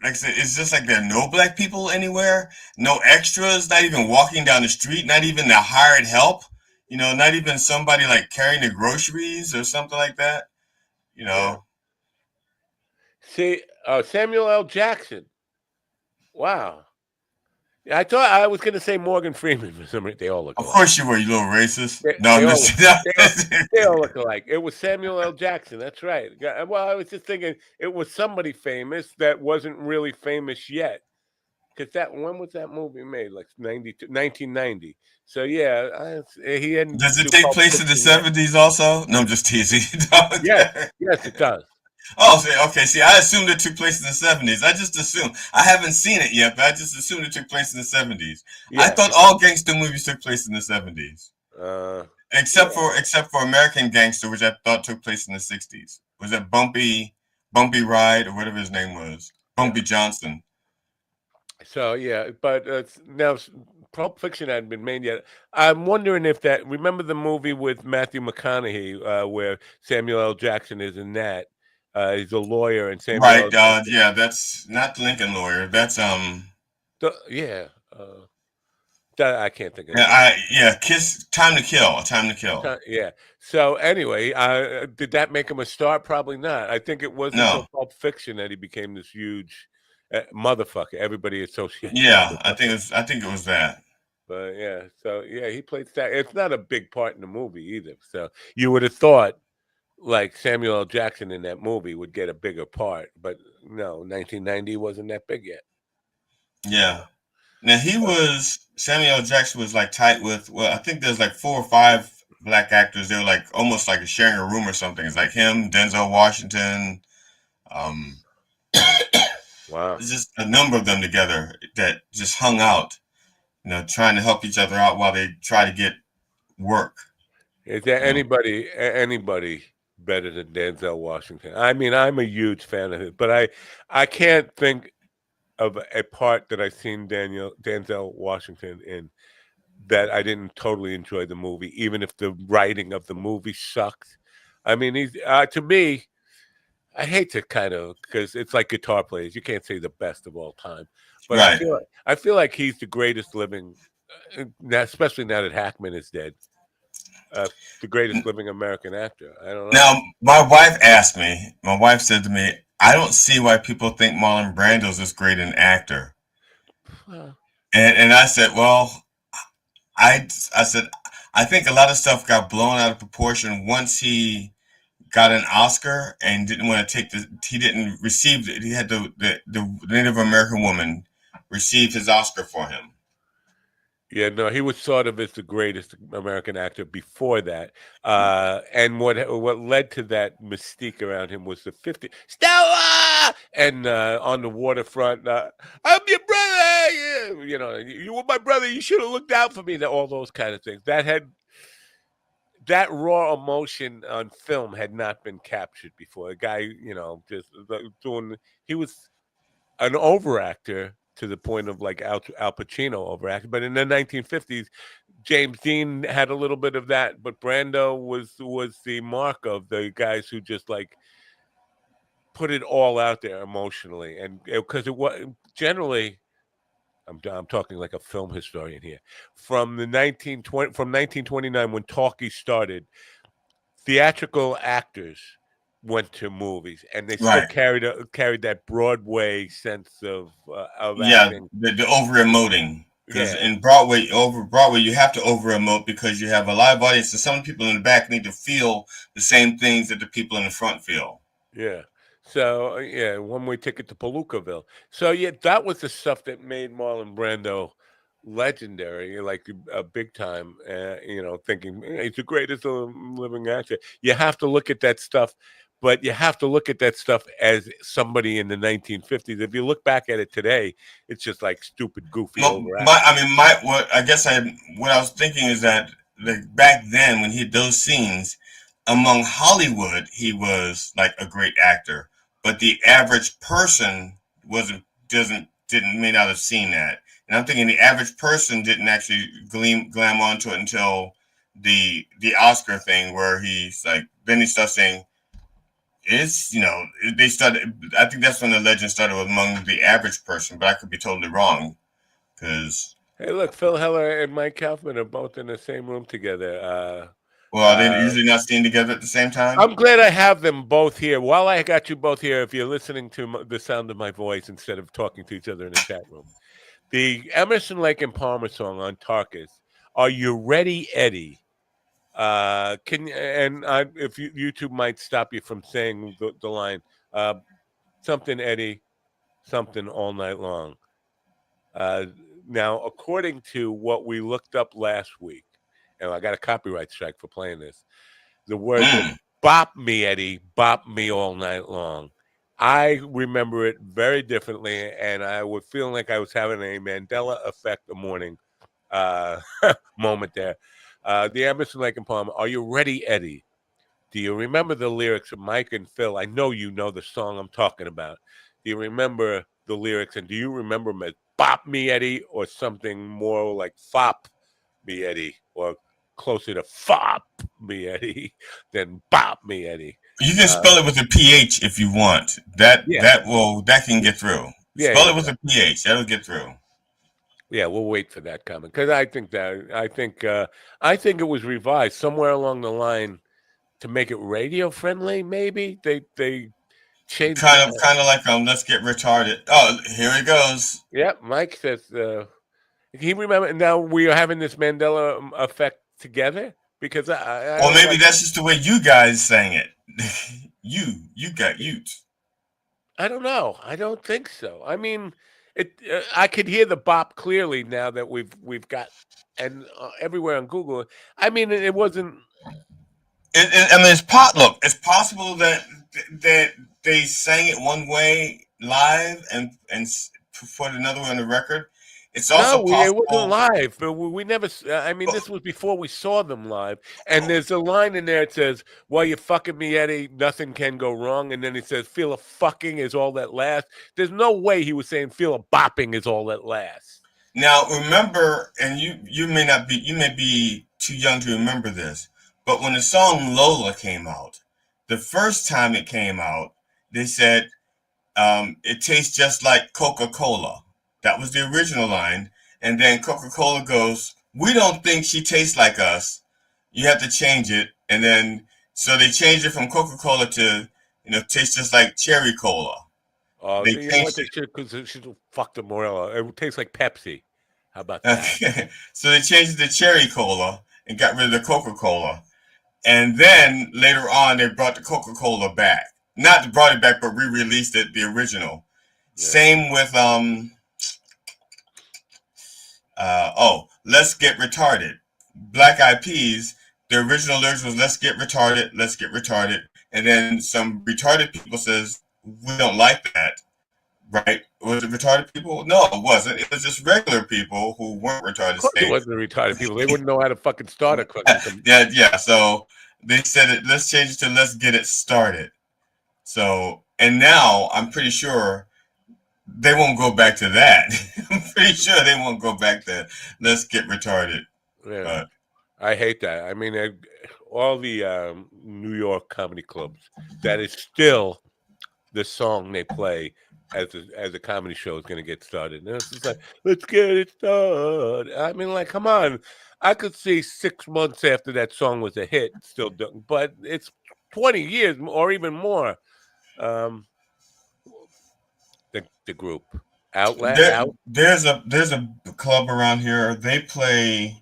like I said, it's just like there are no black people anywhere, no extras, not even walking down the street, not even the hired help, not even somebody like carrying the groceries or something like that, Yeah. See, Samuel L. Jackson. Wow. I thought I was going to say Morgan Freeman for some reason. They all look alike. Of course you were, you little racist. They all look alike. It was Samuel L. Jackson. That's right. Well, I was just thinking it was somebody famous that wasn't really famous yet. Because when was that movie made? Like 1990. So yeah, he hadn't. Does it take place in the 70s also? No, I'm just teasing. Yes, it does. Oh, okay. See, I assumed it took place in the 70s. I just assumed. I haven't seen it yet, but I just assumed it took place in the 70s. Yeah. I thought all gangster movies took place in the 70s. Except for American Gangster, which I thought took place in the 60s. Was it Bumpy Ride or whatever his name was? Bumpy Johnson. So yeah, but now Pulp Fiction hadn't been made yet. I'm wondering if that. Remember the movie with Matthew McConaughey where Samuel L. Jackson is in that. He's a lawyer and Samuel. Right. Yeah, that's not Lincoln Lawyer. That's I can't think of it. Time to Kill. Yeah. So anyway, did that make him a star? Probably not. I think it wasn't until Pulp Fiction that he became this huge motherfucker. Everybody associated. Yeah, I think it was that. But yeah, so yeah, he played Stack. It's not a big part in the movie either. So you would have thought like Samuel L. Jackson in that movie would get a bigger part, but no, 1990 wasn't that big yet. Yeah. Now Samuel L. Jackson was like tight with, I think there's like 4 or 5 black actors. They were like almost like sharing a room or something. It's like him, Denzel Washington. Wow. It's just a number of them together that just hung out, trying to help each other out while they try to get work. Is there anybody better than Denzel Washington? I mean, I'm a huge fan of his, but I can't think of a part that I've seen Denzel Washington in that I didn't totally enjoy the movie, even if the writing of the movie sucked. I mean, he's to me, I hate to kind of because it's like guitar players. You can't say the best of all time, but Right. I feel like he's the greatest living, now, especially now that Hackman is dead. The greatest living American actor. I don't know. Now, my wife said to me, I don't see why people think Marlon Brando's this great an actor. And I said, well, I said, I think a lot of stuff got blown out of proportion once he got an Oscar and didn't want to he didn't receive it. He had the Native American woman receive his Oscar for him. Yeah, no, he was thought of as the greatest American actor before that. And what led to that mystique around him was the 50 Stella, and on the waterfront, I'm your brother. You know, you were my brother. You should have looked out for me. All those kind of things. That raw emotion on film had not been captured before. A guy, you know, just doing. He was an overactor to the point of like Al Pacino overacting. But in the 1950s, James Dean had a little bit of that, but Brando was the mark of the guys who just like put it all out there emotionally, and because it was generally. I'm talking like a film historian here. From 1929 when talkies started, theatrical actors went to movies, and they still carried that Broadway sense of acting. The over emoting, because in Broadway, you have to over emote because you have a live audience, and some people in the back need to feel the same things that the people in the front feel. Yeah. So one-way ticket to Palookaville. So that was the stuff that made Marlon Brando legendary, like a big time. You know, thinking he's the greatest living actor. You have to look at that stuff, but you have to look at that stuff as somebody in the 1950s. If you look back at it today, it's just like stupid, goofy overacting. What I was thinking is that back then when he did those scenes among Hollywood, he was like a great actor, but the average person may not have seen that. And I'm thinking the average person didn't actually glam onto it until the Oscar thing, where he's like, then he starts saying, they started. I think that's when the legend started among the average person, but I could be totally wrong. Because hey, look, Phil Heller and Mike Kaufman are both in the same room together. Well, they're usually not seen together at the same time. I'm glad I have them both here. While I got you both here, if you're listening to the sound of my voice instead of talking to each other in the chat room, the Emerson, Lake and Palmer song on Tarkus, "Are You Ready, Eddie?" If YouTube might stop you from saying the line, something Eddie, something all night long. Now, according to what we looked up last week, and I got a copyright strike for playing this, the word "bop me, Eddie, bop me all night long." I remember it very differently, and I was feeling like I was having a Mandela effect morning moment there. The Emerson, Lake and Palmer, "Are You Ready, Eddie?" Do you remember the lyrics of Mike and Phil? I know you know the song I'm talking about. Do you remember the lyrics, and do you remember them as "bop me, Eddie," or something more like "fop me, Eddie," or closer to "fop me, Eddie" than "bop me, Eddie"? You can spell it with a PH if you want. That can get through. Spell it with a PH. That'll get through. Yeah, we'll wait for that comment because I think it was revised somewhere along the line to make it radio friendly. Maybe they changed kind of like let's get retarded. Oh, here it goes. Yep, Mike says he remember. Now we are having this Mandela effect together because maybe that's just the way you guys sang it. you got Utes. I don't know. I don't think so. I mean, I could hear the bop clearly now that we've got and everywhere on Google. I mean, it wasn't. I mean, it's possible that they sang it one way live and put another way on the record, It's also it wasn't possible. live. But we never. I mean, this was before we saw them live. And there's a line in there that says, "While you're fucking me, Eddie, nothing can go wrong." And then he says, "Feel a fucking is all that lasts." There's no way he was saying, "Feel a bopping is all that lasts." Now remember, and you may be too young to remember this, but when the song Lola came out, the first time it came out, they said it tastes just like Coca-Cola. That was the original line. And then Coca-Cola goes, "We don't think she tastes like us. You have to change it." And then so they changed it from Coca-Cola to, tastes just like cherry cola. Oh, They you know what changed they it. should, because she fucked the Morella. It tastes like Pepsi. How about that? Okay. So they changed it to cherry cola and got rid of the Coca-Cola. And then later on, they brought the Coca-Cola back. Not brought it back, but re-released it, the original. Yeah. Same with Let's Get Retarded. Black Eyed Peas, the original lyrics was "Let's get retarded, let's get retarded." And then some retarded people says, "We don't like that." Right? Was it retarded people? No, it wasn't. It was just regular people who weren't retarded. Of course it wasn't retarded people. They wouldn't know how to fucking start a fucking yeah. So they said it. Let's change it to "Let's get it started." So, and now I'm pretty sure they won't go back to that. I'm pretty sure they won't go back to "Let's get retarded." Yeah, but I hate that. I mean, all the New York comedy clubs, that is still the song they play as a comedy show is going to get started. And it's just like, "Let's get it started." I mean, like, come on. I could see 6 months after that song was a hit still doing, but it's 20 years or even more. The group There's a club around here. They play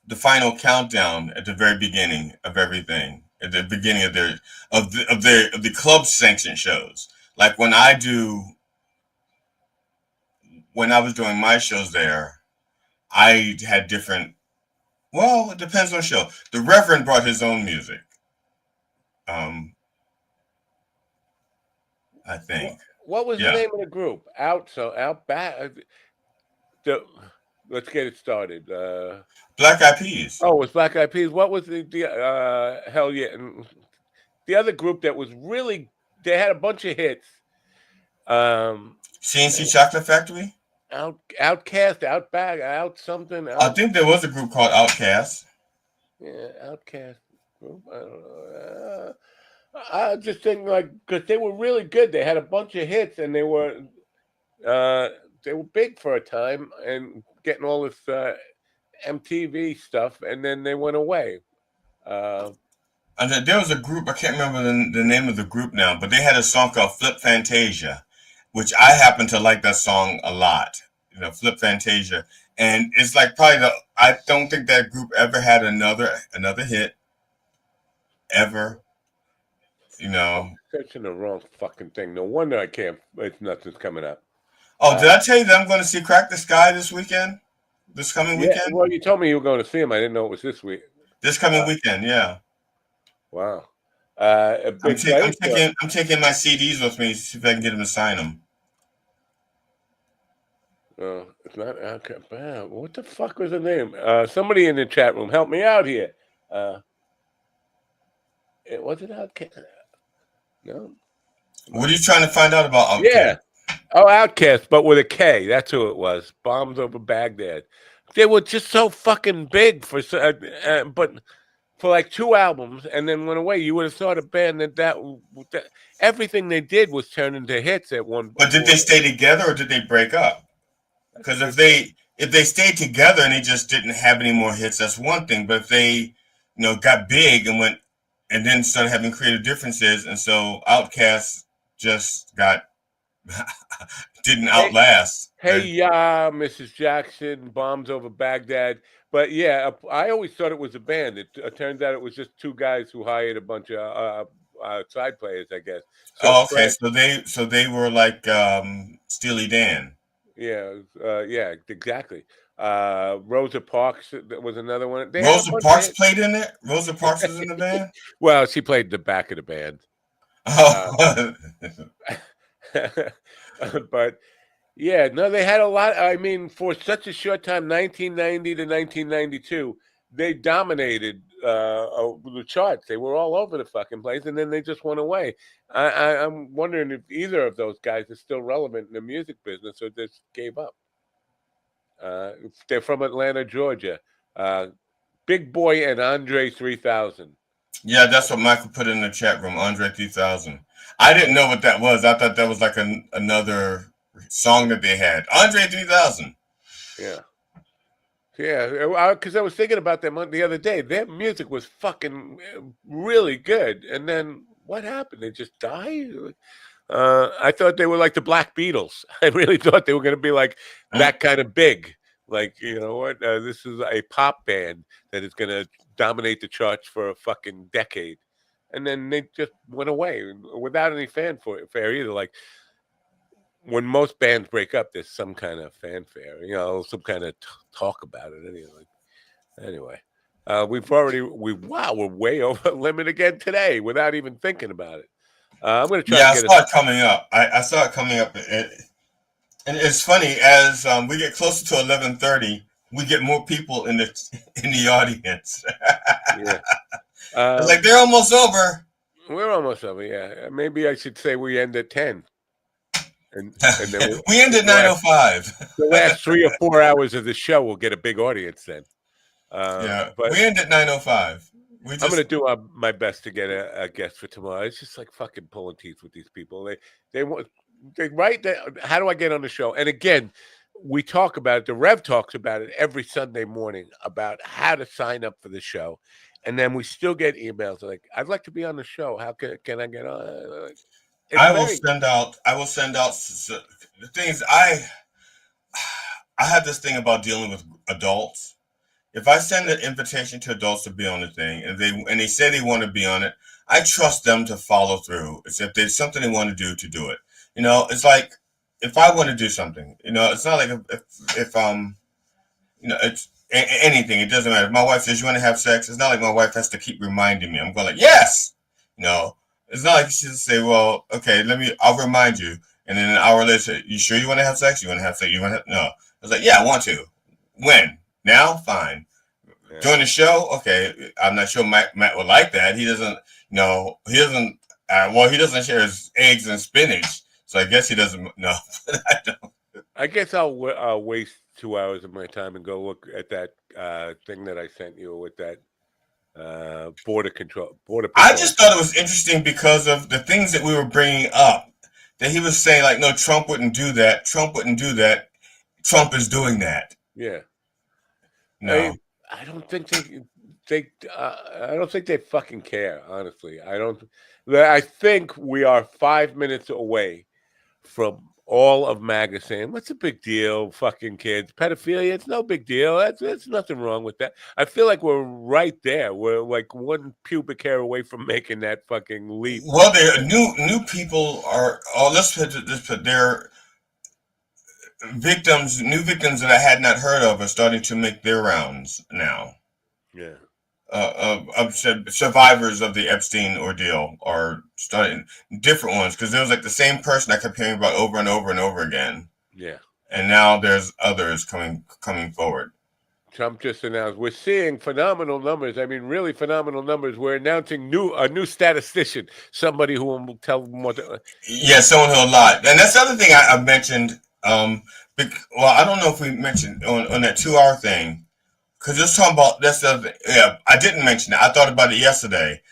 the final countdown at the very beginning of everything. At the beginning of the club sanctioned shows. Like when I was doing my shows there, I had different. Well, it depends on the show. The Reverend brought his own music. I think. What was the name of the group? Out back. Let's get it started. Black Eyed Peas. Oh, it was Black Eyed Peas. What was the hell yeah? The other group that was really, they had a bunch of hits. CNC Chocolate Factory. Outcast, Outback, Out something. I think there was a group called Outcast. Yeah, Outcast group. I don't know. I just think because they were really good. They had a bunch of hits, and they were big for a time, and getting all this MTV stuff, and then they went away. And there was a group, I can't remember the name of the group now, but they had a song called Flip Fantasia, which I happen to like that song a lot. Flip Fantasia. And it's like I don't think that group ever had another hit. Ever. I'm searching the wrong fucking thing. No wonder I can't. Nothing's coming up. Oh, did I tell you that I'm going to see Crack the Sky this weekend? This coming weekend? Well, you told me you were going to see him. I didn't know it was this week. This coming weekend, yeah. Wow. I'm taking my CDs with me to see if I can get him to sign them. It's not okay. What the fuck was the name? Somebody in the chat room, help me out here. Was it Outcast? No. What are you trying to find out about Outcast? Yeah. Oh, Outcast, but with a K. That's who it was. Bombs Over Baghdad. They were just so fucking big but for like 2 albums, and then went away. You would have thought a band that everything they did was turned into hits at one. But did they stay together or did they break up? Because if they stayed together and they just didn't have any more hits, that's one thing. But if they, got big and went and then started having creative differences, and so Outkast just didn't outlast. Hey, yeah, Mrs. Jackson, Bombs Over Baghdad. But yeah, I always thought it was a band. It turns out it was just 2 guys who hired a bunch of side players, I guess. Okay. So they were like Steely Dan. Yeah, exactly. Rosa Parks was another one. Rosa Parks played in it? Rosa Parks was in the band? Well, she played the back of the band. But Yeah, no, they had a lot. I mean, for such a short time, 1990 to 1992, they dominated the charts. They were all over the fucking place, and then they just went away. I'm wondering if either of those guys is still relevant in the music business or just gave up. They're from Atlanta, Georgia. Big Boy and Andre 3000. Yeah, that's what Michael put in the chat room. Andre 3000. I didn't know what that was. I thought that was like another song that they had. Andre 3000. Yeah. Yeah, because I was thinking about them the other day. Their music was fucking really good, and then what happened? They just died. I thought they were like the Black Beatles. I really thought they were going to be like that kind of big. Like, you know what? This is a pop band that is going to dominate the charts for a fucking decade, and then they just went away without any fanfare either. Like, when most bands break up, there's some kind of fanfare, some kind of talk about it. Anyway, we're way over limit again today without even thinking about it. I'm going to try. Yeah, to I get saw it coming up. I saw it coming up, and it's funny as we get closer to 11:30, we get more people in the audience. Yeah, like they're almost over. We're almost over. Yeah, maybe I should say we end at 10. And then we end at 9:05. The last 3 or 4 hours of the show will get a big audience then. Yeah, but we end at 9:05. I'm going to do my best to get a guest for tomorrow. It's just like fucking pulling teeth with these people. They write that. How do I get on the show? And again, we talk about it. The Rev talks about it every Sunday morning about how to sign up for the show, and then we still get emails like, "I'd like to be on the show. How can I get on?" I will send out the things. I have this thing about dealing with adults. If I send an invitation to adults to be on the thing, and they say they want to be on it, I trust them to follow through. It's if there's something they want to do it. It's like if I want to do something, it's not like if it's anything. It doesn't matter. If my wife says you want to have sex, it's not like my wife has to keep reminding me. I'm going like, yes. It's not like she'll say, well, okay, I'll remind you. And then an hour later, you sure you want to have sex? You want to have sex? No. I was like, yeah, I want to. When? Now? Fine. Yeah. During the show? Okay. I'm not sure Matt would like that. He doesn't, he doesn't share his eggs and spinach. So I guess he doesn't know. I don't. I guess I'll waste 2 hours of my time and go look at that thing that I sent you with that border patrol. I just thought it was interesting because of the things that we were bringing up. That he was saying like, no, Trump wouldn't do that. Trump wouldn't do that. Trump is doing that. Yeah. No, I don't think I don't think they fucking care. Honestly, I don't. I think we are 5 minutes away from all of MAGA saying, "What's the big deal? Fucking kids, pedophilia. It's no big deal. That's nothing wrong with that." I feel like we're right there. We're like one pubic hair away from making that fucking leap. Well, there new people are. Oh, let's put their victims. New victims that I had not heard of are starting to make their rounds now. Yeah. Of survivors of the Epstein ordeal are starting different ones because there was like the same person I kept hearing about over and over and over again. Yeah. And now there's others coming forward. Trump just announced we're seeing phenomenal numbers. I mean, really phenomenal numbers. We're announcing a new statistician, somebody who will tell them what. Yeah, someone who'll lie. And that's the other thing I mentioned. Well, I don't know if we mentioned on that 2-hour thing. Because just talking about that's the other thing. Yeah, I didn't mention it. I thought about it yesterday.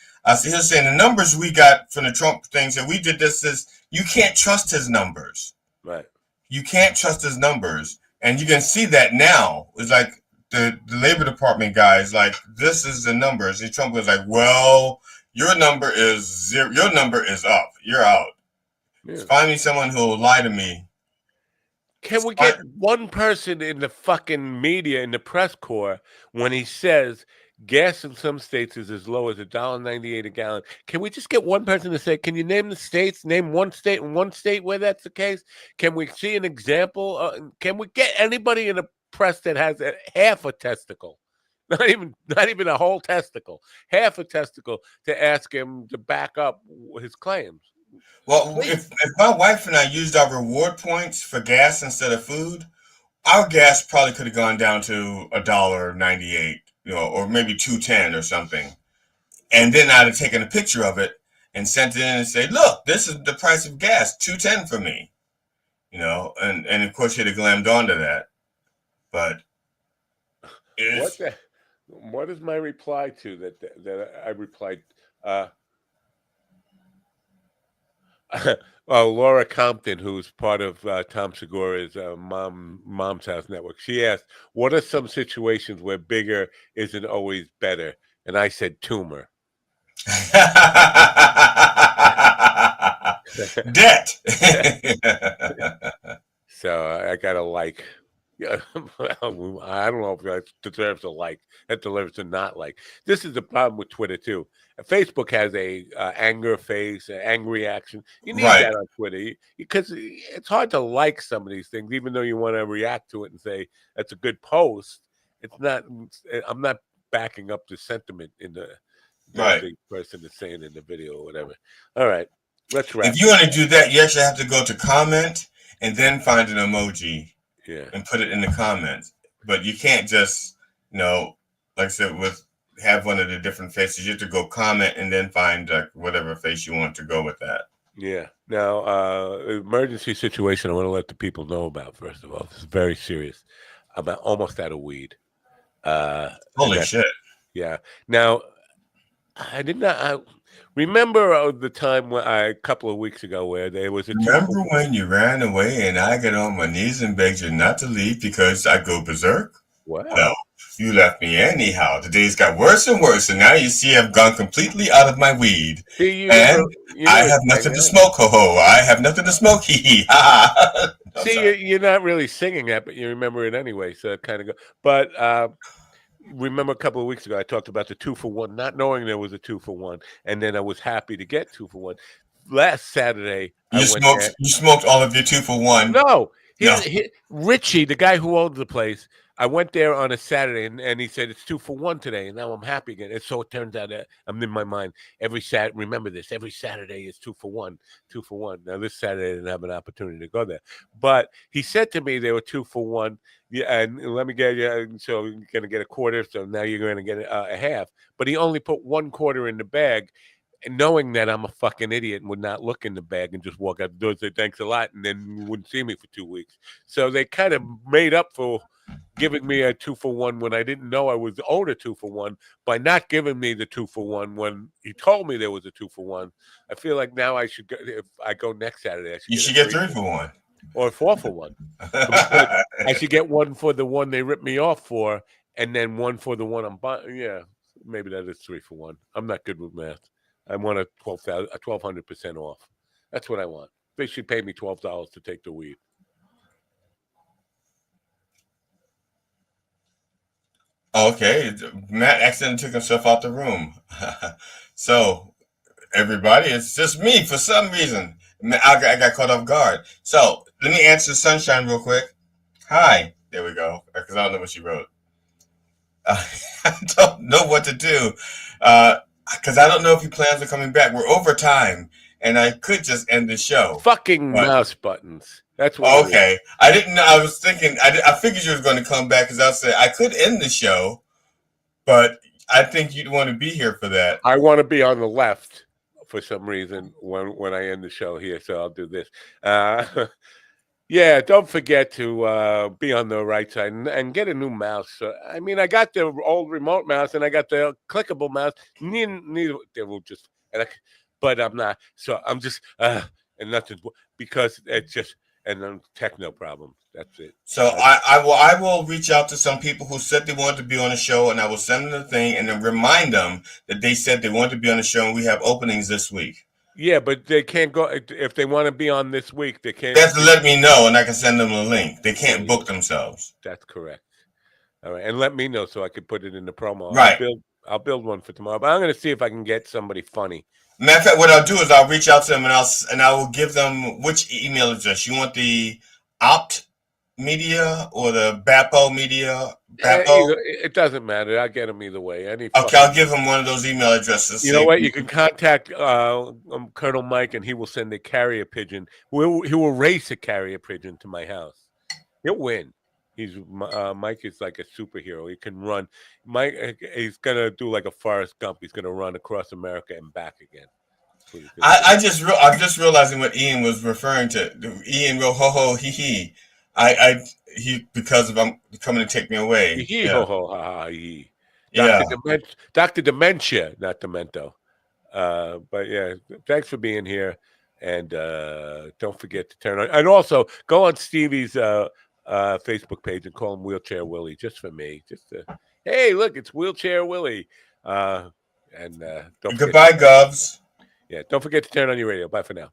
He was saying the numbers we got from the Trump things and we did this is you can't trust his numbers. Right. You can't trust his numbers. And you can see that now. It's like the Labor Department guys, like, this is the numbers. And Trump was like, well, your number is 0. Your number is up. You're out. Yeah. Find me someone who will lie to me. Can we get one person in the fucking media, in the press corps, when he says gas in some states is as low as $1.98 a gallon? Can we just get one person to say, can you name the states? Name one state and one state where that's the case? Can we see an example? Can we get anybody in the press that has half a testicle? Not even a whole testicle, half a testicle to ask him to back up his claims. Well, if my wife and I used our reward points for gas instead of food, our gas probably could have gone down to $1.98, or maybe $2.10 or something. And then I'd have taken a picture of it and sent it in and said, "Look, this is the price of gas, $2.10 for me." And of course she'd have glammed onto that. But what is my reply to that I replied? Laura Compton, who's part of Tom Segura's Mom's House Network, she asked, "What are some situations where bigger isn't always better?" And I said, "Tumor." Debt. So I got a like. Yeah, I don't know if that deserves a like. That deserves a not like. This is the problem with Twitter too. Facebook has a anger face, an angry reaction. You need that on Twitter because it's hard to like some of these things, even though you want to react to it and say that's a good post. It's not. I'm not backing up the sentiment in the person is saying in the video or whatever. All right, let's wrap. If you want to do that, you actually have to go to comment and then find an emoji. Yeah. And put it in the comments. But you can't just, like I said, have one of the different faces. You have to go comment and then find whatever face you want to go with that. Yeah. Now, emergency situation I want to let the people know about, first of all. This is very serious. I'm almost out of weed. Holy shit. Yeah. Now, I did not... remember the time a couple of weeks ago where there was a... Remember when you ran away and I got on my knees and begged you not to leave because I go berserk? Wow. Well, you left me anyhow. The days got worse and worse, and now you see I've gone completely out of my weed. I have nothing to smoke, ho-ho. I have nothing to smoke, hee-hee. See, you're not really singing that, but you remember it anyway, so it kind of go... But... remember a couple of weeks ago, I talked about the 2-for-1, not knowing there was a 2-for-1, and then I was happy to get 2-for-1. Last Saturday, you smoked all of your 2-for-1. No, Richie, the guy who owns the place, I went there on a Saturday, and he said it's 2-for-1 today, and now I'm happy again. And so it turns out that I'm in my mind remember this, every Saturday is 2-for-1, 2-for-1. Now this Saturday I didn't have an opportunity to go there, but he said to me they were 2-for-1. Yeah, and let me get you. So you're gonna get a quarter. So now you're gonna get a half. But he only put 1 quarter in the bag, and knowing that I'm a fucking idiot and would not look in the bag and just walk out the door and say thanks a lot, and then wouldn't see me for 2 weeks. So they kind of made up for giving me a 2-for-1 when I didn't know I was owed a 2-for-1 by not giving me the 2-for-1 when he told me there was a 2-for-1. I feel like now I should go, if I go next Saturday, you should get 3-for-1 or 4-for-1. I should get 1 for the one they ripped me off for, and then 1 for the one I'm buying. Yeah, maybe that is 3-for-1. I'm not good with math. I want a 1,200% off. That's what I want. They should pay me $12 to take the weed. Okay, Matt accidentally took himself out the room. So, everybody, it's just me for some reason. I got caught off guard. So, let me answer Sunshine real quick. Hi. There we go. Because I don't know what she wrote. I don't know what to do. Because I don't know if he plans on coming back. We're over time. And I could just end the show. Fucking mouse buttons. That's what. Okay, I didn't know. I was thinking. I figured you was going to come back because I said I could end the show, but I think you'd want to be here for that. I want to be on the left for some reason when I end the show here, so I'll do this. Yeah, don't forget to be on the right side and get a new mouse. I mean, I got the old remote mouse and I got the clickable mouse. Neither they will just. But I'm not. So I'm just and nothing because it's just. And then techno problems. That's it. So I will reach out to some people who said they wanted to be on the show, and I will send them the thing and then remind them that they said they wanted to be on the show, and we have openings this week. Yeah, but they can't go if they want to be on this week. They can't. They have to let me know, and I can send them a link. They can't book themselves. That's correct. All right, and let me know so I can put it in the promo. Right. I'll build one for tomorrow, but I'm going to see if I can get somebody funny. Matter of fact, what I'll do is I'll reach out to them and I will give them which email address. You want the media or the Bapo media? It doesn't matter. I get them either way. Okay, I'll give him one of those email addresses. You know what? You can contact Colonel Mike, and he will send a carrier pigeon. He will race a carrier pigeon to my house. He'll win. Mike is like a superhero. He can run. Mike, he's gonna do like a Forrest Gump. He's gonna run across America and back again. I'm just realizing what Ian was referring to. Ian wrote ho ho he he. He because of I'm coming to take me away. He ho ho ha ha he. Yeah. Dr. Dementia, not Demento. But yeah, thanks for being here, and don't forget to turn on. And also go on Stevie's Facebook page and call him Wheelchair Willie, just for me. Hey, look, it's Wheelchair Willie. Don't goodbye, Govs. Yeah, don't forget to turn on your radio. Bye for now.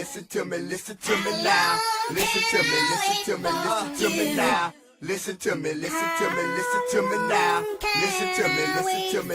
listen to me, listen to me now. Listen to me, listen to me, listen to me now. Listen to me, listen to me, listen to me now. Listen to me, listen to me.